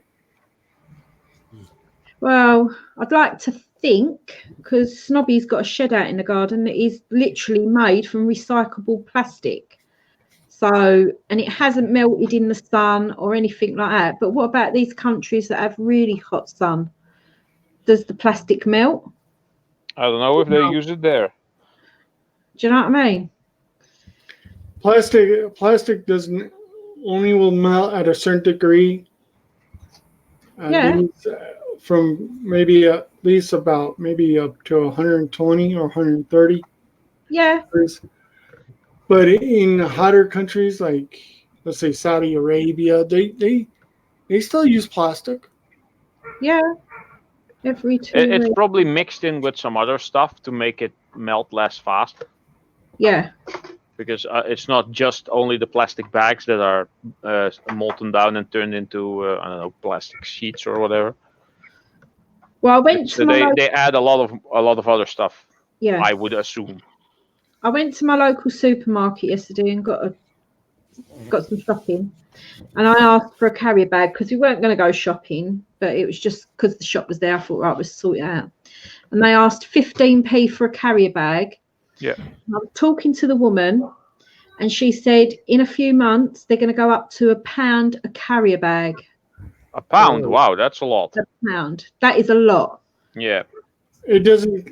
Well, I'd like to think, because Snobby's got a shed out in the garden that is literally made from recyclable plastic. So, and it hasn't melted in the sun or anything like that. But what about these countries that have really hot sun? Does the plastic melt? I don't know if they use it there. Do you know what I mean? Plastic doesn't only will melt at a certain degree. From maybe at least about maybe up to 120 or 130. Yeah. But in hotter countries like, let's say, Saudi Arabia, they still use plastic. Yeah. Every two It's weeks. probably mixed in with some other stuff to make it melt less fast. Yeah. Because it's not just only the plastic bags that are molten down and turned into I don't know, plastic sheets or whatever. Well, I went to they add a lot of other stuff. Yeah. I would assume. I went to my local supermarket yesterday and got some shopping, and I asked for a carrier bag because we weren't going to go shopping, but it was just because the shop was there. I thought, right, we'll sort it out. And they asked 15p for a carrier bag. Yeah. I was talking to the woman, and she said in a few months they're going to go up to £1 a carrier bag. £1? Wow, that's a lot. £1. That is a lot. Yeah. It doesn't.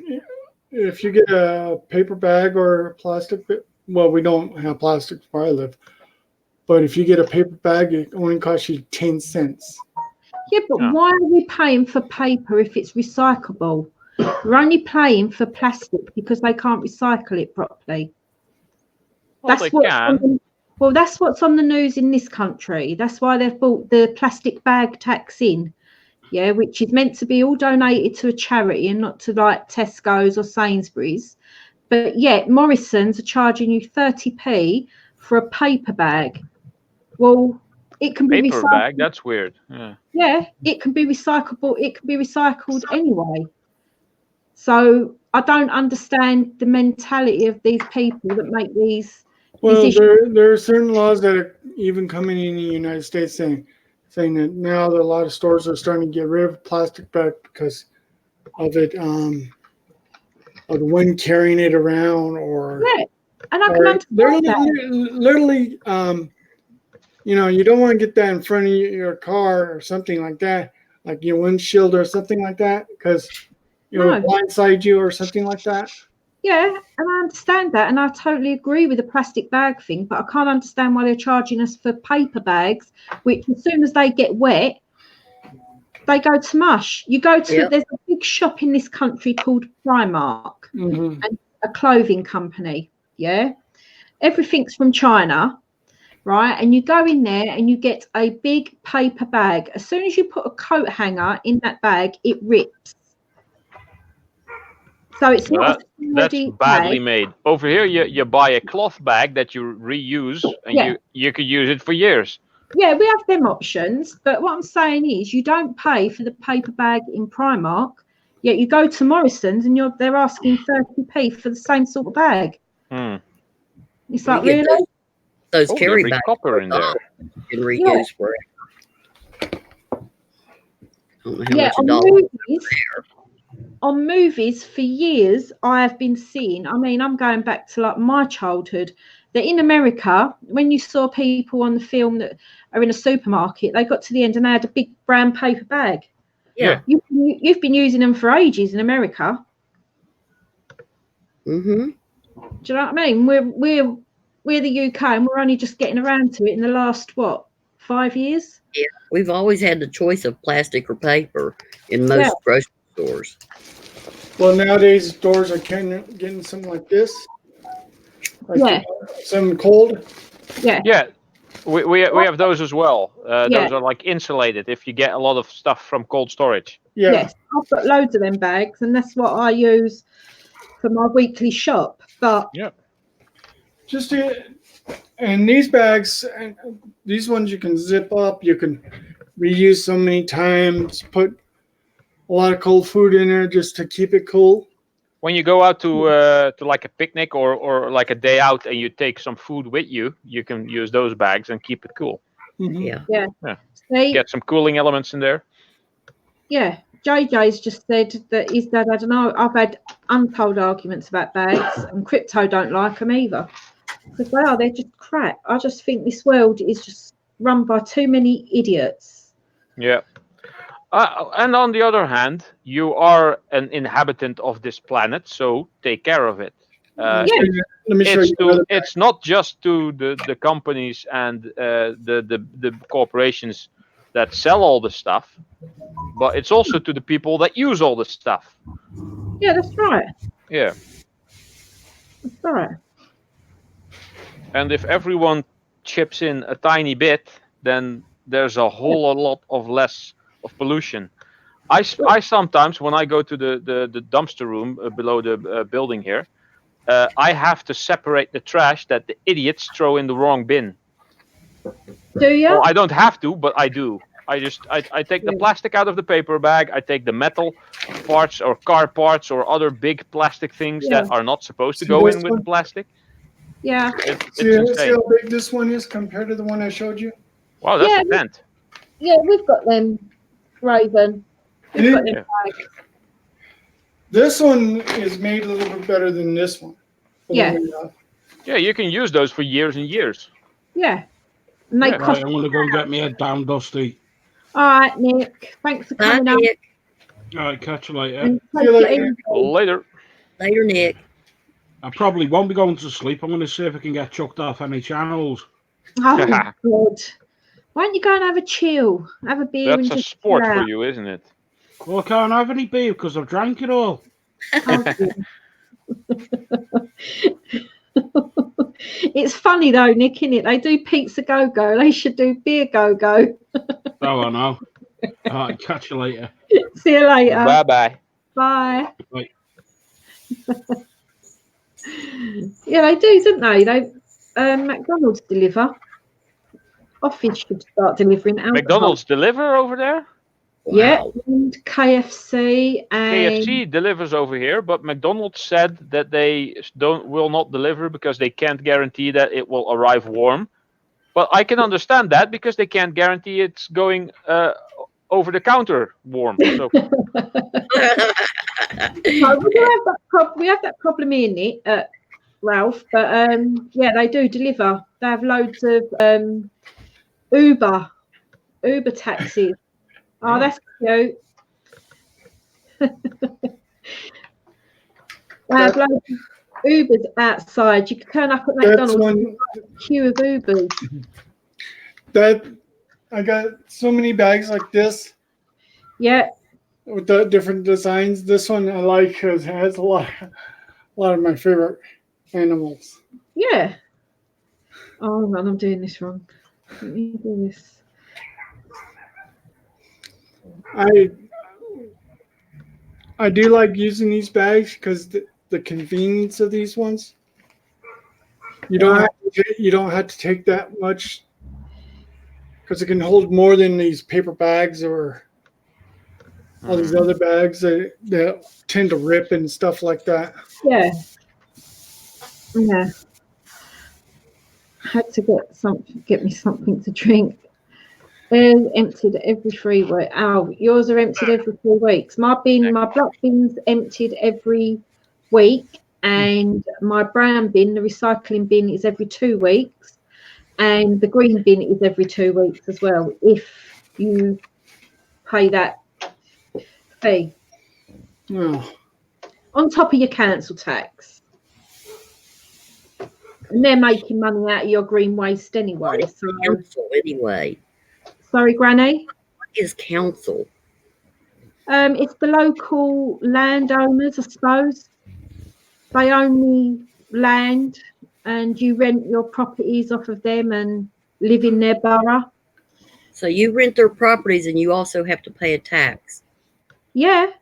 If you get a paper bag or a plastic, well, we don't have plastic where I live, but if you get a paper bag, it only costs you 10 cents. Yeah, but why are we paying for paper if it's recyclable? We're only paying for plastic because they can't recycle it properly. Well, they can. That's what's on the news in this country. That's why they've brought the plastic bag tax in. Yeah, which is meant to be all donated to a charity and not to like Tesco's or Sainsbury's. But yet Morrison's are charging you 30p for a paper bag. Well, it can be paper recycled. Bag, that's weird. Yeah. Yeah, it can be recyclable. It can be recycled anyway. So I don't understand the mentality of these people that make these decisions. There are certain laws that are even coming in the United States saying that now that a lot of stores are starting to get rid of plastic bag because of it, of the wind carrying it around, or and I can understand literally, you don't want to get that in front of your car or something like that, like your windshield or something like that, because blindside you or something like that. Yeah, and I understand that, and I totally agree with the plastic bag thing, but I can't understand why they're charging us for paper bags, which as soon as they get wet, they go to mush. You go to there's a big shop in this country called Primark, and a clothing company. Yeah, everything's from China, right? And you go in there and you get a big paper bag. As soon as you put a coat hanger in that bag, it rips. So it's not. That's badly made. Over here, you buy a cloth bag that you reuse, and you could use it for years. Yeah, we have them options, but what I'm saying is, you don't pay for the paper bag in Primark. Yet you go to Morrison's and they're asking 30p for the same sort of bag. It's like, really? Those carry bags copper in there. And reuse for it. On movies, on movies for years, I have been seeing, I mean, I'm going back to like my childhood, that in America, when you saw people on the film that are in a supermarket, they got to the end and they had a big brown paper bag. Yeah. You've been using them for ages in America. Mm-hmm. Do you know what I mean? We're the UK and we're only just getting around to it in the last, 5 years? Yeah, we've always had the choice of plastic or paper in most grocery stores. Well, nowadays stores are getting something like this. Like some cold. Yeah. Yeah. We have those as well. Those are like insulated if you get a lot of stuff from cold storage. Yeah. Yes, I've got loads of them bags, and that's what I use for my weekly shop. But and these bags, these ones you can zip up. You can reuse so many times. Put a lot of cold food in there just to keep it cool. When you go out to like a picnic or like a day out and you take some food with you, you can use those bags and keep it cool. Mm-hmm. Yeah. See, get some cooling elements in there. Yeah, JJ's just said that his dad, I don't know, I've had untold arguments about bags, and Crypto don't like them either. Because they're just crap. I just think this world is just run by too many idiots. Yeah. And on the other hand, you are an inhabitant of this planet, so take care of it. Let me show you. It's not just to the companies and the corporations that sell all the stuff, but it's also to the people that use all the stuff. Yeah, that's right. Yeah. That's right. And if everyone chips in a tiny bit, then there's a whole lot of less of pollution. I sometimes, when I go to the dumpster room below the building here, I have to separate the trash that the idiots throw in the wrong bin. Do you? Well, I don't have to, but I do. I take the plastic out of the paper bag. I take the metal parts or car parts or other big plastic things that are not supposed to go in with the plastic. Yeah. See how big this one is compared to the one I showed you? Wow, that's a tent. Yeah, we've got them, Raven. We've got them bags. This one is made a little bit better than this one. Yeah. Yeah, you can use those for years and years. Yeah. And they cost. I'm going to go and get my head down, Dusty. All right, Nick. Thanks for coming up. All right, catch you later. And take it easy. Later. Later, Nick. I probably won't be going to sleep. I'm going to see if I can get chucked off any channels. Oh, God. Why don't you go and have a chill? Have a beer. That's and a just sport chill for out. you, isn't it? Well, I can't have any beer because I've drank it all. It's funny though, Nick, isn't it? They do pizza go-go. They should do beer go-go. Oh, I know. All right, catch you later. See you later. Bye-bye. Bye. Bye. Yeah, they do, don't they? McDonald's deliver. Office should start delivering alcohol. McDonald's deliver over there? Yeah, and KFC and KFC delivers over here, but McDonald's said that they will not deliver because they can't guarantee that it will arrive warm. But I can understand that because they can't guarantee it's going over the counter warm. So. we have that problem in it, Ralph. But yeah, they do deliver. They have loads of Uber taxis. Oh, that's cute. They have loads of Ubers outside. You can turn up at McDonald's and queue of Ubers. I got so many bags like this. Yeah. With the different designs. This one I like because it has a lot of my favorite animals. Yeah. Oh man, I'm doing this wrong. Let me do this. I do like using these bags because the convenience of these ones. You don't have to take that much because it can hold more than these paper bags or all these other bags that tend to rip and stuff like that. Yeah. Yeah. I had to get me something to drink. They're emptied every 3 weeks. Oh, yours are emptied every 3 weeks. My black bin's emptied every week, and my brown bin, the recycling bin, is every 2 weeks, and the green bin is every 2 weeks as well, if you pay that fee. Oh. On top of your council tax. And they're making money out of your green waste anyway. What is council anyway? Sorry, Granny? What is council? It's the local landowners, I suppose. They own the land and you rent your properties off of them and live in their borough. So you rent their properties and you also have to pay a tax? Yeah.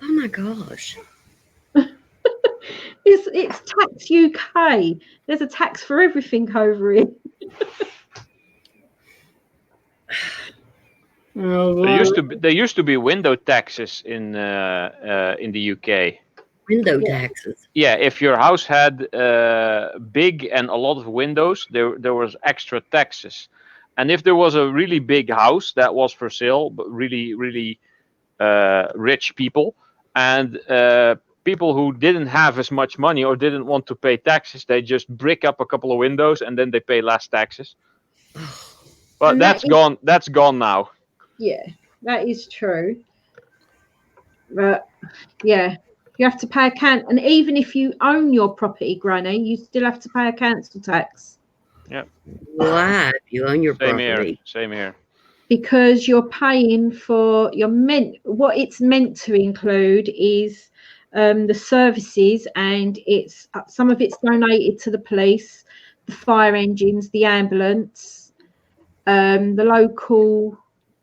Oh my gosh. It's Tax UK. There's a tax for everything over here. There used to be window taxes in the UK. Window taxes. Yeah, if your house had big and a lot of windows, there was extra taxes. And if there was a really big house that was for sale, but really rich people, and people who didn't have as much money or didn't want to pay taxes, they just brick up a couple of windows and then they pay less taxes. But And that's gone. That's gone now. Yeah, that is true. But yeah, you have to pay and even if you own your property, Granny, you still have to pay a council tax. Yeah. Why? If you own your property. Same here. Because you're paying for what it's meant to include is the services, and it's some of it's donated to the police, the fire engines, the ambulance, the local.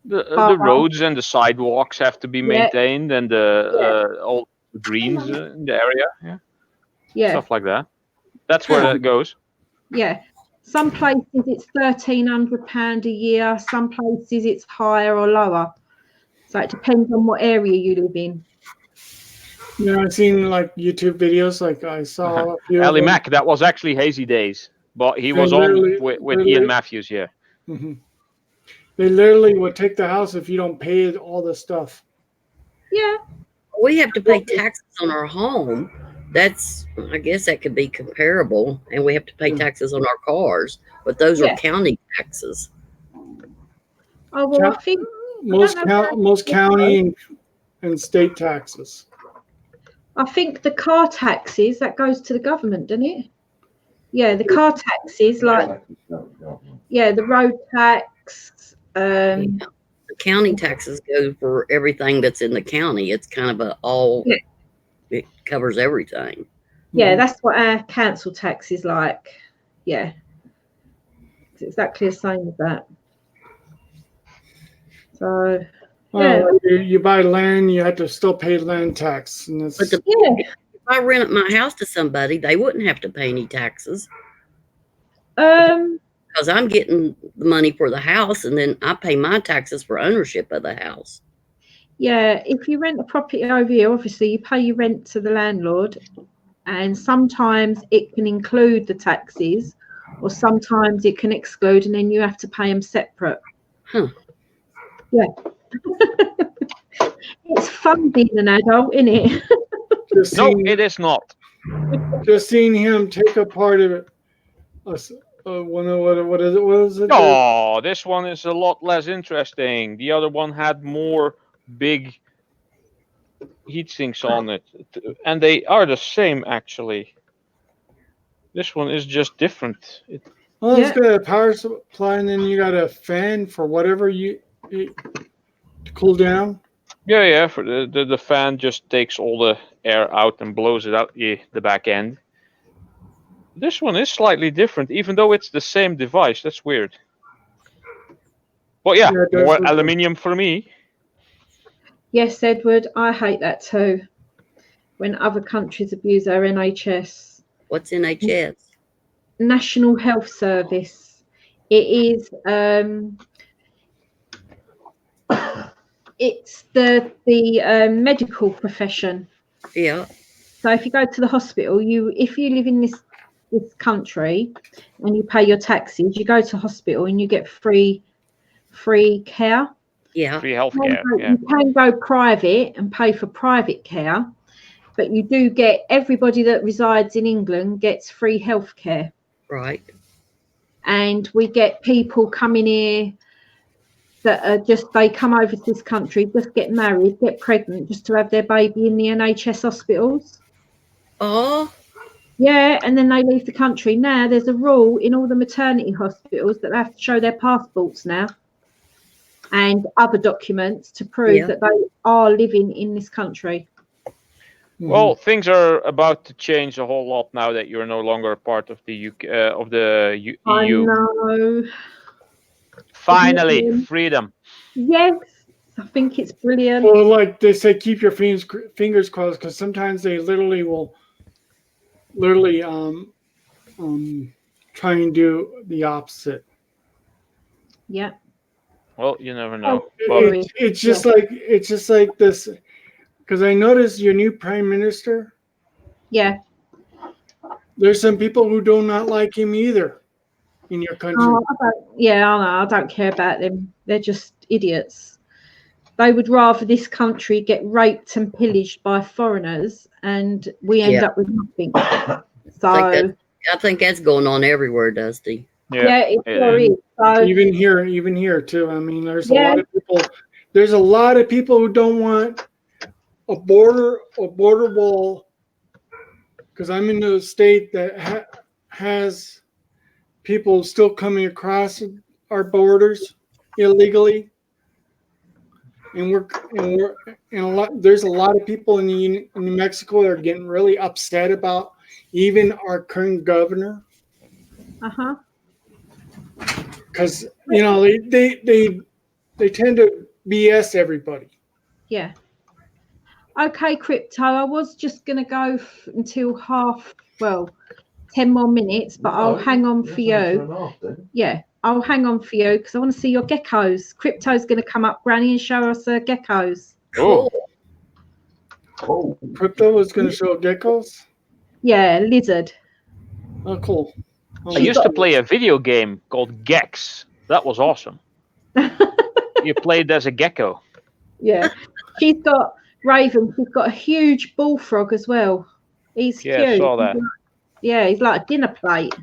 The roads and the sidewalks have to be maintained, and all the greens in the area, stuff like that. That's where that goes. Yeah, some places it's £1,300 a year. Some places it's higher or lower. So it depends on what area you live in. Yeah, I've seen like YouTube videos. Like I saw a few. Ali Mack, that was actually Hazy Days, but he was on with Ian Matthews here. Mm-hmm. They literally would take the house if you don't pay all the stuff. Yeah. We have to pay taxes on our home. I guess that could be comparable. And we have to pay taxes on our cars. But those are county taxes. Oh, well, I think most county and state taxes. I think the car taxes, that goes to the government, doesn't it? Yeah, the car taxes, like, the road tax. The county taxes go for everything that's in the county. It's kind of it covers everything. Yeah, that's what our council tax is like. Yeah, it's exactly the same as that. So, you buy land, you have to still pay land tax. And it's, if I rented my house to somebody, they wouldn't have to pay any taxes. Because I'm getting the money for the house, and then I pay my taxes for ownership of the house. Yeah, if you rent a property over here, obviously you pay your rent to the landlord, and sometimes it can include the taxes, or sometimes it can exclude, and then you have to pay them separate. Huh. Yeah. It's fun being an adult, isn't it? No, it is not. Just seeing him take a part of it. What is it? What is it? Oh, this one is a lot less interesting. The other one had more big heat sinks on it, and they are the same actually. This one is just different. It's got a power supply, and then you got a fan for whatever you to cool down. Yeah. For the fan just takes all the air out and blows it out the back end. This one is slightly different, even though it's the same device. That's weird. But yeah, more aluminium for me. Yes, Edward, I hate that too. When other countries abuse our NHS. What's NHS? National Health Service. It is it's the medical profession. Yeah. So if you go to the hospital, if you live in this country and you pay your taxes, you go to hospital and you get free free care. Yeah. Free healthcare. Yeah. You can go private and pay for private care, but you do get, everybody that resides in England gets free healthcare. Right. And we get people coming here that are just, they come over to this country, just get married, get pregnant, just to have their baby in the NHS hospitals. Oh. Yeah, and then they leave the country. Now there's a rule in all the maternity hospitals that they have to show their passports now and other documents to prove that they are living in this country. Well, things are about to change a whole lot now that you're no longer a part of the UK, of the EU. I know. Finally, freedom. Yes, I think it's brilliant. Well, like they say, keep your fingers crossed, because sometimes they literally will try and do the opposite. Yeah. Well, you never know. It's just like this, because I noticed your new prime minister. Yeah. There's some people who do not like him either in your country. Oh, I know. I don't care about them. They're just idiots. They would rather this country get raped and pillaged by foreigners, and we end up with nothing. So I think that's going on everywhere, Dusty. it's very. So, even here too. I mean, there's a lot of people. There's a lot of people who don't want a border wall, because I'm in a state that has people still coming across our borders illegally, and there's a lot of people in New Mexico that are getting really upset about even our current governor. Because they tend to BS everybody. Yeah. Okay, Crypto. I was just going to go until 10 more minutes, but I'll hang on for you. Yeah, I'll hang on for you because I want to see your geckos. Crypto's going to come up, Granny, and show us her geckos. Oh. Crypto is going to show geckos? Yeah, lizard. Oh, cool. I used to play a video game called Gex. That was awesome. You played as a gecko. Yeah. She's got Raven. She's got a huge bullfrog as well. He's cute. I saw that. He's like a dinner plate.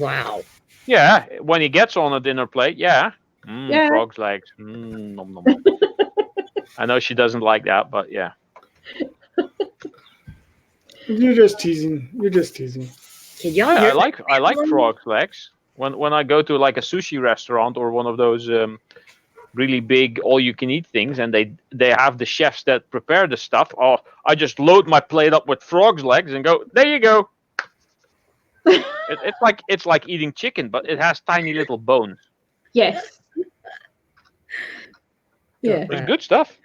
Wow. Yeah, when he gets on a dinner plate, yeah. Yeah. Frog's legs. Nom, nom. I know she doesn't like that, but yeah. You're just teasing. Yeah, I like frog's legs. When I go to like a sushi restaurant or one of those really big all-you-can-eat things, and they have the chefs that prepare the stuff. Oh, I just load my plate up with frog's legs and go, there you go. It's like eating chicken, but it has tiny little bones. Yes. Yeah. It's good stuff.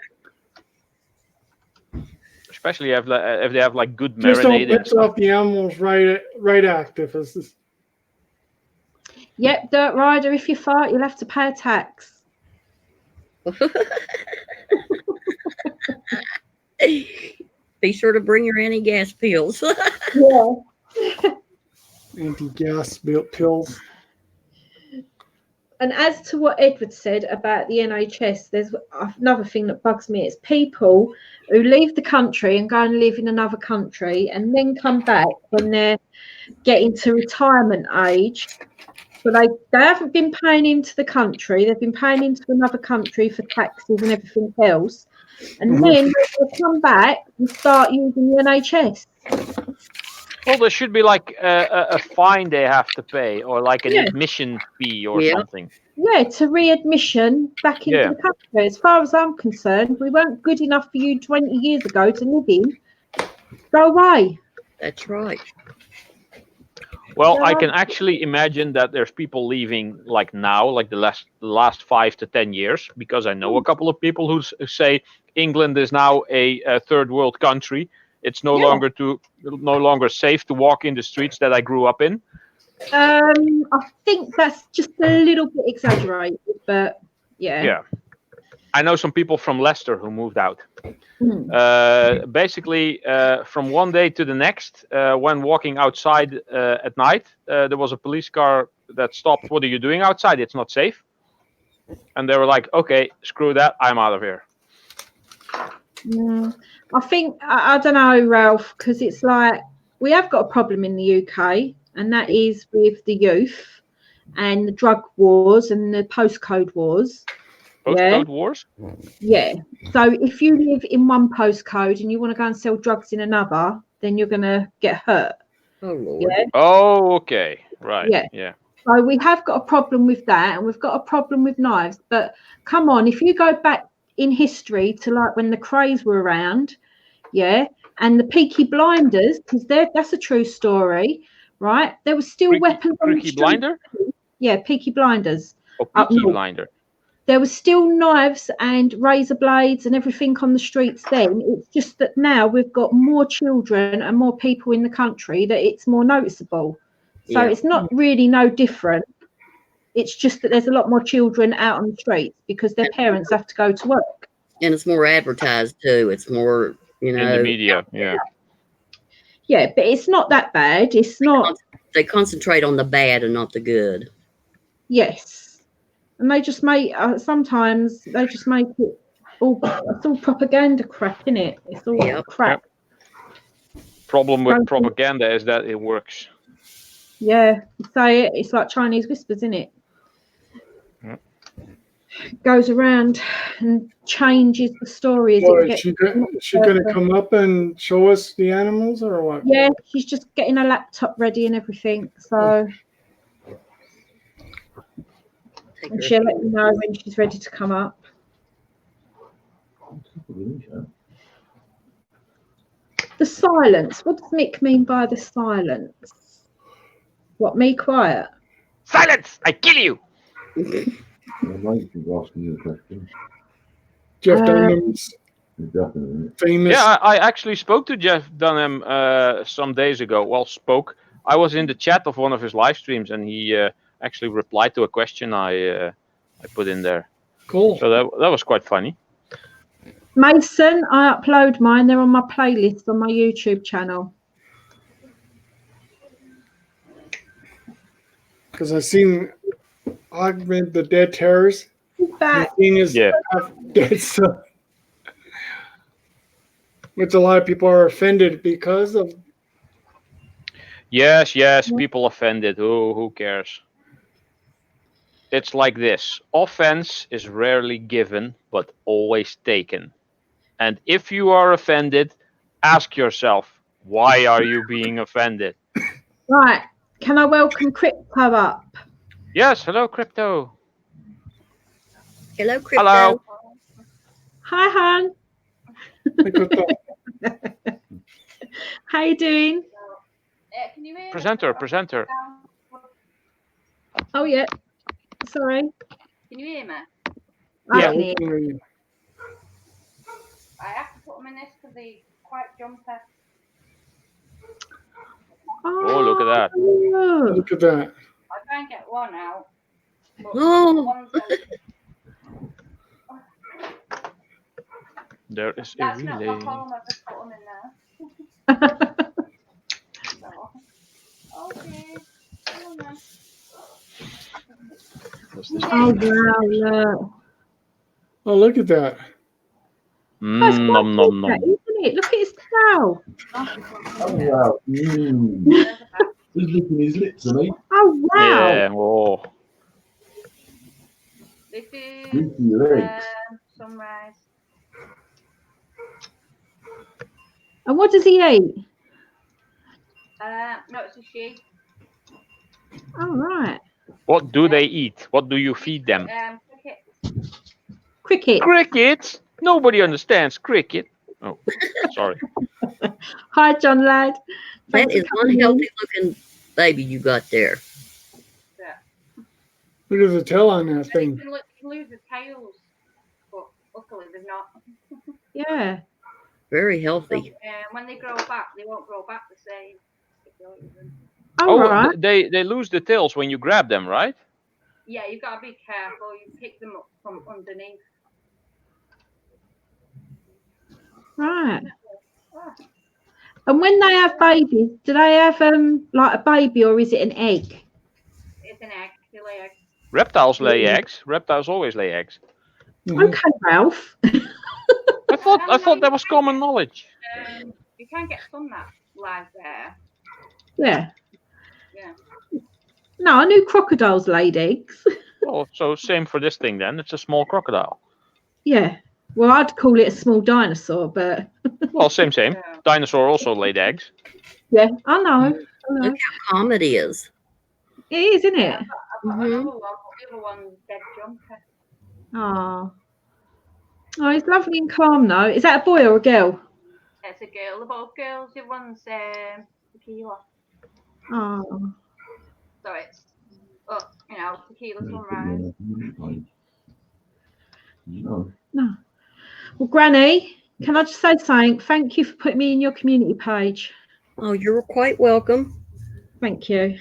Especially if they have like good Just don't marinated. piss off the animals right active. Yep, Dirt Rider, if you fart, you'll have to pay a tax. Be sure to bring your anti-gas pills. Yeah. Anti-gas pills. And as to what Edward said about the NHS, there's another thing that bugs me. It's people who leave the country and go and live in another country and then come back when they're getting to retirement age. So they haven't been paying into the country. They've been paying into another country for taxes and everything else. And then they come back and start using the NHS. Well, there should be like a fine they have to pay, or like an admission fee or something. Yeah, to readmission back into the country. As far as I'm concerned, we weren't good enough for you 20 years ago to live in. Go away. That's right. Well, I can actually imagine that there's people leaving like now, like the last 5 to 10 years, because I know a couple of people who say England is now a third world country. It's no longer safe to walk in the streets that I grew up in. I think that's just a little bit exaggerated, but yeah. Yeah. I know some people from Leicester who moved out. Basically, from one day to the next, when walking outside at night, there was a police car that stopped. What are you doing outside? It's not safe. and they were like, "Okay, screw that, I'm out of here." I think I don't know, Ralph, because it's like we have got a problem in the UK, and that is with the youth and the drug wars and the postcode wars. Postcode wars? Yeah. So if you live in one postcode and you want to go and sell drugs in another, then you're going to get hurt. Oh, Lord. Yeah. Oh, okay. Right. Yeah. So we have got a problem with that, and we've got a problem with knives. But come on, if you go back in history to like when the Krays were around, and the Peaky Blinders, because that's a true story, right? There was still weapons on the Peaky street. Blinder? Yeah, Peaky Blinders. Oh, Peaky Blinder. There was still knives and razor blades and everything on the streets then. It's just that now we've got more children and more people in the country that it's more noticeable. So it's not really no different. It's just that there's a lot more children out on the streets because their parents have to go to work. And it's more advertised too. It's more, in the media. Yeah. Yeah, but it's not that bad. It's not. They concentrate on the bad and not the good. Yes, and they just make sometimes they just make it all. It's all propaganda crap, isn't it? It's all crap. Problem with propaganda is that it works. Yeah, you say it. It's like Chinese whispers, isn't it? Goes around and changes the story. Is she going to come up and show us the animals or what? Yeah, she's just getting her laptop ready and everything. So and she'll let you know when she's ready to come up. The silence. What does Mick mean by the silence? What, me quiet? Silence! I kill you! Jeff Dunham's famous. Yeah, I actually spoke to Jeff Dunham some days ago. Well, I was in the chat of one of his live streams, and he actually replied to a question I put in there. Cool. So that was quite funny. Mason, I upload mine. They're on my playlist on my YouTube channel. Because I've read the Dead Terrors. The thing is, dead stuff. Which a lot of people are offended because of. Yes, people offended. Who cares? It's like this. Offense is rarely given, but always taken. And if you are offended, ask yourself, why are you being offended? Right. Can I welcome Crypto up? Yes. Hello, Crypto. Hello, Crypto. Hello. Hi, hon. How you doing? Can you hear Presenter. Oh, yeah. Sorry. Can you hear me? I we can hear you. I have to put them in this because they're quite jumpy. Oh, look at that. Look at that. I try and get one out. Oh. There is a That's not relay. my problem. I just put them in there. Okay. Oh, wow. Oh, look at that. That's quite Nom, nom, nom. isn't it? Look at his tail. Oh, wow. He's licking his lips, isn't he? Oh, wow. Yeah. Oh. This is Lick your legs. Sunrise. And what does he eat? No, it's a sheep. Oh, right. What do they eat? What do you feed them? Cricket. Cricket. Nobody understands cricket. Oh, sorry. Hi, John Ladd. That is one healthy looking baby you got there. Look at the tail on that You thing. can lose the tails, but luckily they're not. Yeah. Very healthy. When they grow back, they won't grow back the same. Oh, right. They lose the tails when you grab them, right? Yeah, you've got to be careful. You pick them up from underneath. Right. And when they have babies, do they have like a baby or is it an egg? It's an egg. They lay eggs. Reptiles lay eggs. Reptiles always lay eggs. Okay, Ralph. I thought that was common knowledge. You can get some that live there. Yeah. Yeah. No, I knew crocodiles laid eggs. Oh, so same for this thing then. It's a small crocodile. Yeah. Well, I'd call it a small dinosaur, but Well, same. Dinosaur also laid eggs. yeah, I know. Look how calm it is. It is, isn't it? I've got another one. The other one's dead jumper. Oh. Oh, he's lovely and calm though. Is that a boy or a girl? It's a girl. They're both girls. The other one's Tequila. Oh. So it's, Tequila's sunrise. No. Well, Granny, can I just say something? Thank you for putting me in your community page. Oh, you're quite welcome. Thank you.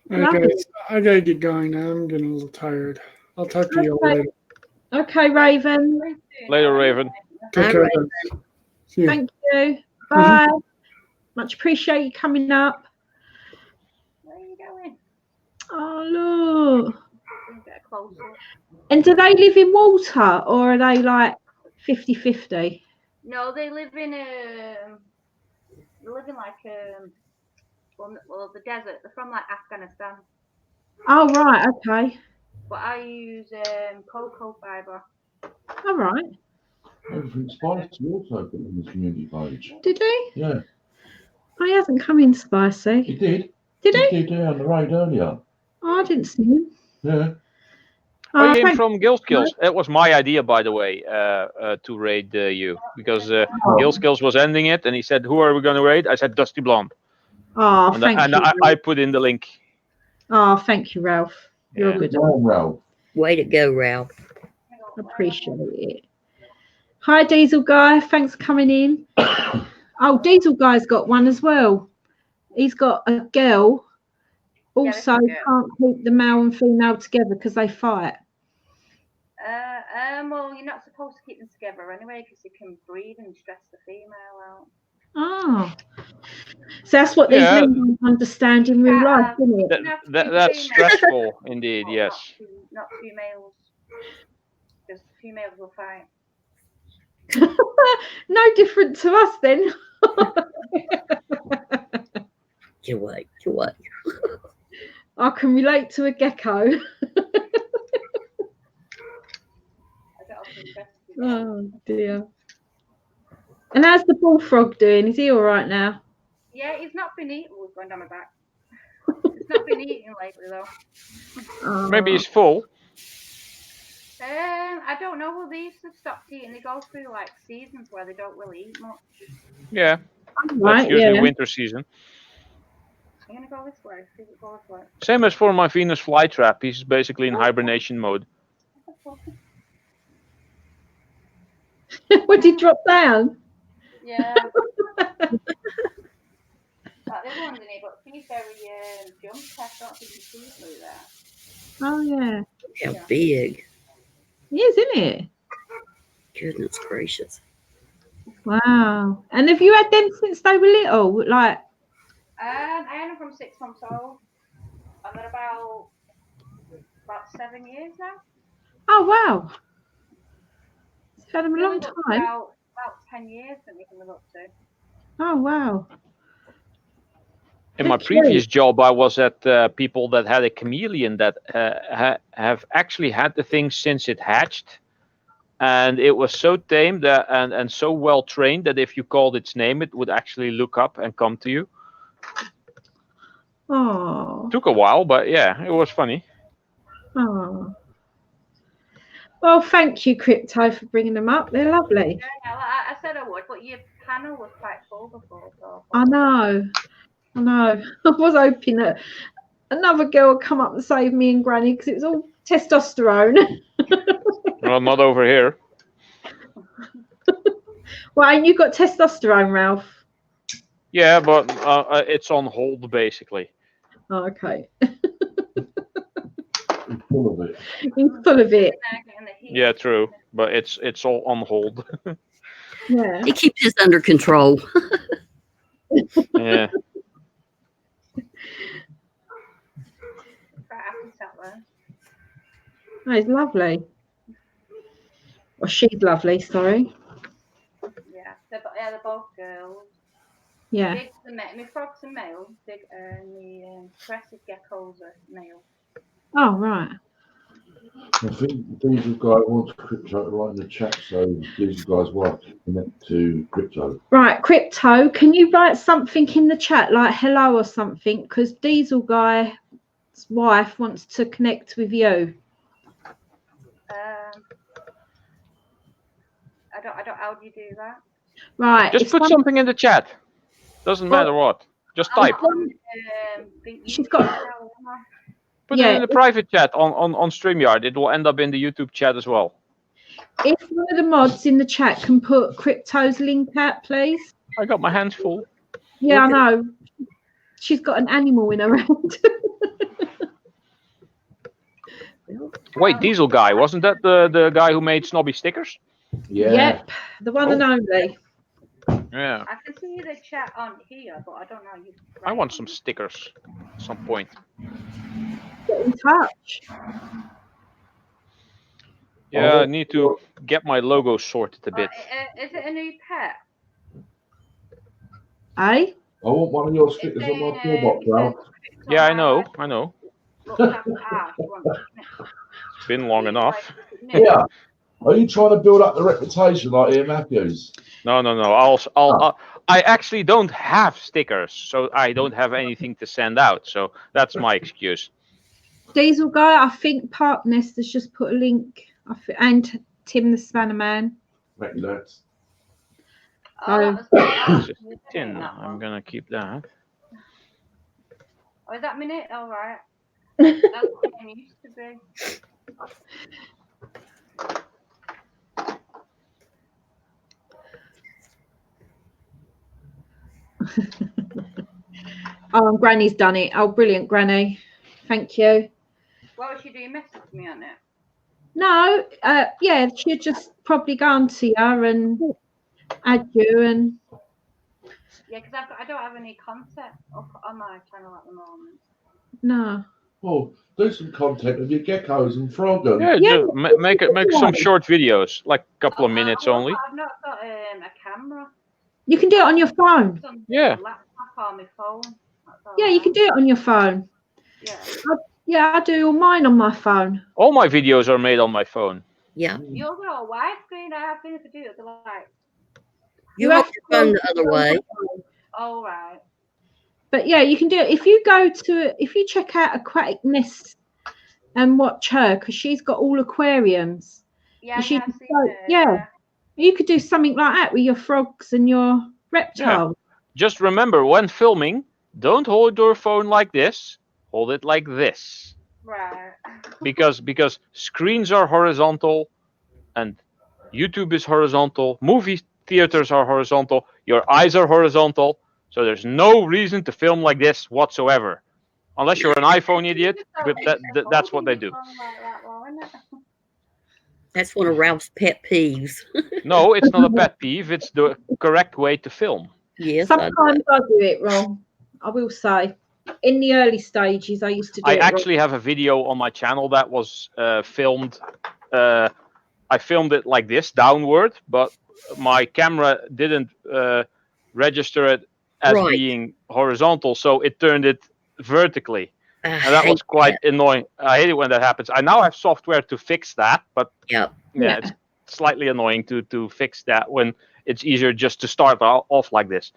Okay, I gotta get going now. I'm getting a little tired. I'll talk to you all later. Okay, Raven. Later, Raven. Take care. See you. Thank you. Bye. Much appreciate you coming up. Where are you going? Oh, look. Get closer. And do they live in water or are they like 50-50? No, they live in the desert. They're from like Afghanistan. Oh, right. Okay. But I use cocoa fiber. All right. Everything Spicy also put on his community page. Did he? Yeah. Oh, he hasn't come in spicy. He did. Did he? He did, yeah, on the raid earlier. Oh, I didn't see him. Yeah. I came from Guild Skills. It was my idea, by the way, to raid you because Guild Skills was ending it, and he said, "Who are we going to raid?" I said, "Dusty Blonde." Oh, thank you. I put in the link. Oh, thank you, Ralph. You're a good one. Ralph. Way to go, Ralph. Appreciate it. Hi, Diesel Guy. Thanks for coming in. Oh, Diesel Guy's got one as well. He's got a girl. Also, can't keep the male and female together because they fight. Well, you're not supposed to keep them together anyway because you can breed and stress the female out. Oh, so that's what these men understand in real life, isn't it? That's stressful, indeed. Yes. Not females, because females will fight. No different to us then. You what? I can relate to a gecko. Oh dear. And how's the bullfrog doing? Is he all right now? Yeah, he's not been eating. We're going down my back. He's not been eating lately though. Oh. Maybe he's full. I don't know. Well, these have stopped eating. They go through like seasons where they don't really eat much. Yeah. Right, That's usually winter season. I'm gonna go this way. See if it goes this way. Same as for my Venus flytrap. He's basically in hibernation mode. Would he drop down? Yeah. This one's in it, but he's very jump test. I don't think you see through there. Oh yeah. How big. He is, isn't it? Goodness gracious. Wow. And have you had them since they were little? Like I had them from 6 months old. And they're about 7 years now. oh wow. You've had them a long time. About 10 years that we can live up to. Oh wow. In my previous job, I was at people that had a chameleon that have actually had the thing since it hatched. And it was so tame that, and so well trained that if you called its name, it would actually look up and come to you. Oh. Took a while, but yeah, it was funny. Oh. Well, thank you, Crypto, for bringing them up. They're lovely. Yeah, I said I would, but your panel was quite full before. So. I know. I was hoping that another girl would come up and save me and Granny because it was all testosterone. Well, not over here. Well, and you got testosterone, Ralph. Yeah, but it's on hold, basically. Oh, okay. Full of it. He's full of it. Yeah, true. But it's all on hold. Yeah. He keeps this under control. Yeah. sat there. Oh, it's lovely. Well, she's lovely. Sorry. Yeah, they're both girls. Yeah. My frog's a male, and the crested gecko's a male. Oh, right. I think Diesel Guy wants crypto right in the chat, so Diesel Guy's wife can connect to crypto. Right, Crypto, can you write something in the chat like hello or something? Because Diesel Guy's wife wants to connect with you. I don't. How do you do that? Right. Just put something in the chat. Doesn't matter what. Just type. She's got. Put it in the private chat on StreamYard. It will end up in the YouTube chat as well. If one of the mods in the chat can put Crypto's link out, please. I got my hands full. Yeah, I know. She's got an animal in her hand. Wait, Diesel Guy, wasn't that the guy who made snobby stickers? Yeah. Yep, the one and only. Yeah. I can see the chat on here, but I don't know. I want some stickers at some point. Get in touch. Yeah, I need to get my logo sorted a bit. Is it a new pet? Eh? I want one of your stickers on my toolbox, Ralph. Yeah, I know. Looks like It's been long enough. Yeah. Are you trying to build up the reputation like Ian Matthews? No. I actually don't have stickers, so I don't have anything to send out. So that's my excuse. Diesel Guy, I think Partnest has just put a link. And Tim the Spanner Man. Thank you, lads. Just a tin. I'm gonna keep that. Oh, is that minute? All right. That's what it used to be. Oh, and Granny's done it. Oh, brilliant, Granny. Thank you. What was she doing? Message me on it. No, yeah, she'd just probably go on to you and add you and. Yeah, because I don't have any content up on my channel at the moment. No. Well, do some content of your geckos and frogs. Yeah, make some short videos, like a couple of minutes only. I've not got a camera. You can do it on your phone. Yeah. Laptop on my phone. Yeah, you can do it on your phone. Yeah. I do all mine on my phone. All my videos are made on my phone. Yeah. Yours are all widescreen. I have been to do it. Like. You have to run the other way. All right. But yeah, you can do it if you check out Aquatic Nest and watch her because she's got all aquariums. Yeah, you could do something like that with your frogs and your reptiles. Yeah. Just remember, when filming, don't hold your phone like this. Hold it like this. Right. because screens are horizontal, and YouTube is horizontal. Movie theaters are horizontal. Your eyes are horizontal. So there's no reason to film like this whatsoever, unless you're an iPhone idiot. But that's what they do. That's one of Ralph's pet peeves. No, it's not a pet peeve. It's the correct way to film. Yes. Sometimes I do it wrong. I will say. In the early stages, I used to do it I actually have a video on my channel that was filmed. I filmed it like this, downward, but my camera didn't register it as being horizontal, so it turned it vertically. And that was quite annoying. I hate it when that happens. I now have software to fix that, but yeah, it's slightly annoying to fix that when it's easier just to start off like this.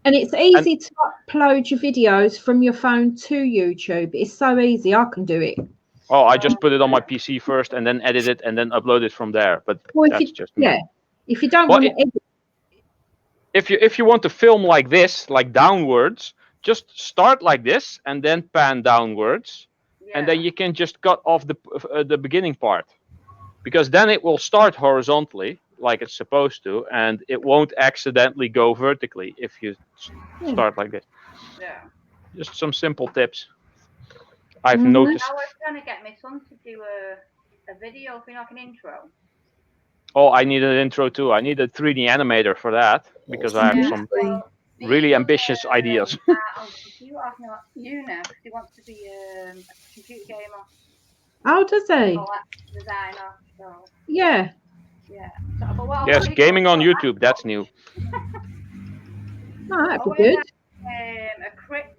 And it's easy to upload your videos from your phone to YouTube. It's so easy. I can do it. Oh, I just put it on my PC first and then edit it and then upload it from there. But that's just me. Yeah. If you don't want to edit. If you want to film like this, like downwards, just start like this and then pan downwards, and then you can just cut off the beginning part, because then it will start horizontally like it's supposed to, and it won't accidentally go vertically if you start like this. Yeah. Just some simple tips I've noticed. I was trying to get my son to do a video for like an intro. Oh, I need an intro too. I need a 3D animator for that because I have some. really ambitious ideas. On computer, not uni, because he wants to be a computer gamer. Oh, does he? Or like designer. So Yeah. yeah. So, but what I Yes, wanted gaming to on do- YouTube. That's new. Oh, that'd I be wanted good. a crypt,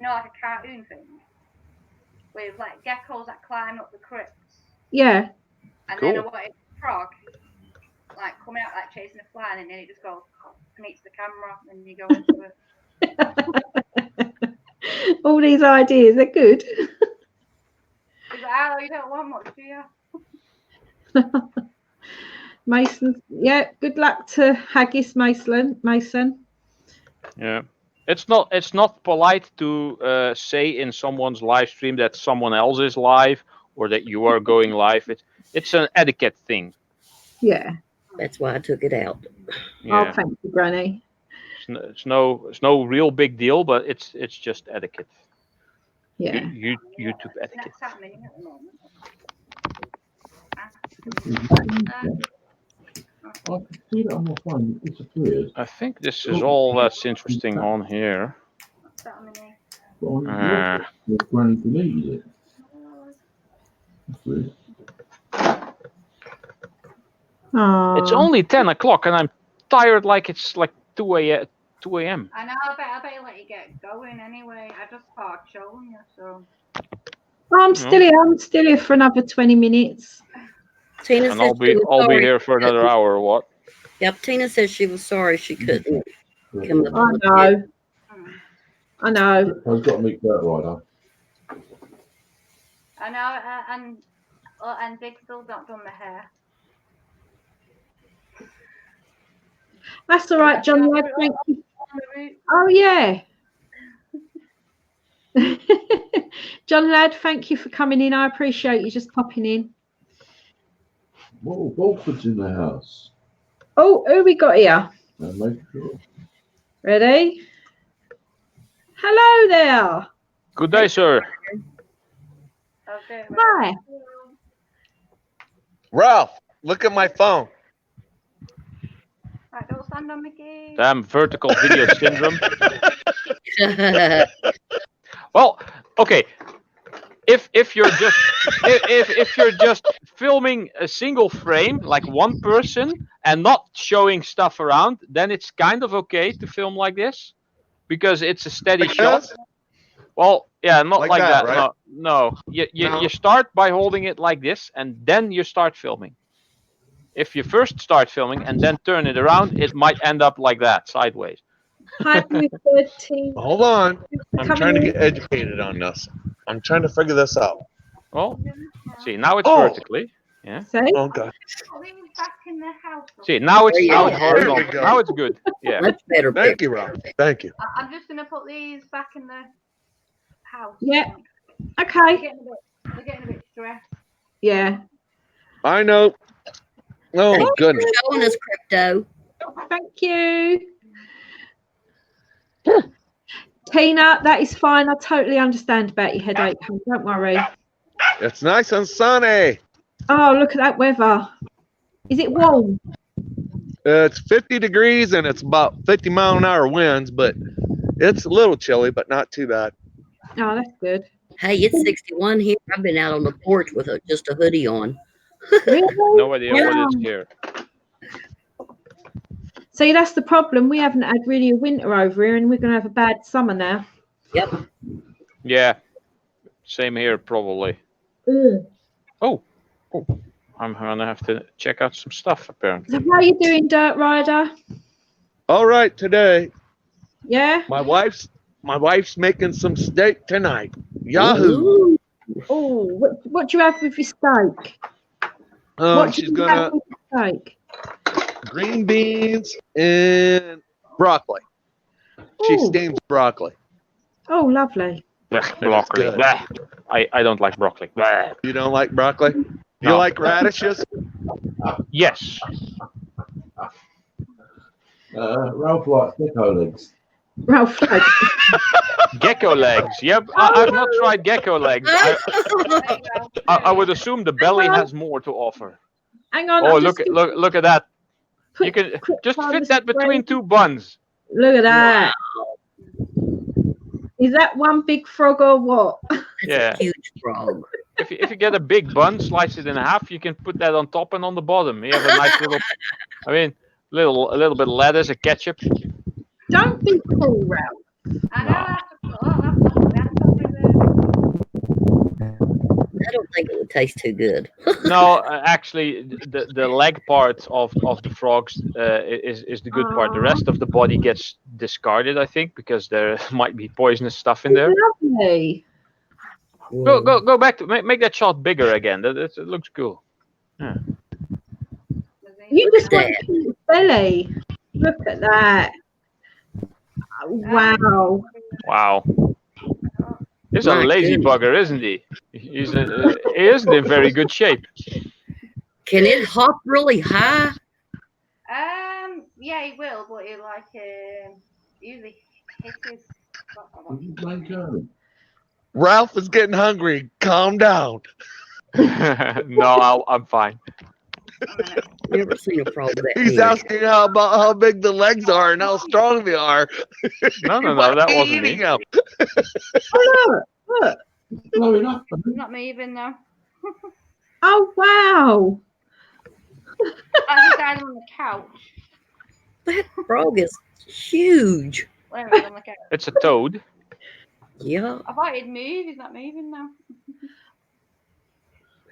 like a cartoon thing, with like geckos that climb up the crypts. Yeah. And then I Cool. wanted a frog, like coming out, like chasing a fly, and then it just goes and eats the camera, and you go into it. All these ideas are good. He's like, oh, you don't want much, do you? Mason, yeah, good luck to Haggis Mason. Yeah. It's not polite to say in someone's live stream that someone else is live or that you are going live. It's an etiquette thing. Yeah. That's why I took it out. Yeah. Oh, thank you, Granny. It's no real big deal, but it's just etiquette. Yeah. YouTube etiquette. That's happening at the moment. I can see that on my phone. It disappeared. I think this is all that's interesting on here. But on the Granny deleted it. That's weird. It's only 10 o'clock and I'm tired like it's like 2 a.m. I know, I better let you get going anyway. I just started showing you, so. I'm still here for another 20 minutes. Tina And said I'll she was be sorry here for another hour or what? Yep, Tina says she was sorry she couldn't come up. I know. I know. I've got to meet Kurt Ryder. I know, and Big still not done the hair. That's all right, John Ladd. Thank you. Oh, yeah. John Ladd, thank you for coming in. I appreciate you just popping in. Well, Bolford's in the house. Oh, who we got here? Make sure. Ready? Hello there. Good day, sir. Okay. Hi. Ralph, look at my phone. Right, don't stand on Mickey. Damn vertical video syndrome. Well, okay. If you're just if you're just filming a single frame, like one person, and not showing stuff around, then it's kind of okay to film like this, because it's a steady shot. Well, yeah, not like that. right? No. You start by holding it like this, and then you start filming. If you first start filming and then turn it around, it might end up like that, sideways. Hi, Mr. T. Hold on. I'm Come trying to in. get educated on this. I'm trying to figure this out. Well, see, now it's Oh. vertically. Yeah. Oh, God. Back in the house. See, now it's There you go. horizontal. There we go. Now it's good. Yeah. Much better. Thank you, Ralph. Thank you. I'm just gonna put these back in the house. Yeah. They're Okay. getting a bit stressed. Yeah. I know. Oh, goodness. Showing us crypto. Thank you. Tina, that is fine. I totally understand about your headache. Don't worry. It's nice and sunny. Oh, look at that weather. Is it warm? It's 50 degrees and it's about 50-mile-an-hour winds, but it's a little chilly, but not too bad. Oh, that's good. Hey, it's 61 here. I've been out on the porch with just a hoodie on. No idea what it's here. See, that's the problem. We haven't had really a winter over here, and we're going to have a bad summer now. Yep. Yeah. Same here, probably. Ugh. Oh, I'm gonna have to check out some stuff apparently. So how are you doing, Dirt Rider? All right, today Yeah? my wife's making some steak tonight. Yahoo! Ooh. Oh, what do you have with your steak? What do She's you gonna have with your steak? green beans and broccoli. She Ooh. steams broccoli. Oh, lovely. Blech, broccoli. good. Blech. I don't like broccoli. Blech. You don't like broccoli? You No. like radishes? Yes. Ralph likes gecko legs. Ralph. Gecko legs. Yep. I've not tried gecko legs. I would assume the belly has more to offer. Hang on. Oh, I'm look just at that. put You can quick just on fit the that between screen. two buns. Look at that. Is that one big frog or what? Yeah. Huge frog. If you get a big bun, slice it in half, you can put that on top and on the bottom. You have a nice little, I mean, a little bit of lettuce, a ketchup. Don't be cruel, Ralph. I know that's I don't think it would taste too good. No, actually, the leg part of the frogs is the good part. The rest of the body gets discarded, I think, because there might be poisonous stuff in there. Lovely. Go back to make that shot bigger again. It looks cool. Yeah. You just want to see his belly. Look at that. Wow. Wow. He's a lazy bugger, isn't he? He isn't in very good shape. Can it hop really high? Yeah, he will, but he usually hits his. Ralph is getting hungry. Calm down. No, I'm fine. Never seen a frog that He's big. asking how big the legs are and how strong they are. No, that wasn't me. Oh, look. Not moving though. Oh, wow. I just had him on the couch. That frog is huge. Where is he on the couch? It's a toad. Yeah. I thought he'd move. He's not moving now.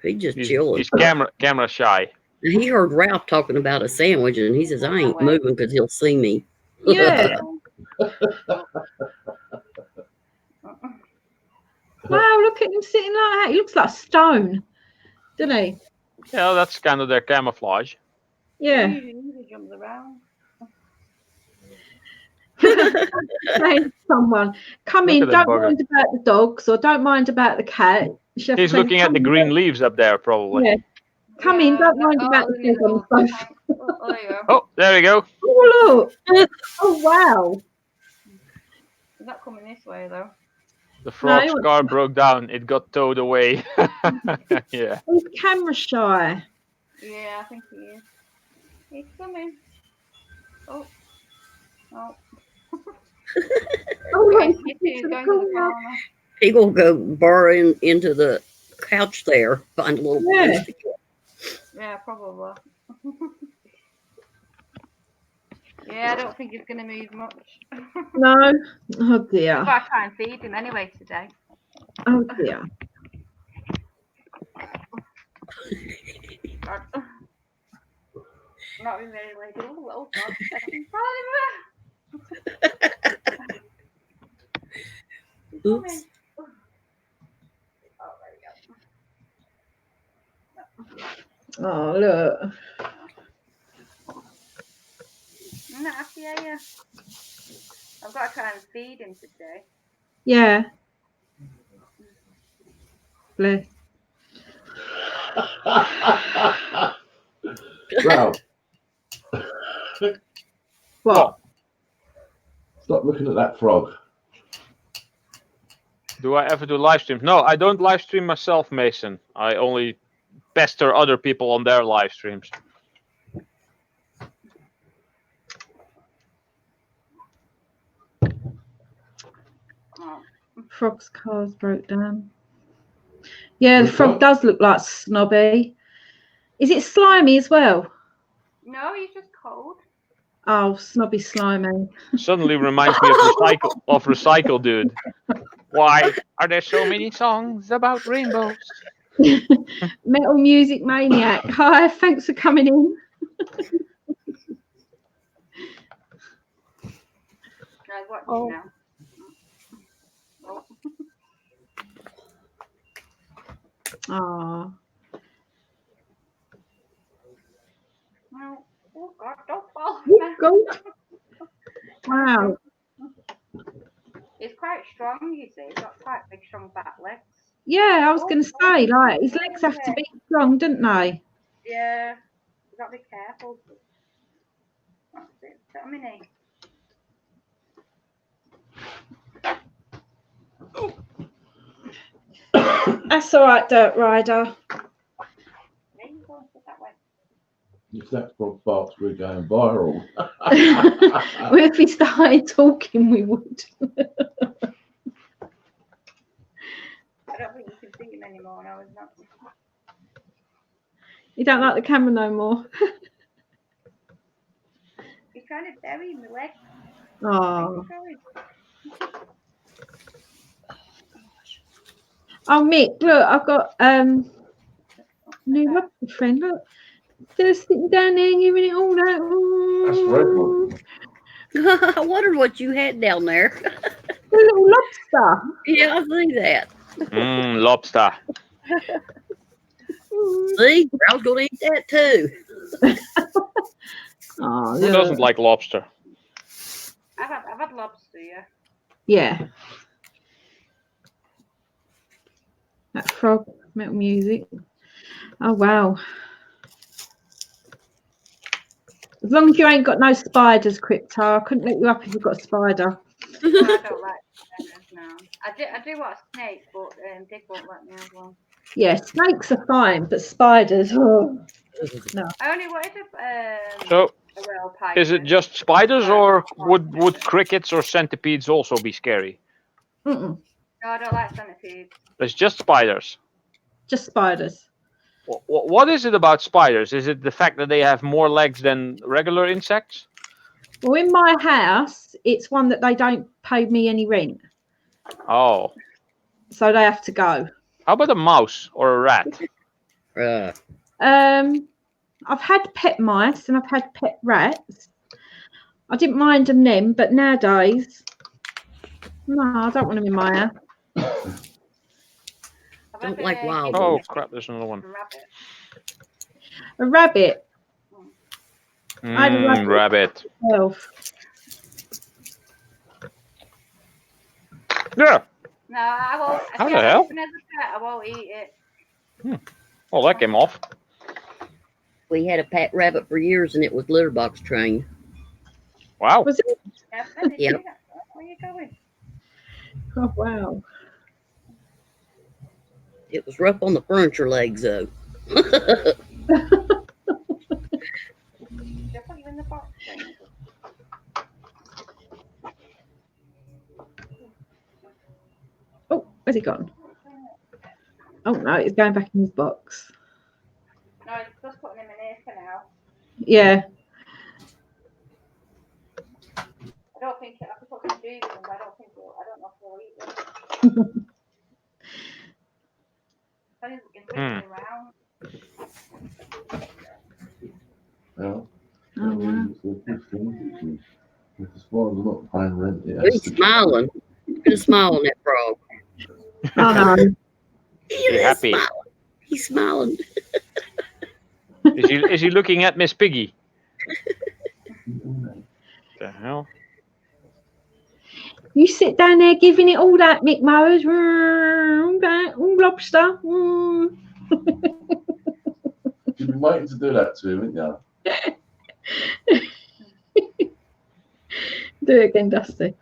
He just chilling. He's camera shy. He heard Ralph talking about a sandwich, and he says, "I ain't moving because he'll see me." Yeah. Wow, look at him sitting like that. He looks like stone, doesn't he? Yeah, that's kind of their camouflage. Yeah. He jumps around. Saying to someone, come Look in, at that don't bugger. mind about the dogs or don't mind about the cat. Chef He's saying, looking at "Come the in, green leaves up there, probably. Yeah. Come in, don't mind about the thing on the sofa. Oh, there you go. Oh, there we go. Oh, look. Oh, wow. He's not coming this way though. The frog's No. car broke down. It got towed away. Yeah. He's camera shy. Yeah, I think he is. He's coming. Oh. Oh. Oh, Going look, to the corner. He will go burrow into the couch there, find a little Yeah. place to go. Yeah, probably. Yeah, I don't think he's going to move much. No. Oh, dear. I've got to try and feed him anyway today. Oh, dear. God. Not being very late. Oh, God. Oops. Oh, look. I'm not happy, are you? I've got to try and feed him today. Yeah. Bless. Ralph, What? stop looking at that frog. Do I ever do live streams? No, I don't live stream myself, Mason. I only pester other people on their live streams. Frog's cars broke down. Yeah, the frog does look like Snobby. Is it slimy as well? No, he's just cold. Oh, Snobby slimy. Suddenly reminds me of Recycle Dude. Why are there so many songs about rainbows? Metal Music Maniac. Hi, thanks for coming in. I was watching now. Oh. No. Oh, God, don't fall. Oh, wow. He's quite strong, you see. He's got quite big, strong back legs. Yeah, I was going to say, like, his legs have to be strong, don't they? Yeah. You've got to be careful. That's it. Dominic. That's all right, Dirt Rider. There you go. Sit that way. If that frog barks, we're going viral. Well, if we started talking, we would. I don't think you can see him anymore. No, he's not. You don't like the camera no more. He's trying to bury my leg. Oh. Oh, Mick, look, I've got new rugby friend. Look, just sitting down there giving it all that. I wondered what you had down there. A little lobster. Yeah, I see that. Lobster. See, I was going to eat that too. Oh, Who doesn't like lobster? I've had lobster, yeah. Yeah. That frog, metal music. Oh, wow. As long as you ain't got no spiders, Crypto, I couldn't let you up if you've got a spider. I don't like spiders now. I do want a snake, but Dick won't let me have one. Yeah, snakes are fine, but spiders, oh, no. I only wanted So, a real python. is it just spiders, or would crickets or centipedes also be scary? Mm-mm. No, I don't like centipedes. It's just spiders. Just spiders. What is it about spiders? Is it the fact that they have more legs than regular insects? Well, in my house, it's one that they don't pay me any rent, Oh. so they have to go. How about a mouse or a rat? I've had pet mice and I've had pet rats. I didn't mind them then, but nowadays, no, I don't want them in my house. Don't like wild Oh ones. crap! There's another one. A rabbit. I had a Rabbit. myself. Yeah. No, I won't. How the hell? As a pet, I won't eat it. Well, that came off. We had a pet rabbit for years, and it was litter box trained. Wow. Was it? Yep. Where are you going? Oh, wow. It was rough on the furniture legs, though. They'll put you in the box. Oh, where's he gone? Oh, no, he's going back in his box. No, it's just putting him in here for now. Yeah. I don't think I could put him in them, but I don't know if we'll eat them. I think we can switch them around. Well, Oh, wow. If the spiders are not paying rent, it has He's to smiling. Put a smile on that frog. Oh, no. Be happy. He's smiling. Is he looking at Miss Piggy? The hell? You sit down there giving it all that, Mick Mowers. Lobster. You've been waiting to do that to him, haven't you? Do it again, Dusty.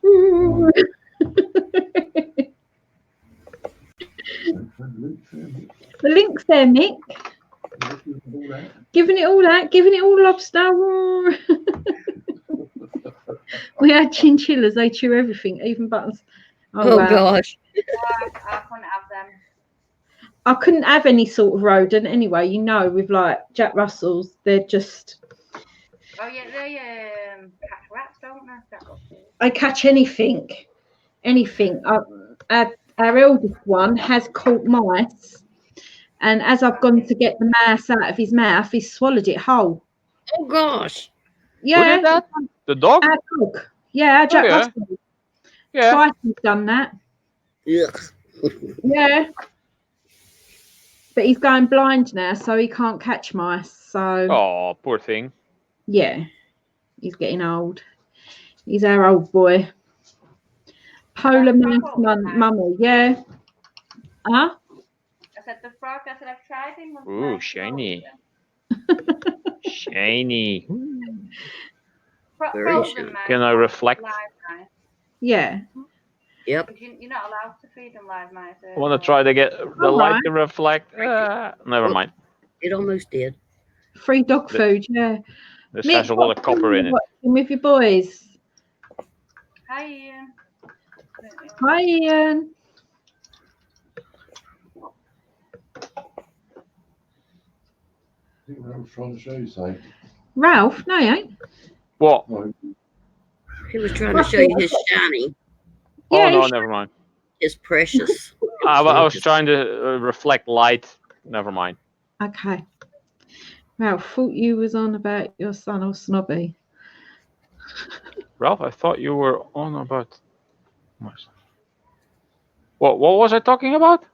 The link's there, Mick. Giving it all that, giving it all lobster. We had chinchillas, they chew everything, even buttons. Oh, wow. gosh. I couldn't have them. I couldn't have any sort of rodent anyway, you know, with like Jack Russells, they're just. Oh, yeah, they catch rats, don't they? I catch anything. Anything. Our eldest one has caught mice, and as I've gone to get the mouse out of his mouth, he's swallowed it whole. Oh, gosh. Yeah. Who did that? The dog? Our dog. Yeah, Jack yeah. Russell. Yeah. Twice he's done that. Ugh. Yeah. But he's going blind now, so he can't catch mice. So. Oh, poor thing. Yeah. He's getting old. He's our old boy. Polar mouse mummy, yeah. Huh? I said the frog. I said I've tried him. Ooh, shiny. Shiny. Frozen mice. Can I reflect? Live mice. Yeah. Yep. You're not allowed to feed them live mice. I want to try to get the light to reflect. Never mind. It almost did. Free dog food, yeah. This Mick, has a lot what of copper in it. watching with your boys? Hi, Ian. Hi, Ian. I think I was trying to show you something. Ralph? No, he ain't. What? He was trying to show you his shiny, Oh, no, never mind. his precious. I was trying to reflect light. Never mind. Okay. Ralph, thought you was on about your son or Snobby. Ralph, I thought you were on about... What was I talking about?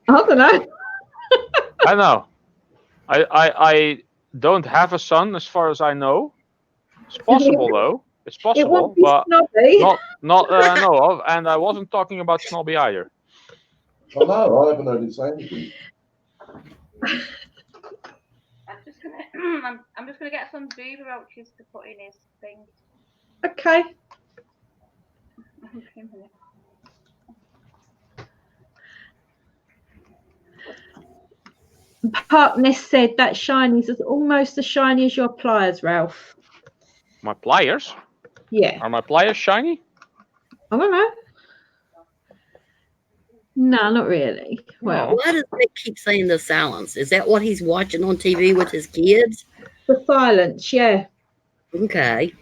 I don't know. I know. I don't have a son as far as I know. It's possible though. It's possible, won't be but Snobby. not that I know of. And I wasn't talking about Snobby either. Oh no, I haven't heard it say anything. I'm just gonna get some zebra roaches to put in his thing. Okay. Harkness said that shinies is almost as shiny as your pliers, Ralph. My pliers? Yeah. Are my pliers shiny? I don't know. No, not really. Well, why does Nick keep saying the silence? Is that what he's watching on TV with his kids? The silence, yeah. Okay.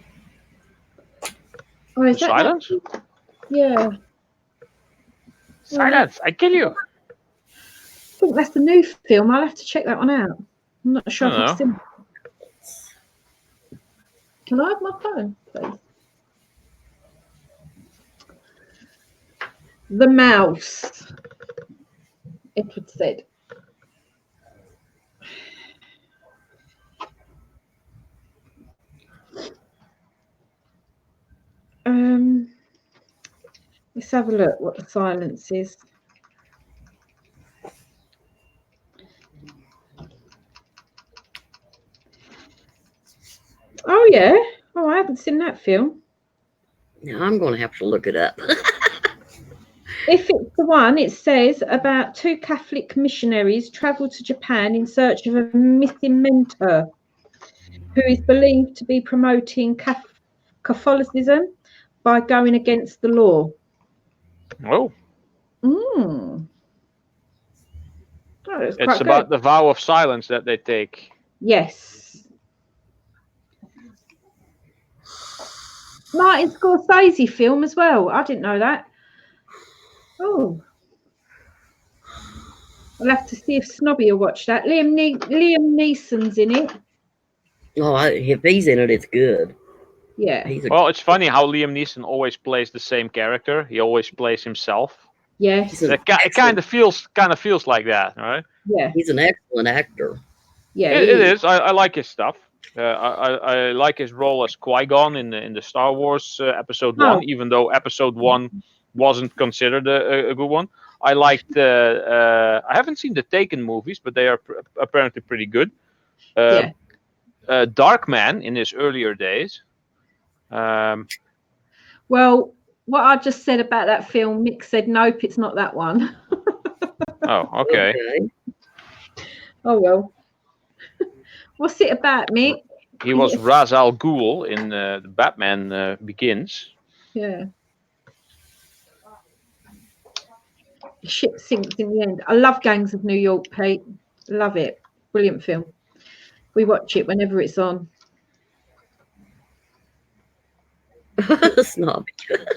Oh, is The that silence? that? Yeah. Silence! I kill you. I think that's the new film. I'll have to check that one out. I'm not sure if I've seen it. Can I have my phone, please? The Mouse, Edward said. Let's have a look what the silence is. Oh yeah. Oh, I haven't seen that film. Now I'm going to have to look it up. If it's the one, it says about 2 Catholic missionaries travel to Japan in search of a missing mentor who is believed to be promoting Catholicism by going against the law. Oh. Mm. Oh, it's It's about the vow of silence that they take. Yes. Martin Scorsese film as well. I didn't know that. Oh. I'll have to see if Snobby will watch that. Liam Neeson's in it. Oh, if he's in it, it's good. Yeah. Well, it's funny how Liam Neeson always plays the same character. He always plays himself. Yes. It kind of feels like that, right? Yeah. He's an excellent actor. Yeah, it is. I like his stuff. I like his role as Qui-Gon in the Star Wars Episode 1, even though Episode 1 wasn't considered a good one. I liked. I haven't seen the Taken movies, but they are apparently pretty good. Darkman in his earlier days. Well, what I just said about that film, Mick said, nope, it's not that one. Oh, okay. Oh, well. What's it about, Mick? He was Ra's al Ghul in the Batman Begins. Yeah. The ship sinks in the end. I love Gangs of New York, Pete. Love it. Brilliant film. We watch it whenever it's on. It's not good.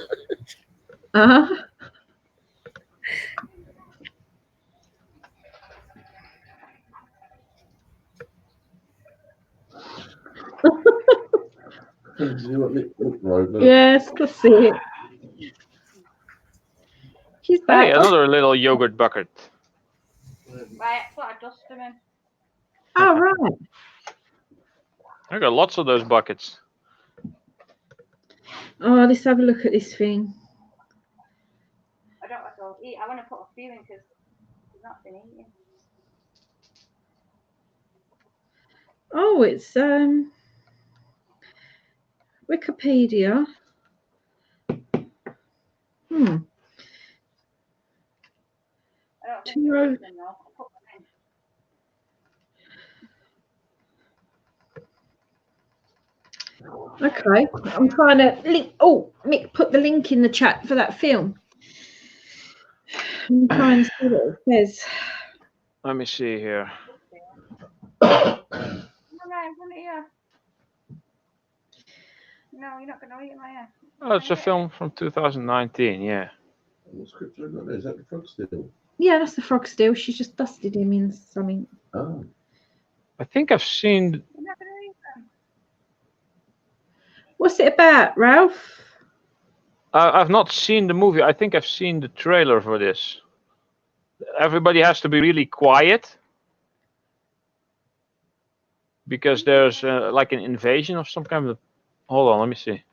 Uh-huh. Yes, I see it. She's back. Hey, another little yogurt bucket. Right, that's what I dust them in. Oh, right. I got lots of those buckets. Oh, let's have a look at this thing. I don't want to eat. I want to put a few in because it's not been eaten. Oh, it's Wikipedia. Okay, I'm trying to link. Oh, Mick put the link in the chat for that film. I'm trying to see what it says. Let me see here. No, in front of you. No, you're not going to eat my hair. Oh, it's a film from 2019. Yeah. What's Crypto got there? Is that the frog still? Yeah, that's the frog still. She's just dusted him in something. Oh. I think I've seen. You're not going to eat them. What's it about, Ralph? I've not seen the movie. I think I've seen the trailer for this. Everybody has to be really quiet because there's like an invasion of some kind of. Hold on, let me see.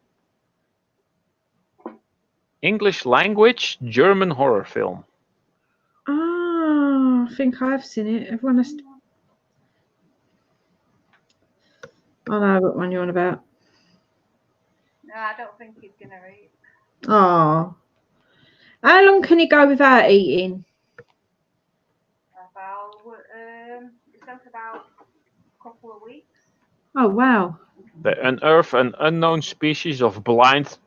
English language German horror film. Ah, I think I've seen it. Everyone has to... I know what one you're on about. No, I don't think he's going to eat. Oh. How long can you go without eating? It sounds about a couple of weeks. Oh, wow. They unearth an unknown species of blind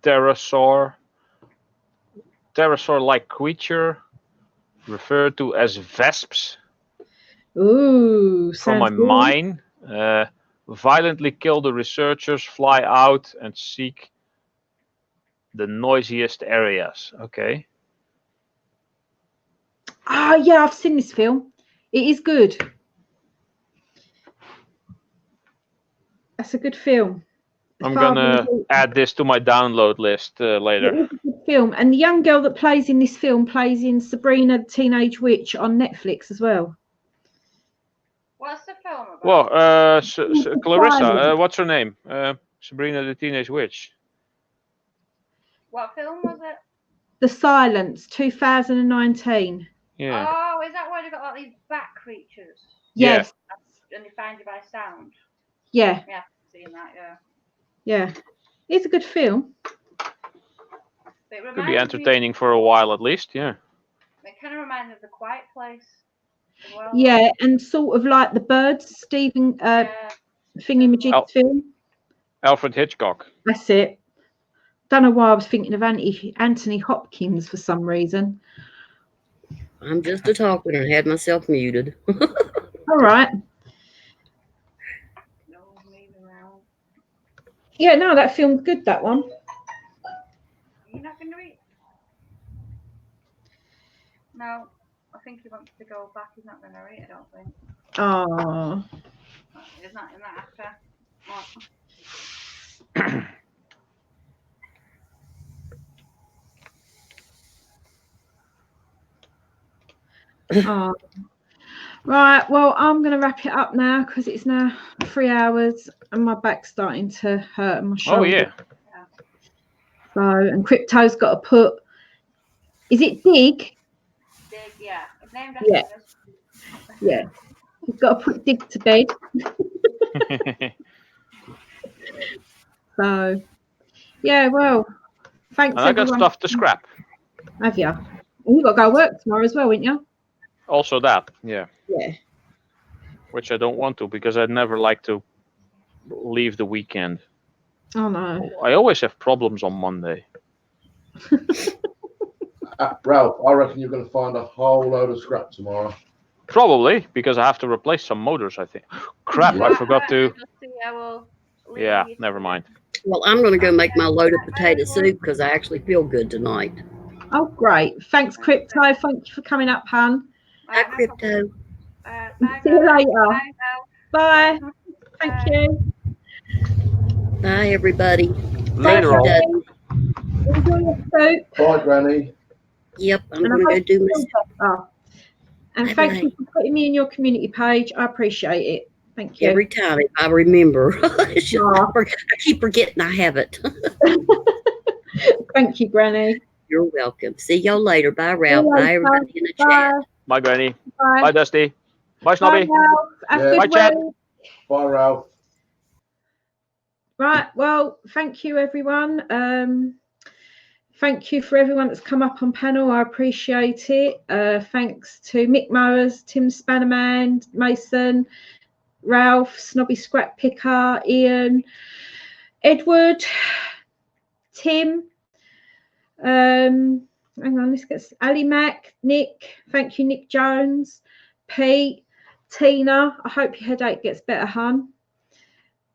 pterosaur. Pterosaur-like creature referred to as vesps. Ooh, From a sounds good. mine. Violently kill the researchers, fly out and seek the noisiest areas. Okay. Oh, yeah, I've seen this film. It is good. That's a good film. I'm gonna add this to my download list later. It is a good film. And the young girl that plays in this film plays in Sabrina the Teenage Witch on Netflix as well. What's the film about? Well, Clarissa, what's her name? Sabrina the Teenage Witch. What film was it? The Silence, 2019. Yeah. Oh, is that where they got all these bat creatures? Yes. And they find you by sound? Yeah. Yeah, I've seen that, yeah. Yeah. It's a good film. It Could be entertaining for a while at least, yeah. It kind of reminds me of The Quiet Place as well. Yeah, and sort of like The Birds, Stephen Thingamajig's film. Alfred Hitchcock. That's it. Don't know why I was thinking of Anthony Hopkins for some reason. I'm just a talker and had myself muted. All right. Yeah, no, that film's good, that one. You're not going to eat? No, I think he wants to go back. He's not going to eat, I don't think. Oh. He's not after. Oh. Right, well, I'm going to wrap it up now because it's now 3 hours and my back's starting to hurt and my shoulder. Oh, yeah. So, and Crypto's got to put, is it Dig? Dig, yeah. His name's Yeah. Yeah. He's got to put Dig to bed. So, yeah, well, thanks. And I got everyone. stuff to scrap. Have you? And you've got to go work tomorrow as well, haven't you? Also that, yeah. Yeah. Which I don't want to because I'd never like to leave the weekend. Oh, no. I always have problems on Monday. Ralph, I reckon you're going to find a whole load of scrap tomorrow. Probably because I have to replace some motors, I think. Crap, I forgot to. Yeah, never mind. Well, I'm going to go make my loaded potato soup because I actually feel good tonight. Oh, great. Thanks, Crypto. Thank you for coming up, Han. Bye, Crypto. See you later. Bye. Thank you. Bye, everybody. Later on. Enjoy your soup. Bye, Granny. Yep, I'm And I going to go hope do you my feel better. And thank you for putting me in your community page. I appreciate it. Thank you. every time if I remember. I keep forgetting I have it. Thank you, Granny. You're welcome. See y'all later. Bye, Ralph. See you Bye, everybody in the chat. Bye. Bye, Granny. Bye. Bye, Dusty. Bye, Snobby. Bye, Ralph. Have a Yeah. Bye, good Chad. week. Bye, Ralph. Right, well, thank you, everyone. Thank you for everyone that's come up on panel. I appreciate it. Thanks to Mick Mowers, Tim Spannerman, Mason, Ralph, Snobby Scrap Picker, Ian, Edward, Tim. Hang on, let's get Ali Mac, Nick. Thank you, Nick Jones, Pete, Tina. I hope your headache gets better, hun.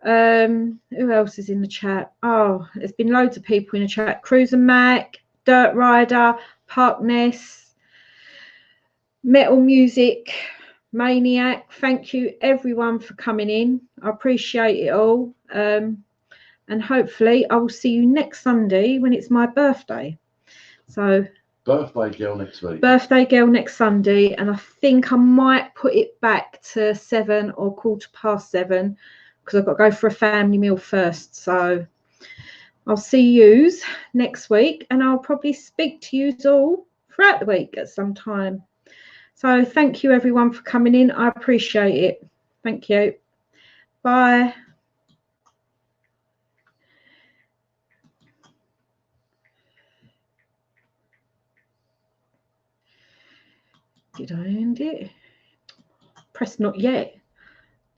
Who else is in the chat? Oh, there's been loads of people in the chat. Cruiser Mac, Dirt Rider, Parkness, Metal Music, Maniac. Thank you everyone for coming in. I appreciate it all. And hopefully I will see you next Sunday when it's my birthday. So birthday girl next week. Birthday girl next Sunday, and I think I might put it back to 7 or 7:15 because I've got to go for a family meal first. So I'll see yous next week, and I'll probably speak to yous all throughout the week at some time. So thank you everyone for coming in. I appreciate it. Thank you. Bye. Did I end it? Press not yet.